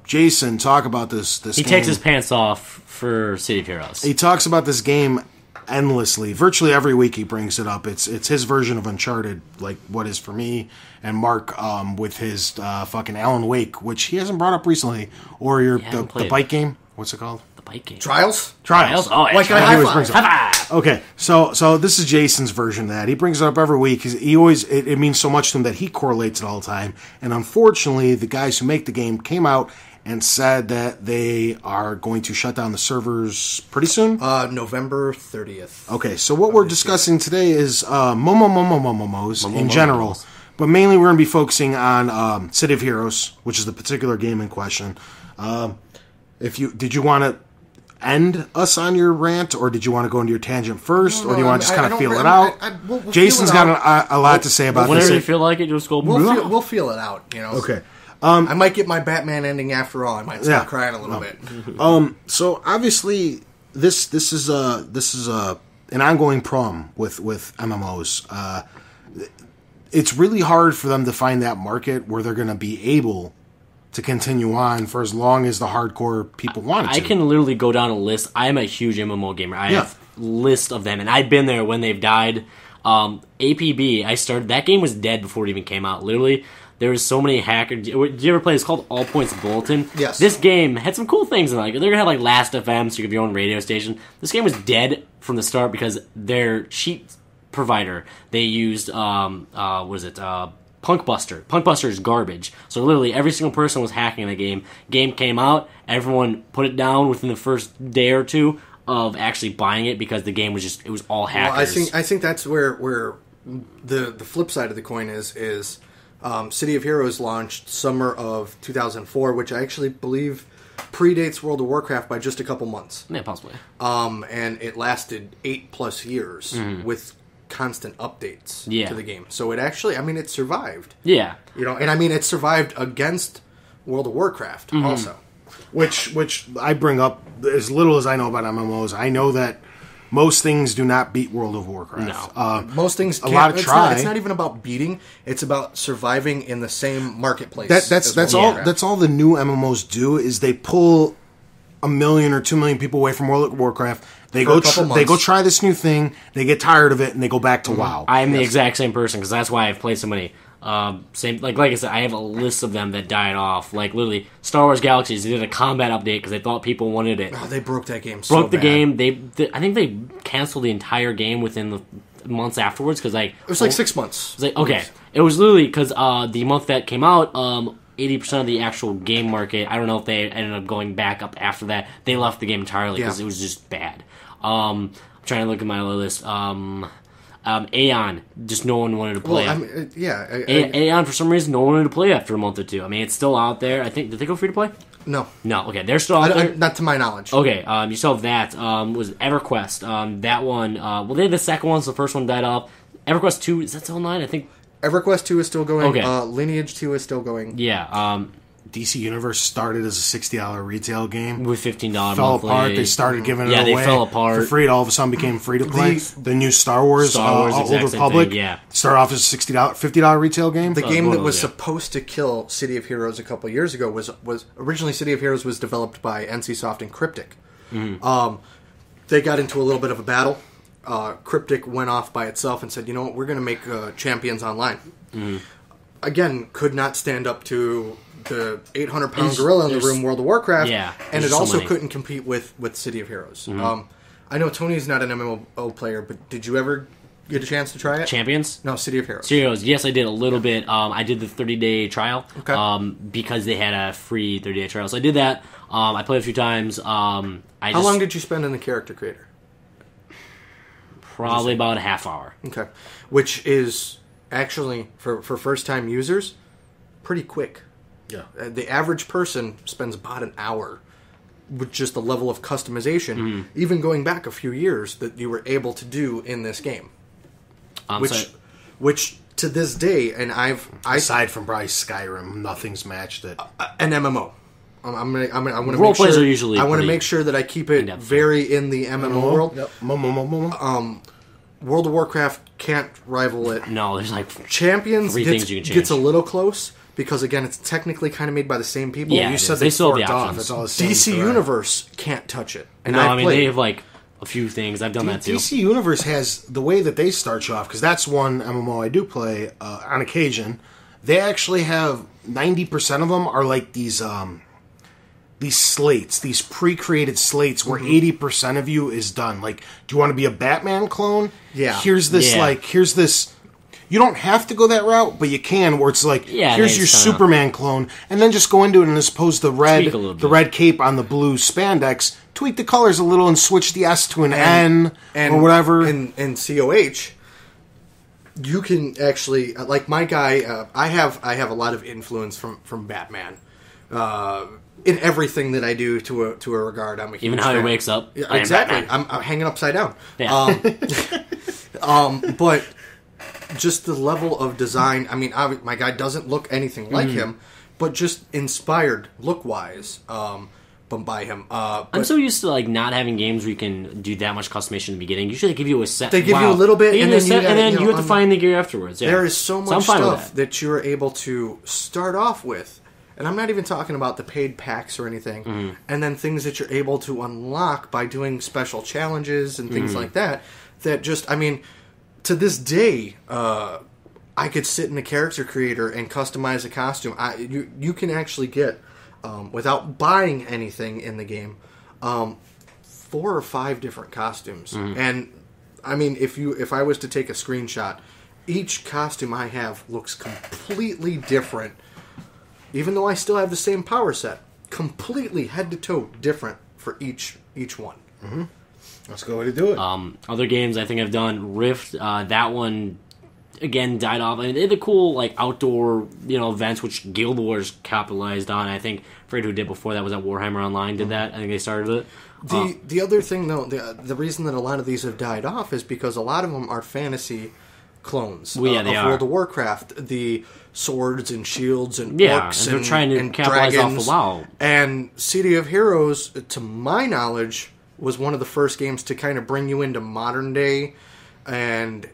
Jason talk about this. He game. takes his pants off for City of Heroes. He talks about this game endlessly. Virtually every week he brings it up. It's his version of Uncharted, like what is for me and Mark with his fucking Alan Wake, which he hasn't brought up recently, or the bike game. What's it called? The bike game. Trials? Trials. Oh, yeah, Like Trials. a He always brings high it up. High five. Okay, so this is Jason's version of that. He brings it up every week. He always it means so much to him that he correlates it all the time. And unfortunately, the guys who make the game came out and said that they are going to shut down the servers pretty soon. November 30th. Okay, so what we're discussing today is momos in general, but mainly we're going to be focusing on City of Heroes, which is the particular game in question. Did you want to end us on your rant, or did you want to go into your tangent first, or do you want to just kind of feel it out? We'll Jason's feel it got a lot to say about Whenever this. you feel like it, just go. We'll feel it out, you know. Okay. I might get my Batman ending after all. I might start Yeah. crying a little bit. So obviously, this is an ongoing problem with MMOs. It's really hard for them to find that market where they're going to be able to continue on for as long as the hardcore people want it to. I can literally go down a list. I am a huge MMO gamer. I have a list of them, and I've been there when they've died. APB, I started. That game was dead before it even came out. Literally, there was so many hackers. Did you ever play? It's called All Points Bulletin. Yes. This game had some cool things in it. Like they're gonna have like Last FM, so you have your own radio station. This game was dead from the start because their cheat provider they used. Punkbuster. Punkbuster is garbage. So literally every single person was hacking the game. Game came out, everyone put it down within the first day or two of actually buying it because the game was just it was all hackers. Well, I think that's where the flip side of the coin is City of Heroes launched summer of 2004, which I actually believe predates World of Warcraft by just a couple months. Yeah, possibly. And it lasted 8+ years with constant updates to the game. So it actually, it survived. Yeah. You know, and it survived against World of Warcraft also. Which I bring up as little as I know about MMOs. I know that most things do not beat World of Warcraft. No. Most things can't. lot of try. It's not even about beating. It's about surviving in the same marketplace. That's all the new MMOs do is they pull 1 million or 2 million people away from World of Warcraft. They For a go couple they go months. try this new thing. They get tired of it and they go back to WoW. I am the exact same person because that's why I've played so many. Same like I said, I have a list of them that died off. Like literally, Star Wars Galaxies. They did a combat update because they thought people wanted it. Oh, they broke that game. So Broke the bad. game. I think they canceled the entire game within the months afterwards because It was like 6 months. It was like okay, it was literally because the month that came out, 80% of the actual game market. I don't know if they ended up going back up after that. They left the game entirely because Yeah. it was just bad. I'm trying to look at my other list. Aeon, just no one wanted to play Well, it. Aeon, for some reason, no one wanted to play it after a month or two. I mean, it's still out there. I think, did they go free to play? no, No, okay, they're still out there. not to my knowledge. Okay, you still have that. Was EverQuest. That one, well, they had the second one, so the first one died off. EverQuest 2, is that still online? I think, EverQuest 2 is still going. Okay. Lineage 2 is still going. yeah. DC Universe started as a $60 retail game. with $15 Fell monthly. apart. They started giving it Yeah, away. they fell apart. For free. It all of a sudden became free to play. The new Star Wars exact Old same Republic. thing, yeah. Started off as a $50 retail game. The game one that of was those, yeah. supposed to kill City of Heroes a couple years ago was originally City of Heroes was developed by NCSoft and Cryptic. They got into a little bit of a battle. Cryptic went off by itself and said, "You know what? We're going to make Champions Online." Again, could not stand up to the 800-pound gorilla in the room, World of Warcraft. Yeah, and it there's so also many. couldn't compete with City of Heroes. I know Tony's not an MMO player, but did you ever get a chance to try it? Champions? No, City of Heroes. Heroes, yes, I did a little bit. I did the 30-day trial Okay. because they had a free 30-day trial. So I did that. I played a few times. How long did you spend in the character creator? Probably about a half hour. Okay. Which is actually, for first-time users, pretty quick. Yeah. The average person spends about an hour with just the level of customization, even going back a few years, that you were able to do in this game. Which to this day, and Aside from probably Skyrim, nothing's matched it. an MMO. I want to Role make sure. plays are usually I want to pretty make sure that I keep it in-depth. very in the MMO world. Yep. World of Warcraft can't rival it. No, there's like Champions Three things you can gets a change. little close because again, it's technically kind of made by the same people. Yeah, You it said is. they They still have forked the off. options. That's all the same DC thread. Universe can't touch it. And no, I mean played. they have like a few things. I've done that too. DC Universe has the way that they start you off, because that's one MMO I do play on occasion. They actually have 90% of them are like these slates, these pre-created slates where 80% of you is done. Like, do you want to be a Batman clone? Yeah. Here's this. Yeah. Here's this. You don't have to go that route, but you can. Where it's like, Yeah, here's it's your kinda- Superman clone, and then just go into it and as opposed to Tweak a little bit. the red cape on the blue spandex, tweak the colors a little and switch the S to an N or whatever. In COH, you can actually like my guy. I have a lot of influence from Batman. In everything that I do to a regard, I'm a huge Even how he fan. wakes up. Yeah, I am exactly. Batman. I'm hanging upside down. Yeah. But just the level of design. I mean, my guy doesn't look anything like him, but just inspired look wise. By him. I'm But so used to like not having games where you can do that much customization in the beginning. Usually they give you a set. They give you a little bit, They give and you a then you set, gotta, and then you know, you have to find the gear afterwards. Yeah. there is so I'm much fine with stuff that you're able to start off with. And I'm not even talking about the paid packs or anything. And then things that you're able to unlock by doing special challenges and things like that. That just, I mean, to this day, I could sit in a character creator and customize a costume. You can actually get, without buying anything in the game, 4 or 5 different costumes. And I mean, if I was to take a screenshot, each costume I have looks completely different. Even though I still have the same power set, completely head to toe different for each one. That's a good way to do it. Other games I think I've done, Rift, that one again died off. I mean, they had the cool like outdoor events which Guild Wars capitalized on. I think Fred who did before that was at Warhammer Online did that. I think they started it. The other thing though, the reason that a lot of these have died off is because a lot of them are fantasy clones Well, yeah, they of are. World of Warcraft. The swords and shields and Yeah, orcs and they're trying to and capitalize off dragons. of WoW. And City of Heroes, to my knowledge, was one of the first games to kind of bring you into modern day and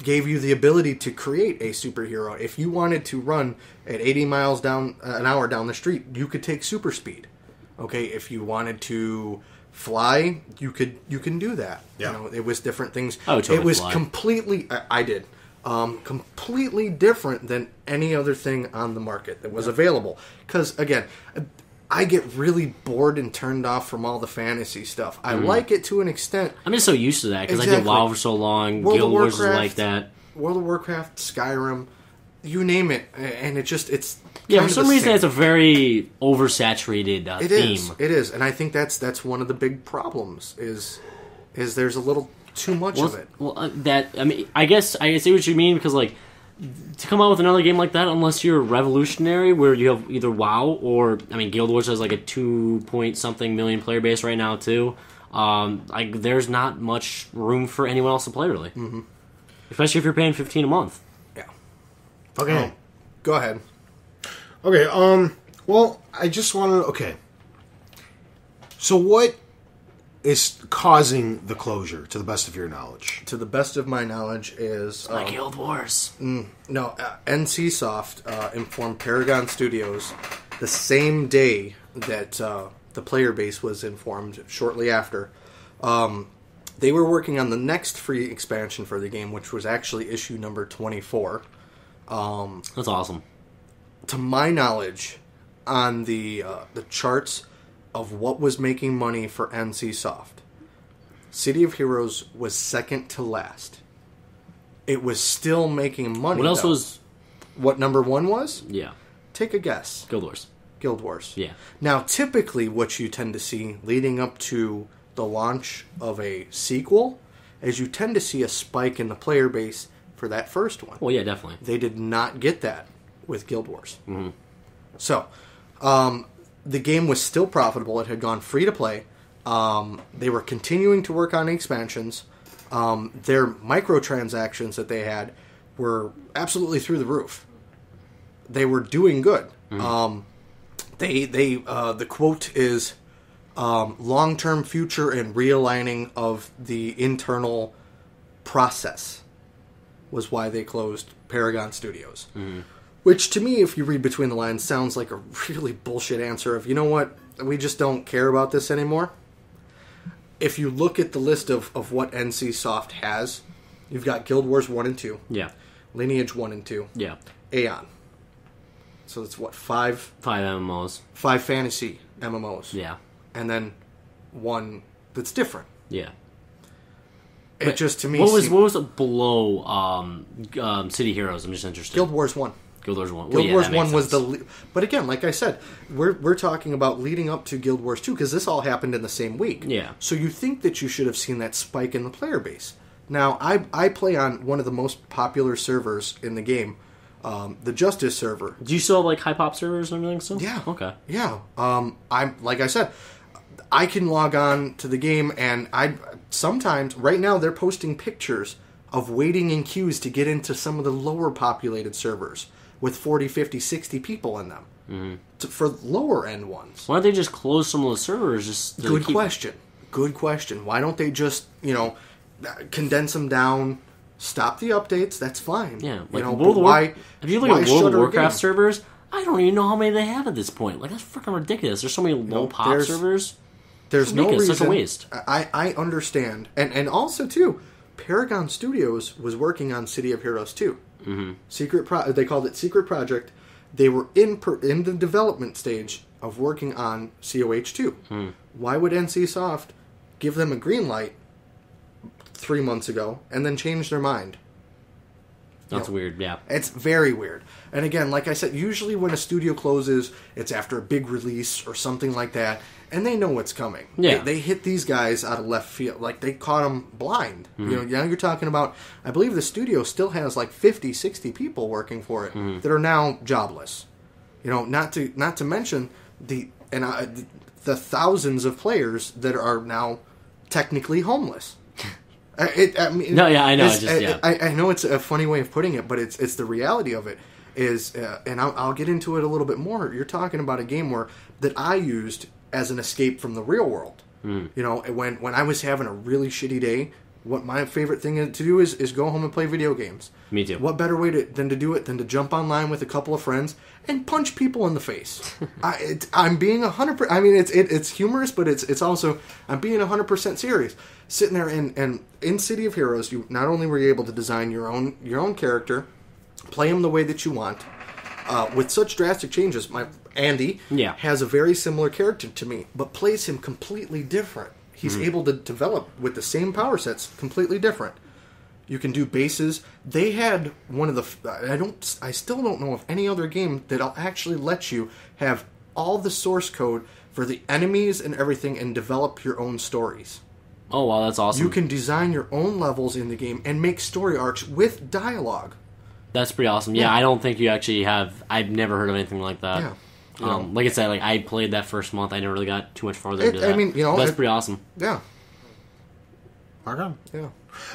gave you the ability to create a superhero. If you wanted to run at 80 miles down an hour down the street, you could take super speed. Okay, if you wanted to fly, you can do that. Yeah. It was different things. I would totally it was fly. completely. I did. Completely different than any other thing on the market that was available. Because again, I get really bored and turned off from all the fantasy stuff. I like it to an extent. I'm just so used to that because I did Exactly. WoW for so long. World of Guild Wars is Warcraft, like that. World of Warcraft, Skyrim, you name it, and it's Yeah, kind for of some the reason same. it's a very oversaturated It theme. is, and I think that's one of the big problems is there's a little too much of it. Well, I guess I see what you mean because like to come out with another game like that, unless you're revolutionary, where you have either WoW or Guild Wars has like a 2-point-something million player base right now too. Like there's not much room for anyone else to play really, especially if you're paying $15 a month. Yeah. Okay. Go ahead. Okay, well, I just want to... Okay. So what is causing the closure, to the best of your knowledge? To the best of my knowledge is... Like Guild Wars. NCSoft informed Paragon Studios the same day that the player base was informed, shortly after. They were working on the next free expansion for the game, which was actually issue number 24. That's awesome. To my knowledge, on the charts of what was making money for NCSoft, City of Heroes was second to last. It was still making money. What else was... What number one was? Yeah. Take a guess. Guild Wars. Guild Wars. Yeah. Now, typically what you tend to see leading up to the launch of a sequel is you tend to see a spike in the player base for that first one. Well, yeah, definitely. They did not get that with Guild Wars. Mm-hmm. So, the game was still profitable. It had gone free to play. They were continuing to work on expansions. Their microtransactions that they had were absolutely through the roof. They were doing good. Mm-hmm. The quote is long-term future and realigning of the internal process was why they closed Paragon Studios. Mm-hmm. Which, to me, if you read between the lines, sounds like a really bullshit answer of, you know what, we just don't care about this anymore. If you look at the list of what NCSoft has, you've got Guild Wars 1 and 2. Yeah. Lineage 1 and 2. Yeah. Aeon. So that's what, 5? 5 MMOs. 5 fantasy MMOs. Yeah. And then one that's different. Yeah. It just, to me... What was below City Heroes? I'm just interested. Guild Wars 1. Guild Wars 1. Guild Wars 1 was the... But again, like I said, we're talking about leading up to Guild Wars 2, because this all happened in the same week. Yeah. So you think that you should have seen that spike in the player base. Now, I play on one of the most popular servers in the game, the Justice server. Do you still have, like, high pop servers and everything still? Yeah. Okay. Yeah. I'm like I said, I can log on to the game, and sometimes, right now, they're posting pictures of waiting in queues to get into some of the lower populated servers with 40, 50, 60 people in them. Mm-hmm. For lower end ones. Why don't they just close some of the servers? Good question. Good question. Why don't they just, condense them down, stop the updates? That's fine. Yeah. Like, if you look at World of Warcraft servers, I don't even know how many they have at this point. Like, that's freaking ridiculous. There's so many low pop servers. There's no reason. It's such a waste. I understand. And also, too, Paragon Studios was working on City of Heroes 2. Mm-hmm. They called it Secret Project. They were in the development stage of working on COH 2. Mm. Why would NCSoft give them a green light 3 months ago and then change their mind? That's weird, yeah. It's very weird. And again, like I said, usually when a studio closes, it's after a big release or something like that, and they know what's coming. Yeah. They hit these guys out of left field. Like, they caught them blind. Mm-hmm. Now you're talking about, I believe the studio still has like 50, 60 people working for it that are now jobless. Not to mention the thousands of players that are now technically homeless. I mean, no, yeah, I know. I know it's a funny way of putting it, but it's the reality of it. And I'll get into it a little bit more. You're talking about a game that I used as an escape from the real world. Mm. When I was having a really shitty day, what my favorite thing to do is go home and play video games. Me too. What better way than to do it than to jump online with a couple of friends and punch people in the face? I'm being 100%. I mean, it's humorous, but it's also, I'm being 100% serious. Sitting there and in City of Heroes, you not only were you able to design your own character, play him the way that you want, with such drastic changes. Andy has a very similar character to me, but plays him completely different. He's able to develop with the same power sets, completely different. You can do bases. They had one of the... I still don't know of any other game that'll actually let you have all the source code for the enemies and everything and develop your own stories. Oh, wow, that's awesome. You can design your own levels in the game and make story arcs with dialogue. That's pretty awesome. Yeah, I don't think you actually have... I've never heard of anything like that. Yeah. Like I said, I played that first month. I never really got too much farther into that. I mean, that's pretty awesome. Yeah. on. Yeah.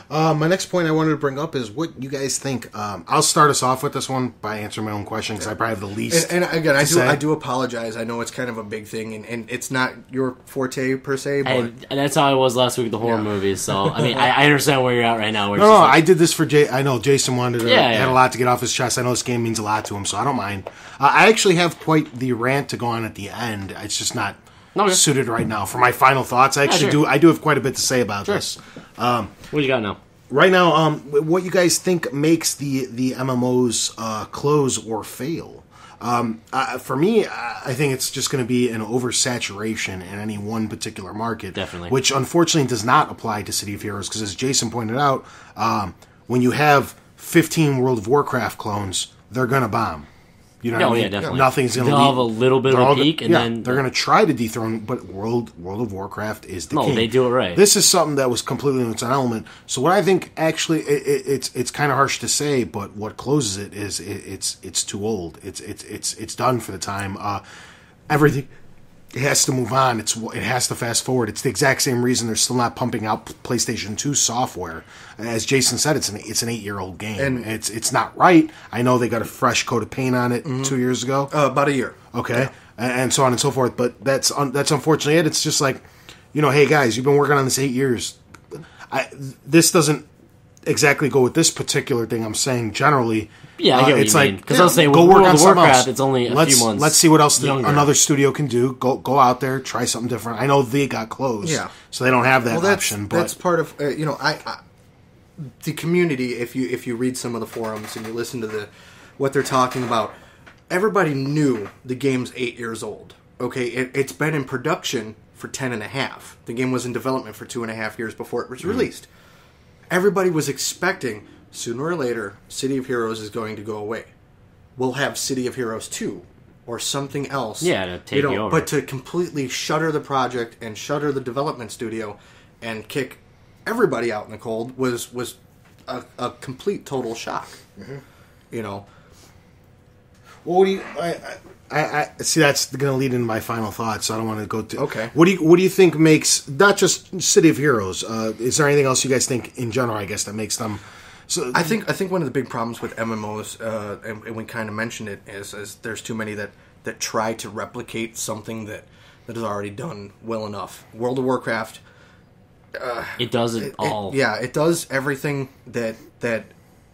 My next point I wanted to bring up is what you guys think. I'll start us off with this one by answering my own question because I probably have the least. And again, I do apologize. I know it's kind of a big thing, and it's not your forte per se. But And that's how I was last week with the horror movies. So I mean, I understand where you're at right now. Where No, I did this for Jay. I know Jason wanted to. Yeah, yeah. Had a lot to get off his chest. I know this game means a lot to him, so I don't mind. I actually have quite the rant to go on at the end. It's just not suited right now for my final thoughts. I actually do. I do have quite a bit to say about this. What do you got now? Right now, what you guys think makes the MMOs close or fail? For me, I think it's just going to be an oversaturation in any one particular market. Definitely. Which unfortunately does not apply to City of Heroes because, as Jason pointed out, when you have 15 World of Warcraft clones, they're going to bomb. You know what I mean? Yeah, definitely. Nothing's going to They'll have a little bit of a peak, and then they're going to try to dethrone. But World of Warcraft is the king. they do it right. This is something that was completely in its own element. So what I think actually it's kind of harsh to say, but what closes it is it's too old. It's done for the time. Everything. It has to move on. It has to fast forward. It's the exact same reason they're still not pumping out PlayStation 2 software. As Jason said, it's an 8-year-old game. And it's not right. I know they got a fresh coat of paint on it 2 years ago. About a year. Okay, yeah. And so on and so forth. But that's unfortunately it. It's just like, hey guys, you've been working on this 8 years. This doesn't exactly go with this particular thing. I'm saying generally. Yeah, I get what it's you like, mean. Because I'll say, go with work World on of something Warcraft, else. it's only a few months. Let's see what else younger. Another studio can do. Go out there, try something different. I know they got closed, so they don't have that option. But that's part of I the community. If you read some of the forums and you listen to what they're talking about, everybody knew the game's 8 years old. Okay, it's been in production for 10 and a half. The game was in development for 2.5 years before it was released. Everybody was expecting sooner or later City of Heroes is going to go away. We'll have City of Heroes 2 or something else. Yeah, to take you over. But to completely shutter the project and shutter the development studio and kick everybody out in the cold was a complete total shock. Mm-hmm. Well, what do you? I see. That's going to lead into my final thoughts. So I don't want to go to. Okay. What do you think makes not just City of Heroes? Is there anything else you guys think in general? I guess that makes them. So I think one of the big problems with MMOs, and we kind of mentioned it, is there's too many that try to replicate something that is already done well enough. World of Warcraft. It does it all. It does everything that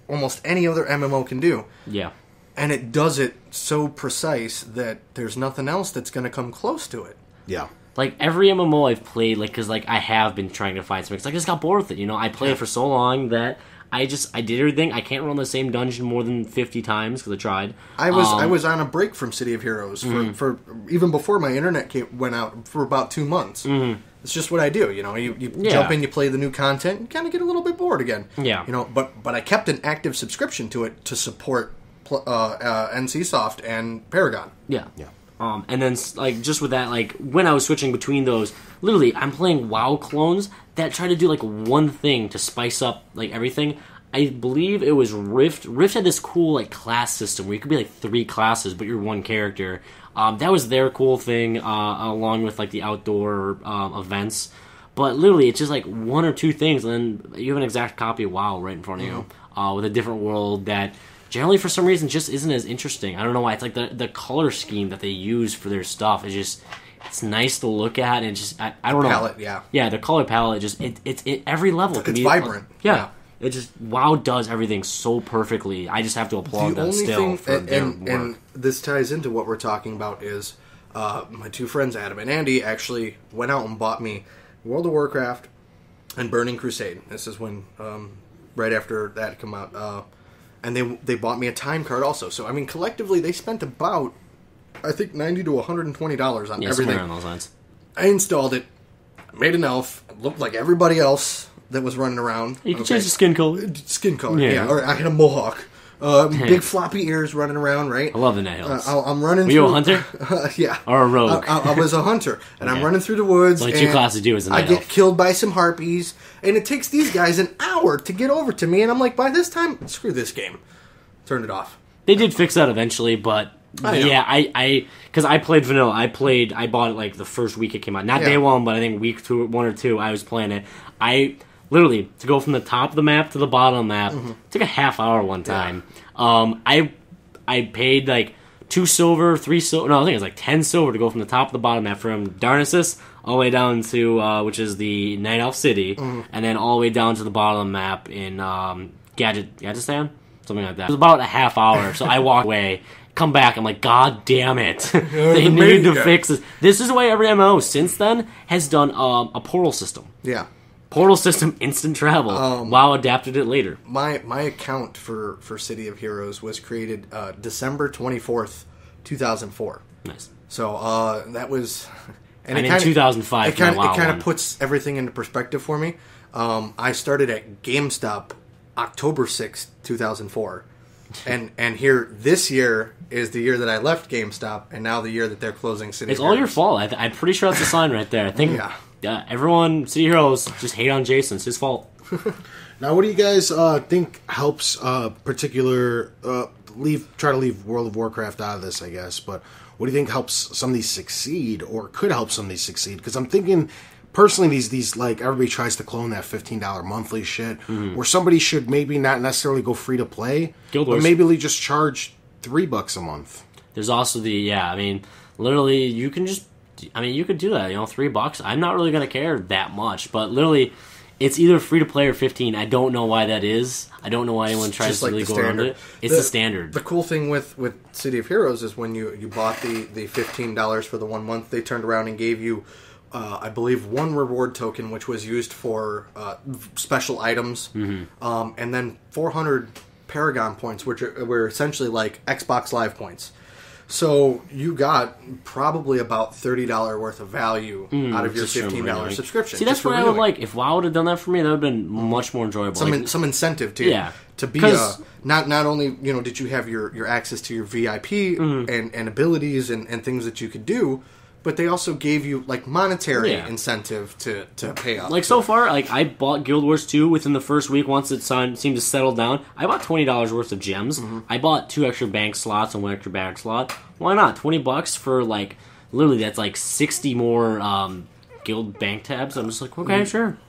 almost any other MMO can do. Yeah. And it does it so precise that there's nothing else that's going to come close to it. Yeah. Like, every MMO I've played, because I have been trying to find something. I just got bored with it, I played it for so long that I did everything. I can't run the same dungeon more than 50 times, because I tried. I was on a break from City of Heroes for even before my internet went out for about 2 months. Mm-hmm. It's just what I do, You jump in, you play the new content, you kind of get a little bit bored again. Yeah. But I kept an active subscription to it to support NCSoft and Paragon. Yeah. And then, just with that, when I was switching between those, literally, I'm playing WoW clones that try to do, one thing to spice up, everything. I believe it was Rift. Rift had this cool, class system where you could be, 3 classes, but you're one character. That was their cool thing, along with, the outdoor events. But literally, it's just, 1 or 2 things, and then you have an exact copy of WoW right in front of you, with a different world that generally, for some reason, just isn't as interesting. I don't know why. It's the color scheme that they use for their stuff is just, it's nice to look at, and just, I don't know. Palette, yeah. Yeah, the color palette, it's every level. It's vibrant. Yeah. It just, WoW does everything so perfectly. I just have to applaud them still for their work. And this ties into what we're talking about is, my 2 friends, Adam and Andy, actually went out and bought me World of Warcraft and Burning Crusade. This is when, right after that came out, and they bought me a time card also. So, collectively, they spent about, I think, $90 to $120 on everything. Somewhere on those lines. I installed it, made an elf, looked like everybody else that was running around. You can change the skin color. Skin color, yeah. Or I had a mohawk. Big floppy ears running around, right? I love the night elves. I'm running Were through... you a hunter? Yeah. Or a rogue? I was a hunter. And I'm running through the woods. Only 2 classes do as a night I get elf. killed by some harpies. And it takes these guys an hour to get over to me. And I'm like, by this time, screw this game. Turned it off. They did fix that eventually, but... I because I played vanilla. I bought it the first week it came out. Not day 1, but I think week 1 or 2 I was playing it. literally to go from the top of the map to the bottom of the map. Took a half hour one time. I paid like 2 silver, 3 silver. No, I think it was like 10 silver to go from the top of the bottom map from Darnassus all the way down to which is the Night Elf City, and then all the way down to the bottom of the map in Gadgetistan, something like that. It was about a half hour, so I walked away. Come back, I'm like, God damn it! They need to fix this. This is why every MMO since then has done a portal system. Yeah. Portal system, instant travel. WoW adapted it later. My account for City of Heroes was created December 24th, 2004. Nice. So that was... And in 2005, it kind of puts everything into perspective for me. I started at GameStop October 6th, 2004. And here, this year is the year that I left GameStop, and now the year that they're closing City It's Heroes. all your fault. I'm pretty sure that's a sign right there. I think everyone, City Heroes, just hate on Jason. It's his fault. Now, what do you guys think helps particular... try to leave World of Warcraft out of this, I guess, but what do you think helps some of these succeed, or could help some of these succeed? Because I'm thinking... Personally, these like everybody tries to clone that $15 monthly shit, where somebody should maybe not necessarily go free to play, but maybe they just charge $3 a month. There's also literally you can just, you could do that, $3. I'm not really gonna care that much, but literally, it's either free to play or 15. I don't know why that is. I don't know why anyone tries to really go around it. It's the standard. The cool thing with City of Heroes is when you bought the $15 for the 1 month, they turned around and gave you. I believe 1 reward token, which was used for special items, and then 400 Paragon points, which were essentially like Xbox Live points. So you got probably about $30 worth of value out of your $15 subscription. See, that's what I would like. If WoW would have done that for me, that would have been much more enjoyable. Some incentive too. Yeah. To be not only did you have your access to your VIP and abilities and things that you could do, but they also gave you like monetary incentive to pay up. Like so far, like I bought Guild Wars 2 within the first week. Once it seemed to settle down, I bought $20 worth of gems. I bought 2 extra bank slots and 1 extra bag slot. Why not? $20 for like literally that's like 60 more guild bank tabs. I'm just like, okay, sure,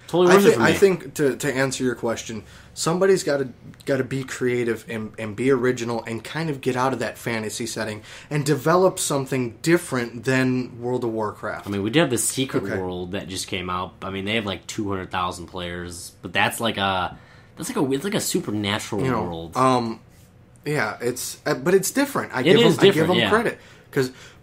totally worth it for me. I think to answer your question, somebody's got to be creative and be original and kind of get out of that fantasy setting and develop something different than World of Warcraft. I mean, we did have the Secret World that just came out. I mean, they have like 200,000 players, but it's like a supernatural world. Yeah, but it's different. I give them credit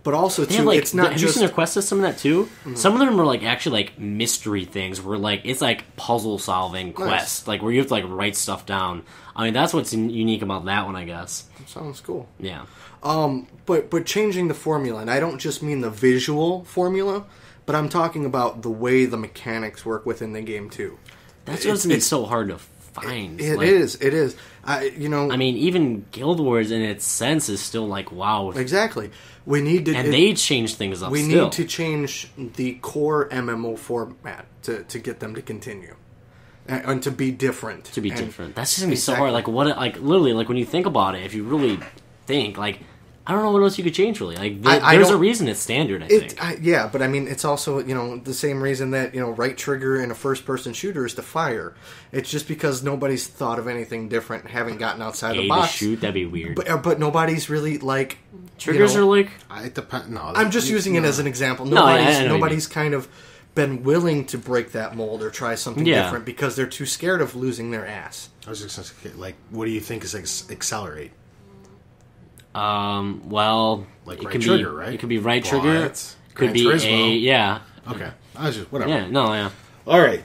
but also too, like, it's not have just. Have you seen their quest system in that too? Some of them are like actually like mystery things where like it's like puzzle solving quests, like where you have to like write stuff down. I mean, that's what's unique about that one, I guess. Sounds cool. Yeah. But changing the formula, and I don't just mean the visual formula, but I'm talking about the way the mechanics work within the game too. That's what's it's so hard to find. It is. I mean, even Guild Wars in its sense is still like wow. Exactly. We need to, they change things up. We need to change the core MMO format to get them to continue and to be different. That's just gonna be so hard. Like what? Like literally, like when you think about it, if you really think, like I don't know what else you could change really. Like there's a reason it's standard. I think. Yeah, but I mean, it's also the same reason that right trigger in a first person shooter is to fire. It's just because nobody's thought of anything different, and haven't gotten outside the box. To shoot, that'd be weird. But nobody's really like triggers are like. It depends. No, I'm just using it as an example. Nobody's kind of been willing to break that mold or try something different because they're too scared of losing their ass. I was just like, what do you think is accelerate? Well, like right trigger, right? It could be right trigger. Could be Okay, I was just whatever. Yeah, no, yeah. All right.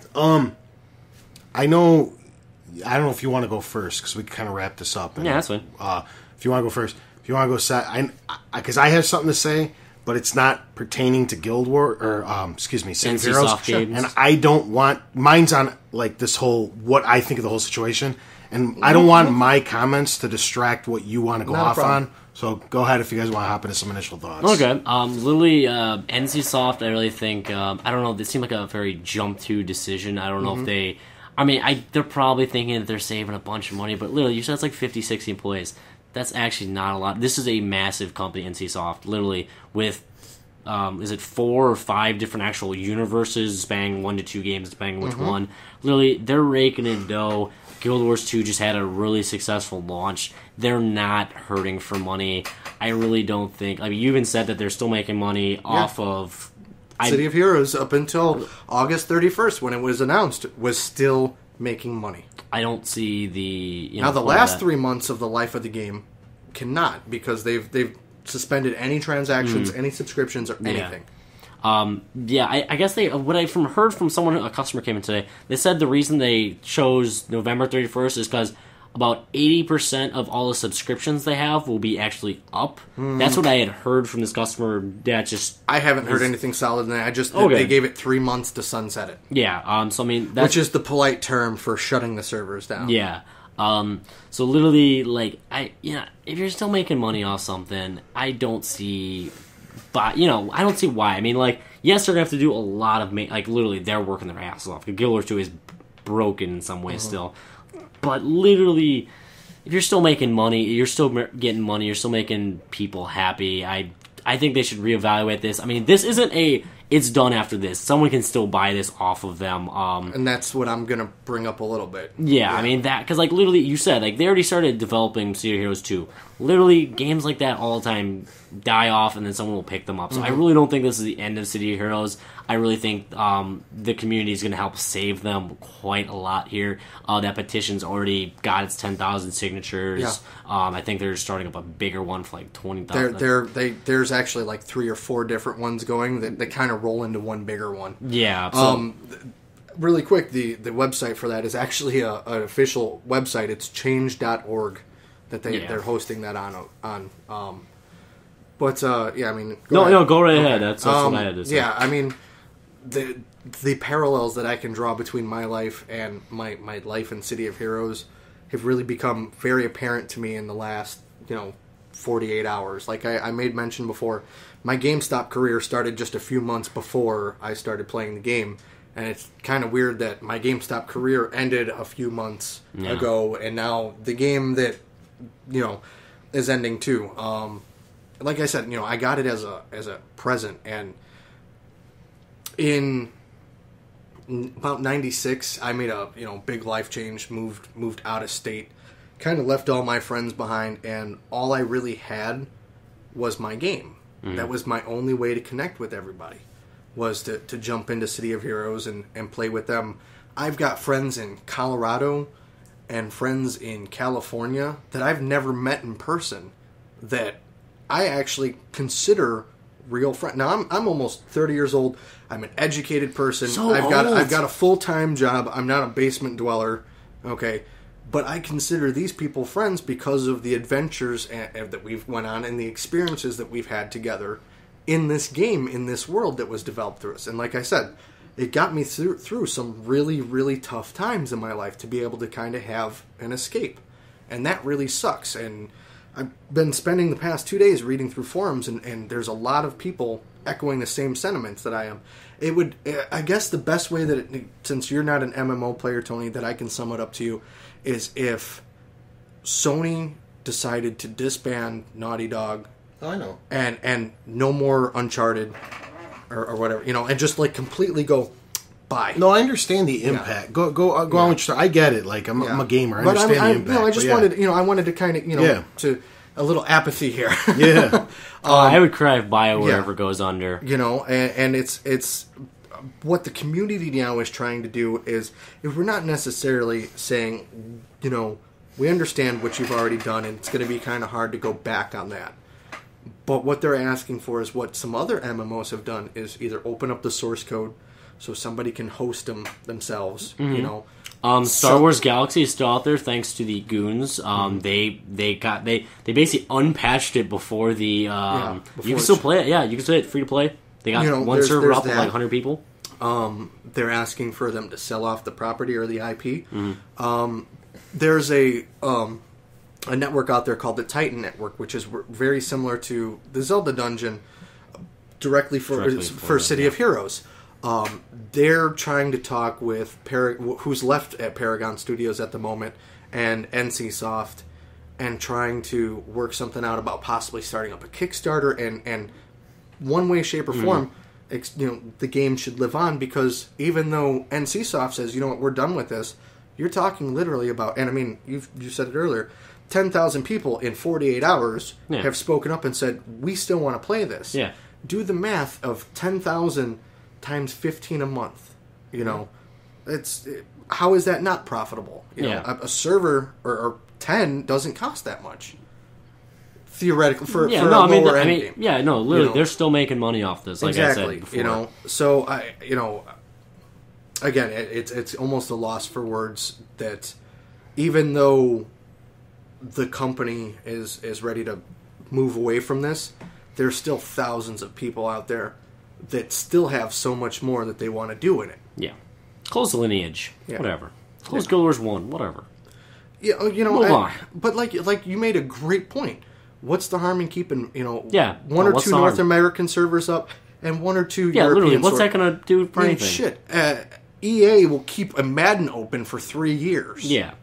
I know. I don't know if you want to go first because we can kind of wrap this up. Yeah, that's fine. If you want to go first, if you want to go because I have something to say, but it's not pertaining to Guild War or City of Heroes, and I don't want mine's on like this whole what I think of the whole situation. And I don't want my comments to distract what you want to go off on. So go ahead if you guys want to hop into some initial thoughts. Okay. Literally, NCSoft, I really think, I don't know, they seem like a very jump-to decision. I don't know if they... I mean, they're probably thinking that they're saving a bunch of money, but literally, you said it's like 50, 60 employees. That's actually not a lot. This is a massive company, NCSoft, literally, with is it 4 or 5 different actual universes spanning 1 to 2 games, depending on which one. Literally, they're raking in dough. Guild Wars 2 just had a really successful launch. They're not hurting for money. I really don't think... I mean, you even said that they're still making money off of... City of Heroes, up until August 31st, when it was announced, was still making money. I don't see the... Now, the last 3 months of the life of the game cannot, because they've suspended any transactions, any subscriptions, or anything. I guess what I heard from someone, a customer came in today, they said the reason they chose November 31st is because about 80% of all the subscriptions they have will be actually up. That's what I had heard from this customer. That just I haven't heard anything solid in that. I just they gave it 3 months to sunset it. Yeah. So I mean, which is the polite term for shutting the servers down. Yeah. So literally, like, if you're still making money off something, I don't see, I don't see why. I mean, like, yes, they're gonna have to do a lot of literally, they're working their asses off. Guild Wars 2 is broken in some ways still, but literally, if you're still making money, you're still getting money, you're still making people happy. I think they should reevaluate this. I mean, this isn't it's done after this. Someone can still buy this off of them. And that's what I'm going to bring up a little bit. Yeah, I mean, because, like, literally, you said, like, they already started developing City of Heroes 2. Literally, games like that all the time die off, and then someone will pick them up. So I really don't think this is the end of City of Heroes. I really think the community is going to help save them quite a lot here. That petition's already got its 10,000 signatures. Yeah. I think they're starting up a bigger one for, like, 20,000. There's actually, like, 3 or 4 different ones going that kind of roll into one bigger one. Yeah. So, really quick, the website for that is actually an official website. It's change.org that they're hosting that on. I mean... Go right ahead. That's what I had to say. Yeah, I mean, the parallels that I can draw between my life and my life in City of Heroes have really become very apparent to me in the last, 48 hours. Like I made mention before, my GameStop career started just a few months before I started playing the game. And it's kind of weird that my GameStop career ended a few months ago, and now the game that, is ending too. Like I said, I got it as a present, and in about 96, I made a big life change, moved out of state, kind of left all my friends behind, and all I really had was my game. That was my only way to connect with everybody, was to jump into City of Heroes and play with them. I've got friends in Colorado and friends in California that I've never met in person that I actually consider real friends. Now, I'm almost 30 years old. I'm an educated person. I've got a full-time job. I'm not a basement dweller, okay? But I consider these people friends because of the adventures that we've went on and the experiences that we've had together in this game, in this world that was developed through us. And like I said, it got me through some really, really tough times in my life to be able to kind of have an escape. And that really sucks. And I've been spending the past 2 days reading through forums, and there's a lot of people echoing the same sentiments that I am. I guess the best way that, since you're not an MMO player, Tony, that I can sum it up to you, is if Sony decided to disband Naughty Dog. I know. And no more Uncharted or whatever, and just like completely go bye. No, I understand the impact. Yeah. Go on with your, I get it. Like I'm a gamer. I understand the impact. I just wanted to kind of to a little apathy here. Yeah. I would cry if BioWare ever goes under. And it's what the community now is trying to do is, if we're not necessarily saying, we understand what you've already done and it's going to be kind of hard to go back on that. But what they're asking for is what some other MMOs have done, is either open up the source code so somebody can host them themselves, Star Wars Galaxy is still out there thanks to the goons. They basically unpatched it before the you can still play it. Yeah, you can play it free to play. They got one server up with like 100 people. They're asking for them to sell off the property or the IP. There's a network out there called the Titan Network, which is very similar to the Zelda Dungeon, directly for City of Heroes. They're trying to talk with who's left at Paragon Studios at the moment and NCSoft, and trying to work something out about possibly starting up a Kickstarter and one way, shape, or form, the game should live on, because even though NCSoft says, you know what, we're done with this, you're talking literally about, and I mean, you said it earlier, 10,000 people in 48 hours have spoken up and said, we still want to play this. Yeah. Do the math of 10,000 times 15 a month. How is that not profitable? A server or 10 doesn't cost that much. Theoretically, for a lower end game. Yeah, no, literally, they're still making money off this, like I said before. So, again, it's almost a loss for words that even though the company is ready to move away from this, there's still thousands of people out there that still have so much more that they want to do in it. Yeah. Close the lineage. Yeah. Whatever. Close Guild Wars 1. Whatever. Yeah, move on. But like you made a great point. What's the harm in keeping, one or two North American servers up and one or two European literally, what's that going to do for anything? Shit. EA will keep a Madden open for 3 years. Yeah.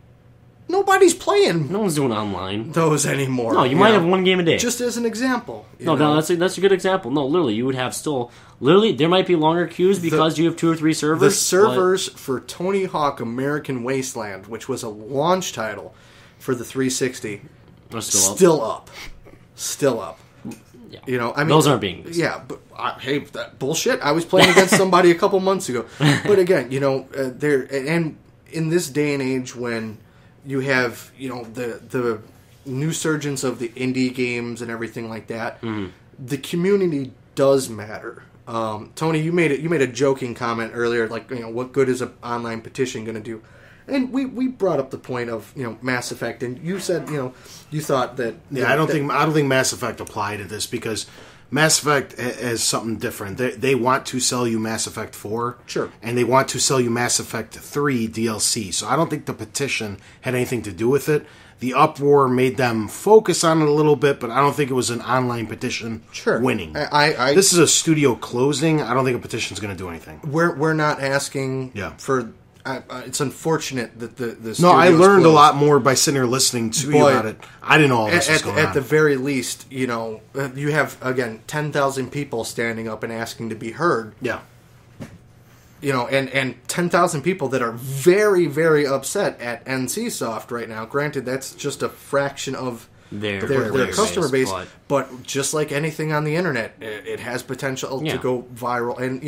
Nobody's playing. No one's doing online those anymore. No, you might have one game a day. Just as an example. No, that's a good example. No, literally, you would have still... Literally, there might be longer queues because you have 2 or 3 servers. The servers for Tony Hawk American Wasteland, which was a launch title for the 360, are still up. Still up. Yeah. I mean, those aren't being used. Yeah, but hey, that bullshit. I was playing against somebody a couple months ago. But again, there, and in this day and age when you have, the new surgence of the indie games and everything like that, the community does matter. Tony, you made a joking comment earlier, like, what good is an online petition going to do? And we brought up the point of Mass Effect, and you said you thought that I don't think Mass Effect applied to this, because Mass Effect is something different. They want to sell you Mass Effect 4, sure, and they want to sell you Mass Effect 3 DLC. So I don't think the petition had anything to do with it. The uproar made them focus on it a little bit, but I don't think it was an online petition winning. This is a studio closing. I don't think a petition is going to do anything. We're not asking for. It's unfortunate that the No, I learned a lot more by sitting here listening to you about it. I didn't know all this was going on. At the very least, you have, again, 10,000 people standing up and asking to be heard. Yeah. And 10,000 people that are very, very upset at NCSoft right now. Granted, that's just a fraction of their customer base. But just like anything on the internet, it has potential to go viral. And,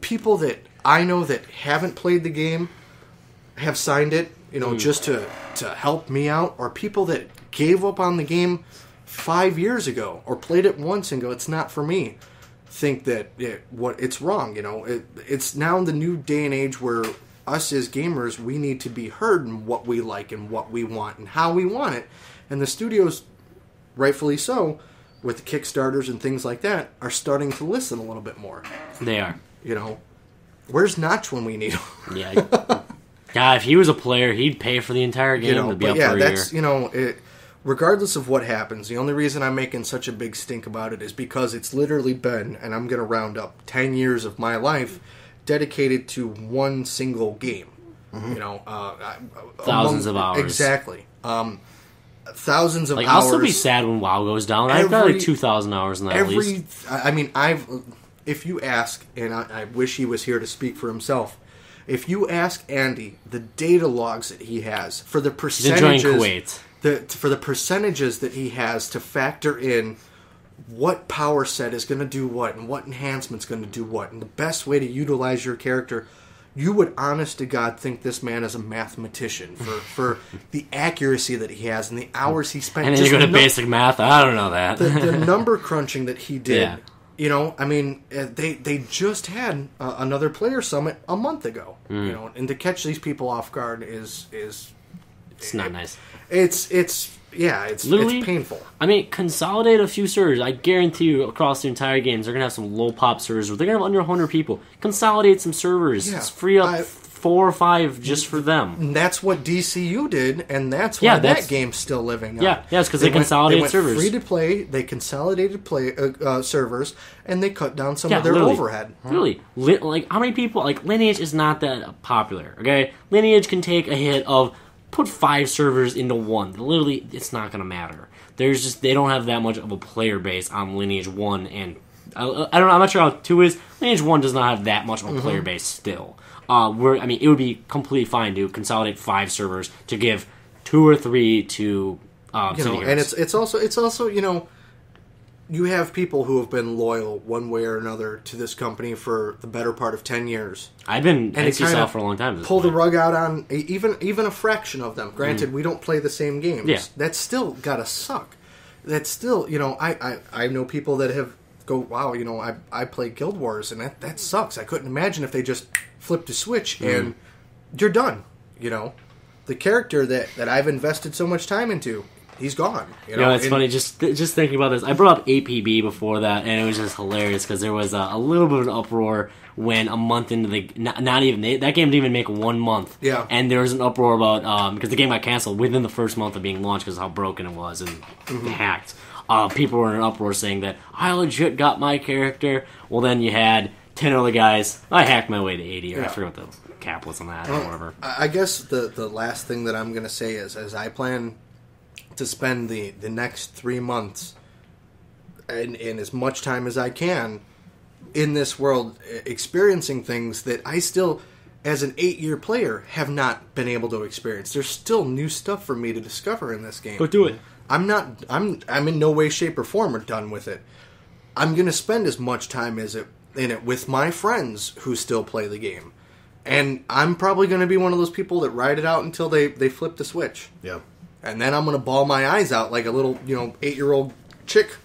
people that I know that haven't played the game have signed it, just to help me out, or people that gave up on the game 5 years ago or played it once and go, it's not for me, think that it's wrong. It's now in the new day and age where us as gamers, we need to be heard in what we like and what we want and how we want it. And the studios, rightfully so, with the Kickstarters and things like that, are starting to listen a little bit more. They are. Where's Notch when we need him? Yeah. Yeah, if he was a player, he'd pay for the entire game to be up for a year. Regardless of what happens, the only reason I'm making such a big stink about it is because it's literally been, and I'm going to round up, 10 years of my life dedicated to one single game. Thousands of hours. Exactly. Thousands of hours. I'll still be sad when WoW goes down. I've got 2,000 hours in that at least. I mean, if you ask, and I wish he was here to speak for himself, if you ask Andy the data logs that he has for the percentages, he's enjoying Kuwait. For the percentages that he has to factor in what power set is going to do what and what enhancement's going to do what and the best way to utilize your character, you would honest to God think this man is a mathematician for the accuracy that he has and the hours he spent. And then you go to basic math. I don't know that. The number crunching that he did. Yeah. They just had another player summit a month ago. And to catch these people off guard is it's not nice. It's painful. I mean, consolidate a few servers. I guarantee you, across the entire games, they're gonna have some low pop servers. They're gonna have under 100 people. Consolidate some servers. Yeah, free up 4 or 5 just for them. And that's what DCU did, and that's why that game's still living. Yeah, it's because they consolidated servers. Free to play. They consolidated servers, and they cut down some of their overhead. Really, how many people? Lineage is not that popular. Okay, Lineage can take a hit of put 5 servers into one. Literally, it's not going to matter. They don't have that much of a player base on Lineage 1 and I'm not sure how 2 is. Lineage 1 does not have that much of a player base still. It would be completely fine to consolidate 5 servers to give 2 or 3 to City Heroes. And it's also you have people who have been loyal one way or another to this company for the better part of 10 years. I've been and NCSoft for a long time. Pull the rug out on even a fraction of them. Granted, we don't play the same games. Yeah. That's still gotta suck. That's still, I know people that have wow, I played Guild Wars, and that sucks. I couldn't imagine if they just flipped a switch and you're done. The character that I've invested so much time into, he's gone. It's funny, just thinking about this. I brought up APB before that, and it was just hilarious because there was a little bit of an uproar when a month into that game didn't even make 1 month. Yeah. And there was an uproar about, because the game got canceled within the first month of being launched because of how broken it was and hacked. People were in an uproar saying that, I legit got my character. Well, then you had 10 other guys. I hacked my way to 80, or I forget what the cap was on that, or whatever. I guess the last thing that I'm going to say is, as I plan to spend the next 3 months and as much time as I can in this world experiencing things that I still, as an 8-year player, have not been able to experience. There's still new stuff for me to discover in this game. Go do it. I'm in no way, shape, or form done with it. I'm going to spend as much time in it with my friends who still play the game. And I'm probably going to be one of those people that ride it out until they flip the switch. Yeah. And then I'm going to bawl my eyes out like a little, 8-year-old chick.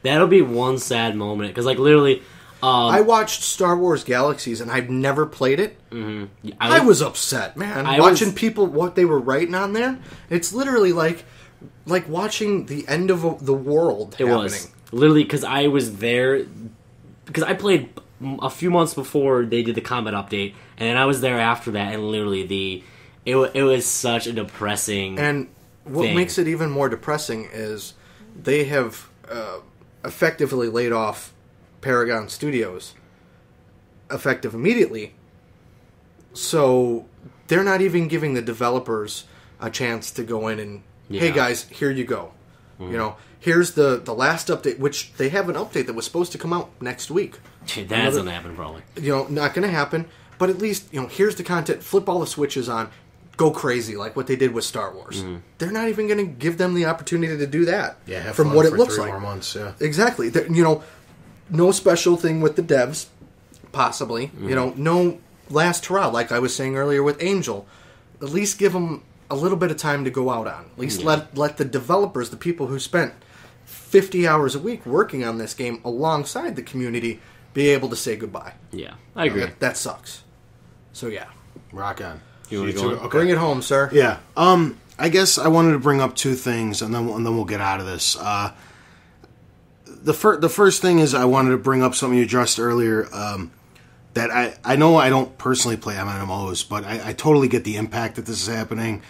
That'll be one sad moment, because, literally... I watched Star Wars Galaxies, and I've never played it. Mm-hmm. I was upset, man. Watching people, what they were writing on there, it's literally like watching the end of the world happening. It was. Literally, because I was there... Because I played a few months before they did the combat update, and then I was there after that, and literally it was such a depressing And what thing. makes it even more depressing is they have effectively laid off Paragon Studios effective immediately. So they're not even giving the developers a chance to go in and, hey guys, here you go. Here's the last update, which they have an update that was supposed to come out next week. That's not going to happen, probably. Not going to happen. But at least, here's the content. Flip all the switches on. Go crazy, like what they did with Star Wars. They're not even going to give them the opportunity to do that. Yeah, have from fun what for it looks 3 like. more months, yeah. Exactly. No special thing with the devs, possibly. No last hurrah, like I was saying earlier with Angel. At least give them a little bit of time to go out on. At least let the developers, the people who spent 50 hours a week working on this game alongside the community, be able to say goodbye. Yeah, I agree. That sucks. So yeah. Rock on. You want to go on? Okay. Bring it home, sir. Yeah. I guess I wanted to bring up 2 things, and then we'll get out of this. The first thing is I wanted to bring up something you addressed earlier. That I know I don't personally play MMOs, but I totally get the impact that this is happening.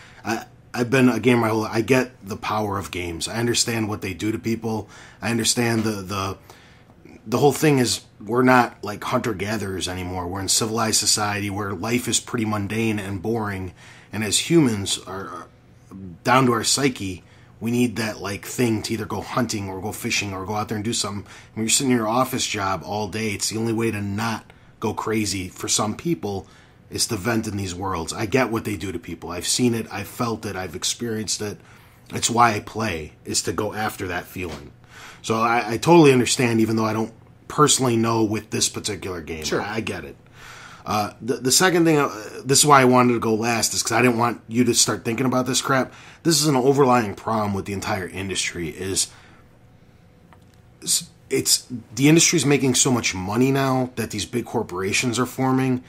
I've been a gamer my whole life. I get the power of games. I understand what they do to people. I understand the whole thing is we're not like hunter-gatherers anymore. We're in civilized society where life is pretty mundane and boring. And as humans, are down to our psyche, we need that like thing to either go hunting or go fishing or go out there and do something. When you're sitting in your office job all day, it's the only way to not go crazy for some people is to vent in these worlds. I get what they do to people. I've seen it. I've felt it. I've experienced it. It's why I play, is to go after that feeling. So I totally understand, even though I don't personally know with this particular game. Sure. I get it. The second thing, this is why I wanted to go last, is because I didn't want you to start thinking about this crap. This is an overlying problem with the entire industry, is it's the industry's making so much money now that these big corporations are forming,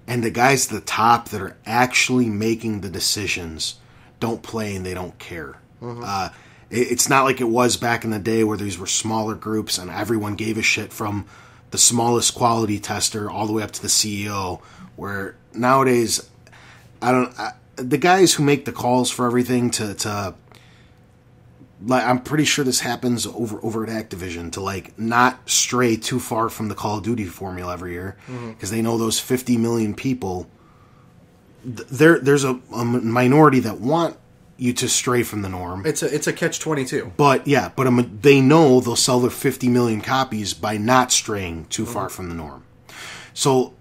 and the guys at the top that are actually making the decisions don't play and they don't care. It's not like it was back in the day where these were smaller groups and everyone gave a shit, from the smallest quality tester all the way up to the CEO, where nowadays the guys who make the calls for everything to like, I'm pretty sure this happens over at Activision, to like not stray too far from the Call of Duty formula every year, because they know those 50 million people. There's a minority that want you to stray from the norm. It's a catch-22. But they know they'll sell their 50 million copies by not straying too far from the norm. So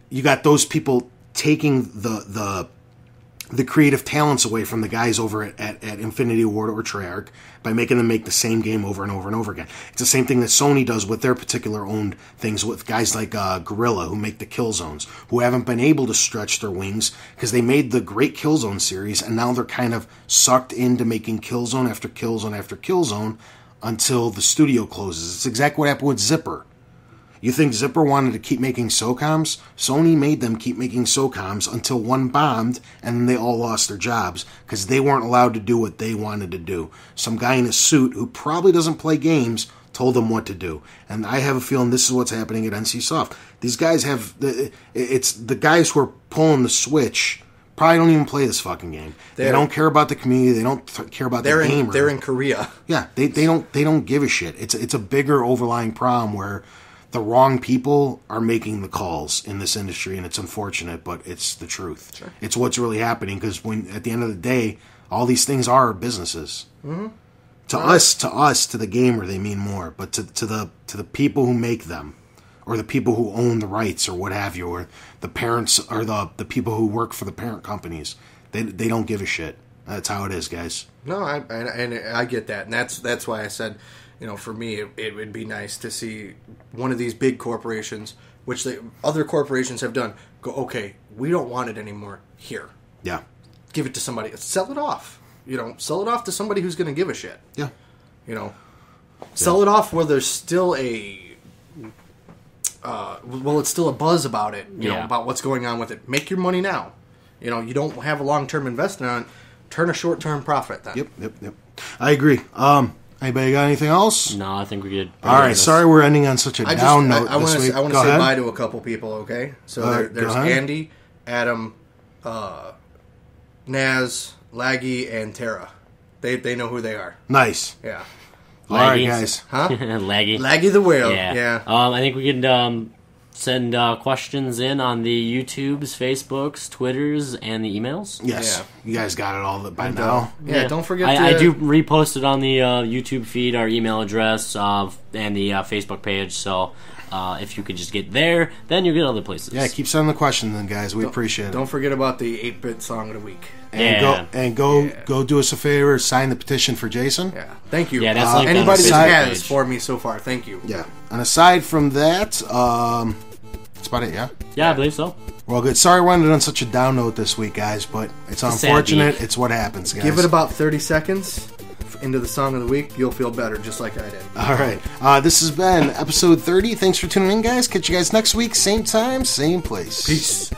you got those people taking the creative talents away from the guys over at Infinity Ward or Treyarch by making them make the same game over and over and over again. It's the same thing that Sony does with their particular owned things with guys like Guerrilla, who make the Killzones, who haven't been able to stretch their wings because they made the great Killzone series, and now they're kind of sucked into making Killzone after Killzone after Killzone until the studio closes. It's exactly what happened with Zipper. You think Zipper wanted to keep making SOCOMs? Sony made them keep making SOCOMs until one bombed, and then they all lost their jobs because they weren't allowed to do what they wanted to do. Some guy in a suit who probably doesn't play games told them what to do. And I have a feeling this is what's happening at NC Soft. These guys it's the guys who are pulling the switch probably don't even play this fucking game. They don't care about the community. They don't care about the gamer. They're in Korea. Yeah, they don't give a shit. It's a bigger overlying problem where the wrong people are making the calls in this industry, and it's unfortunate, but it's the truth. Sure. It's what's really happening, because when at the end of the day, all these things are businesses. Mm-hmm. To the gamer, they mean more, but to the people who make them, or the people who own the rights, or what have you, or the parents, or the people who work for the parent companies, they don't give a shit. That's how it is, guys. No, I get that, and that's why I said, for me, it would be nice to see one of these big corporations, which other corporations have done, go, okay, we don't want it anymore. Here. Yeah. Give it to somebody. Sell it off. Sell it off to somebody who's going to give a shit. Yeah. Sell it off where there's still it's still a buzz about it, about what's going on with it. Make your money now. You don't have a long-term investment on it. Turn a short-term profit then. Yep. I agree. Anybody got anything else? No, I think we're good. All right, sorry we're ending on such a down note this week. I want to say bye to a couple people, okay? So there's Andy, Adam, Naz, Laggy, and Tara. They know who they are. Nice. Yeah. All right, guys. Huh? Laggy. Laggy the whale. Yeah. I think we could send questions in on the YouTubes, Facebooks, Twitters, and the emails. Yes. Yeah. You guys got it all by and, now. Yeah, don't forget I do repost it on the YouTube feed, our email address, and the Facebook page, so if you could just get there, then you'll get other places. Yeah, keep sending the questions then, guys. We appreciate it. Don't forget about the 8-bit song of the week. And go do us a favor, sign the petition for Jason. Yeah, thank you. Yeah, that's anybody that has for me so far, thank you. Yeah, and aside from that, that's about it. Yeah, I believe so. Well, good. Sorry we ended on such a down note this week, guys, but it's unfortunate. It's what happens, guys. Give it about 30 seconds into the song of the week. You'll feel better, just like I did. All right. This has been episode 30. Thanks for tuning in, guys. Catch you guys next week. Same time, same place. Peace.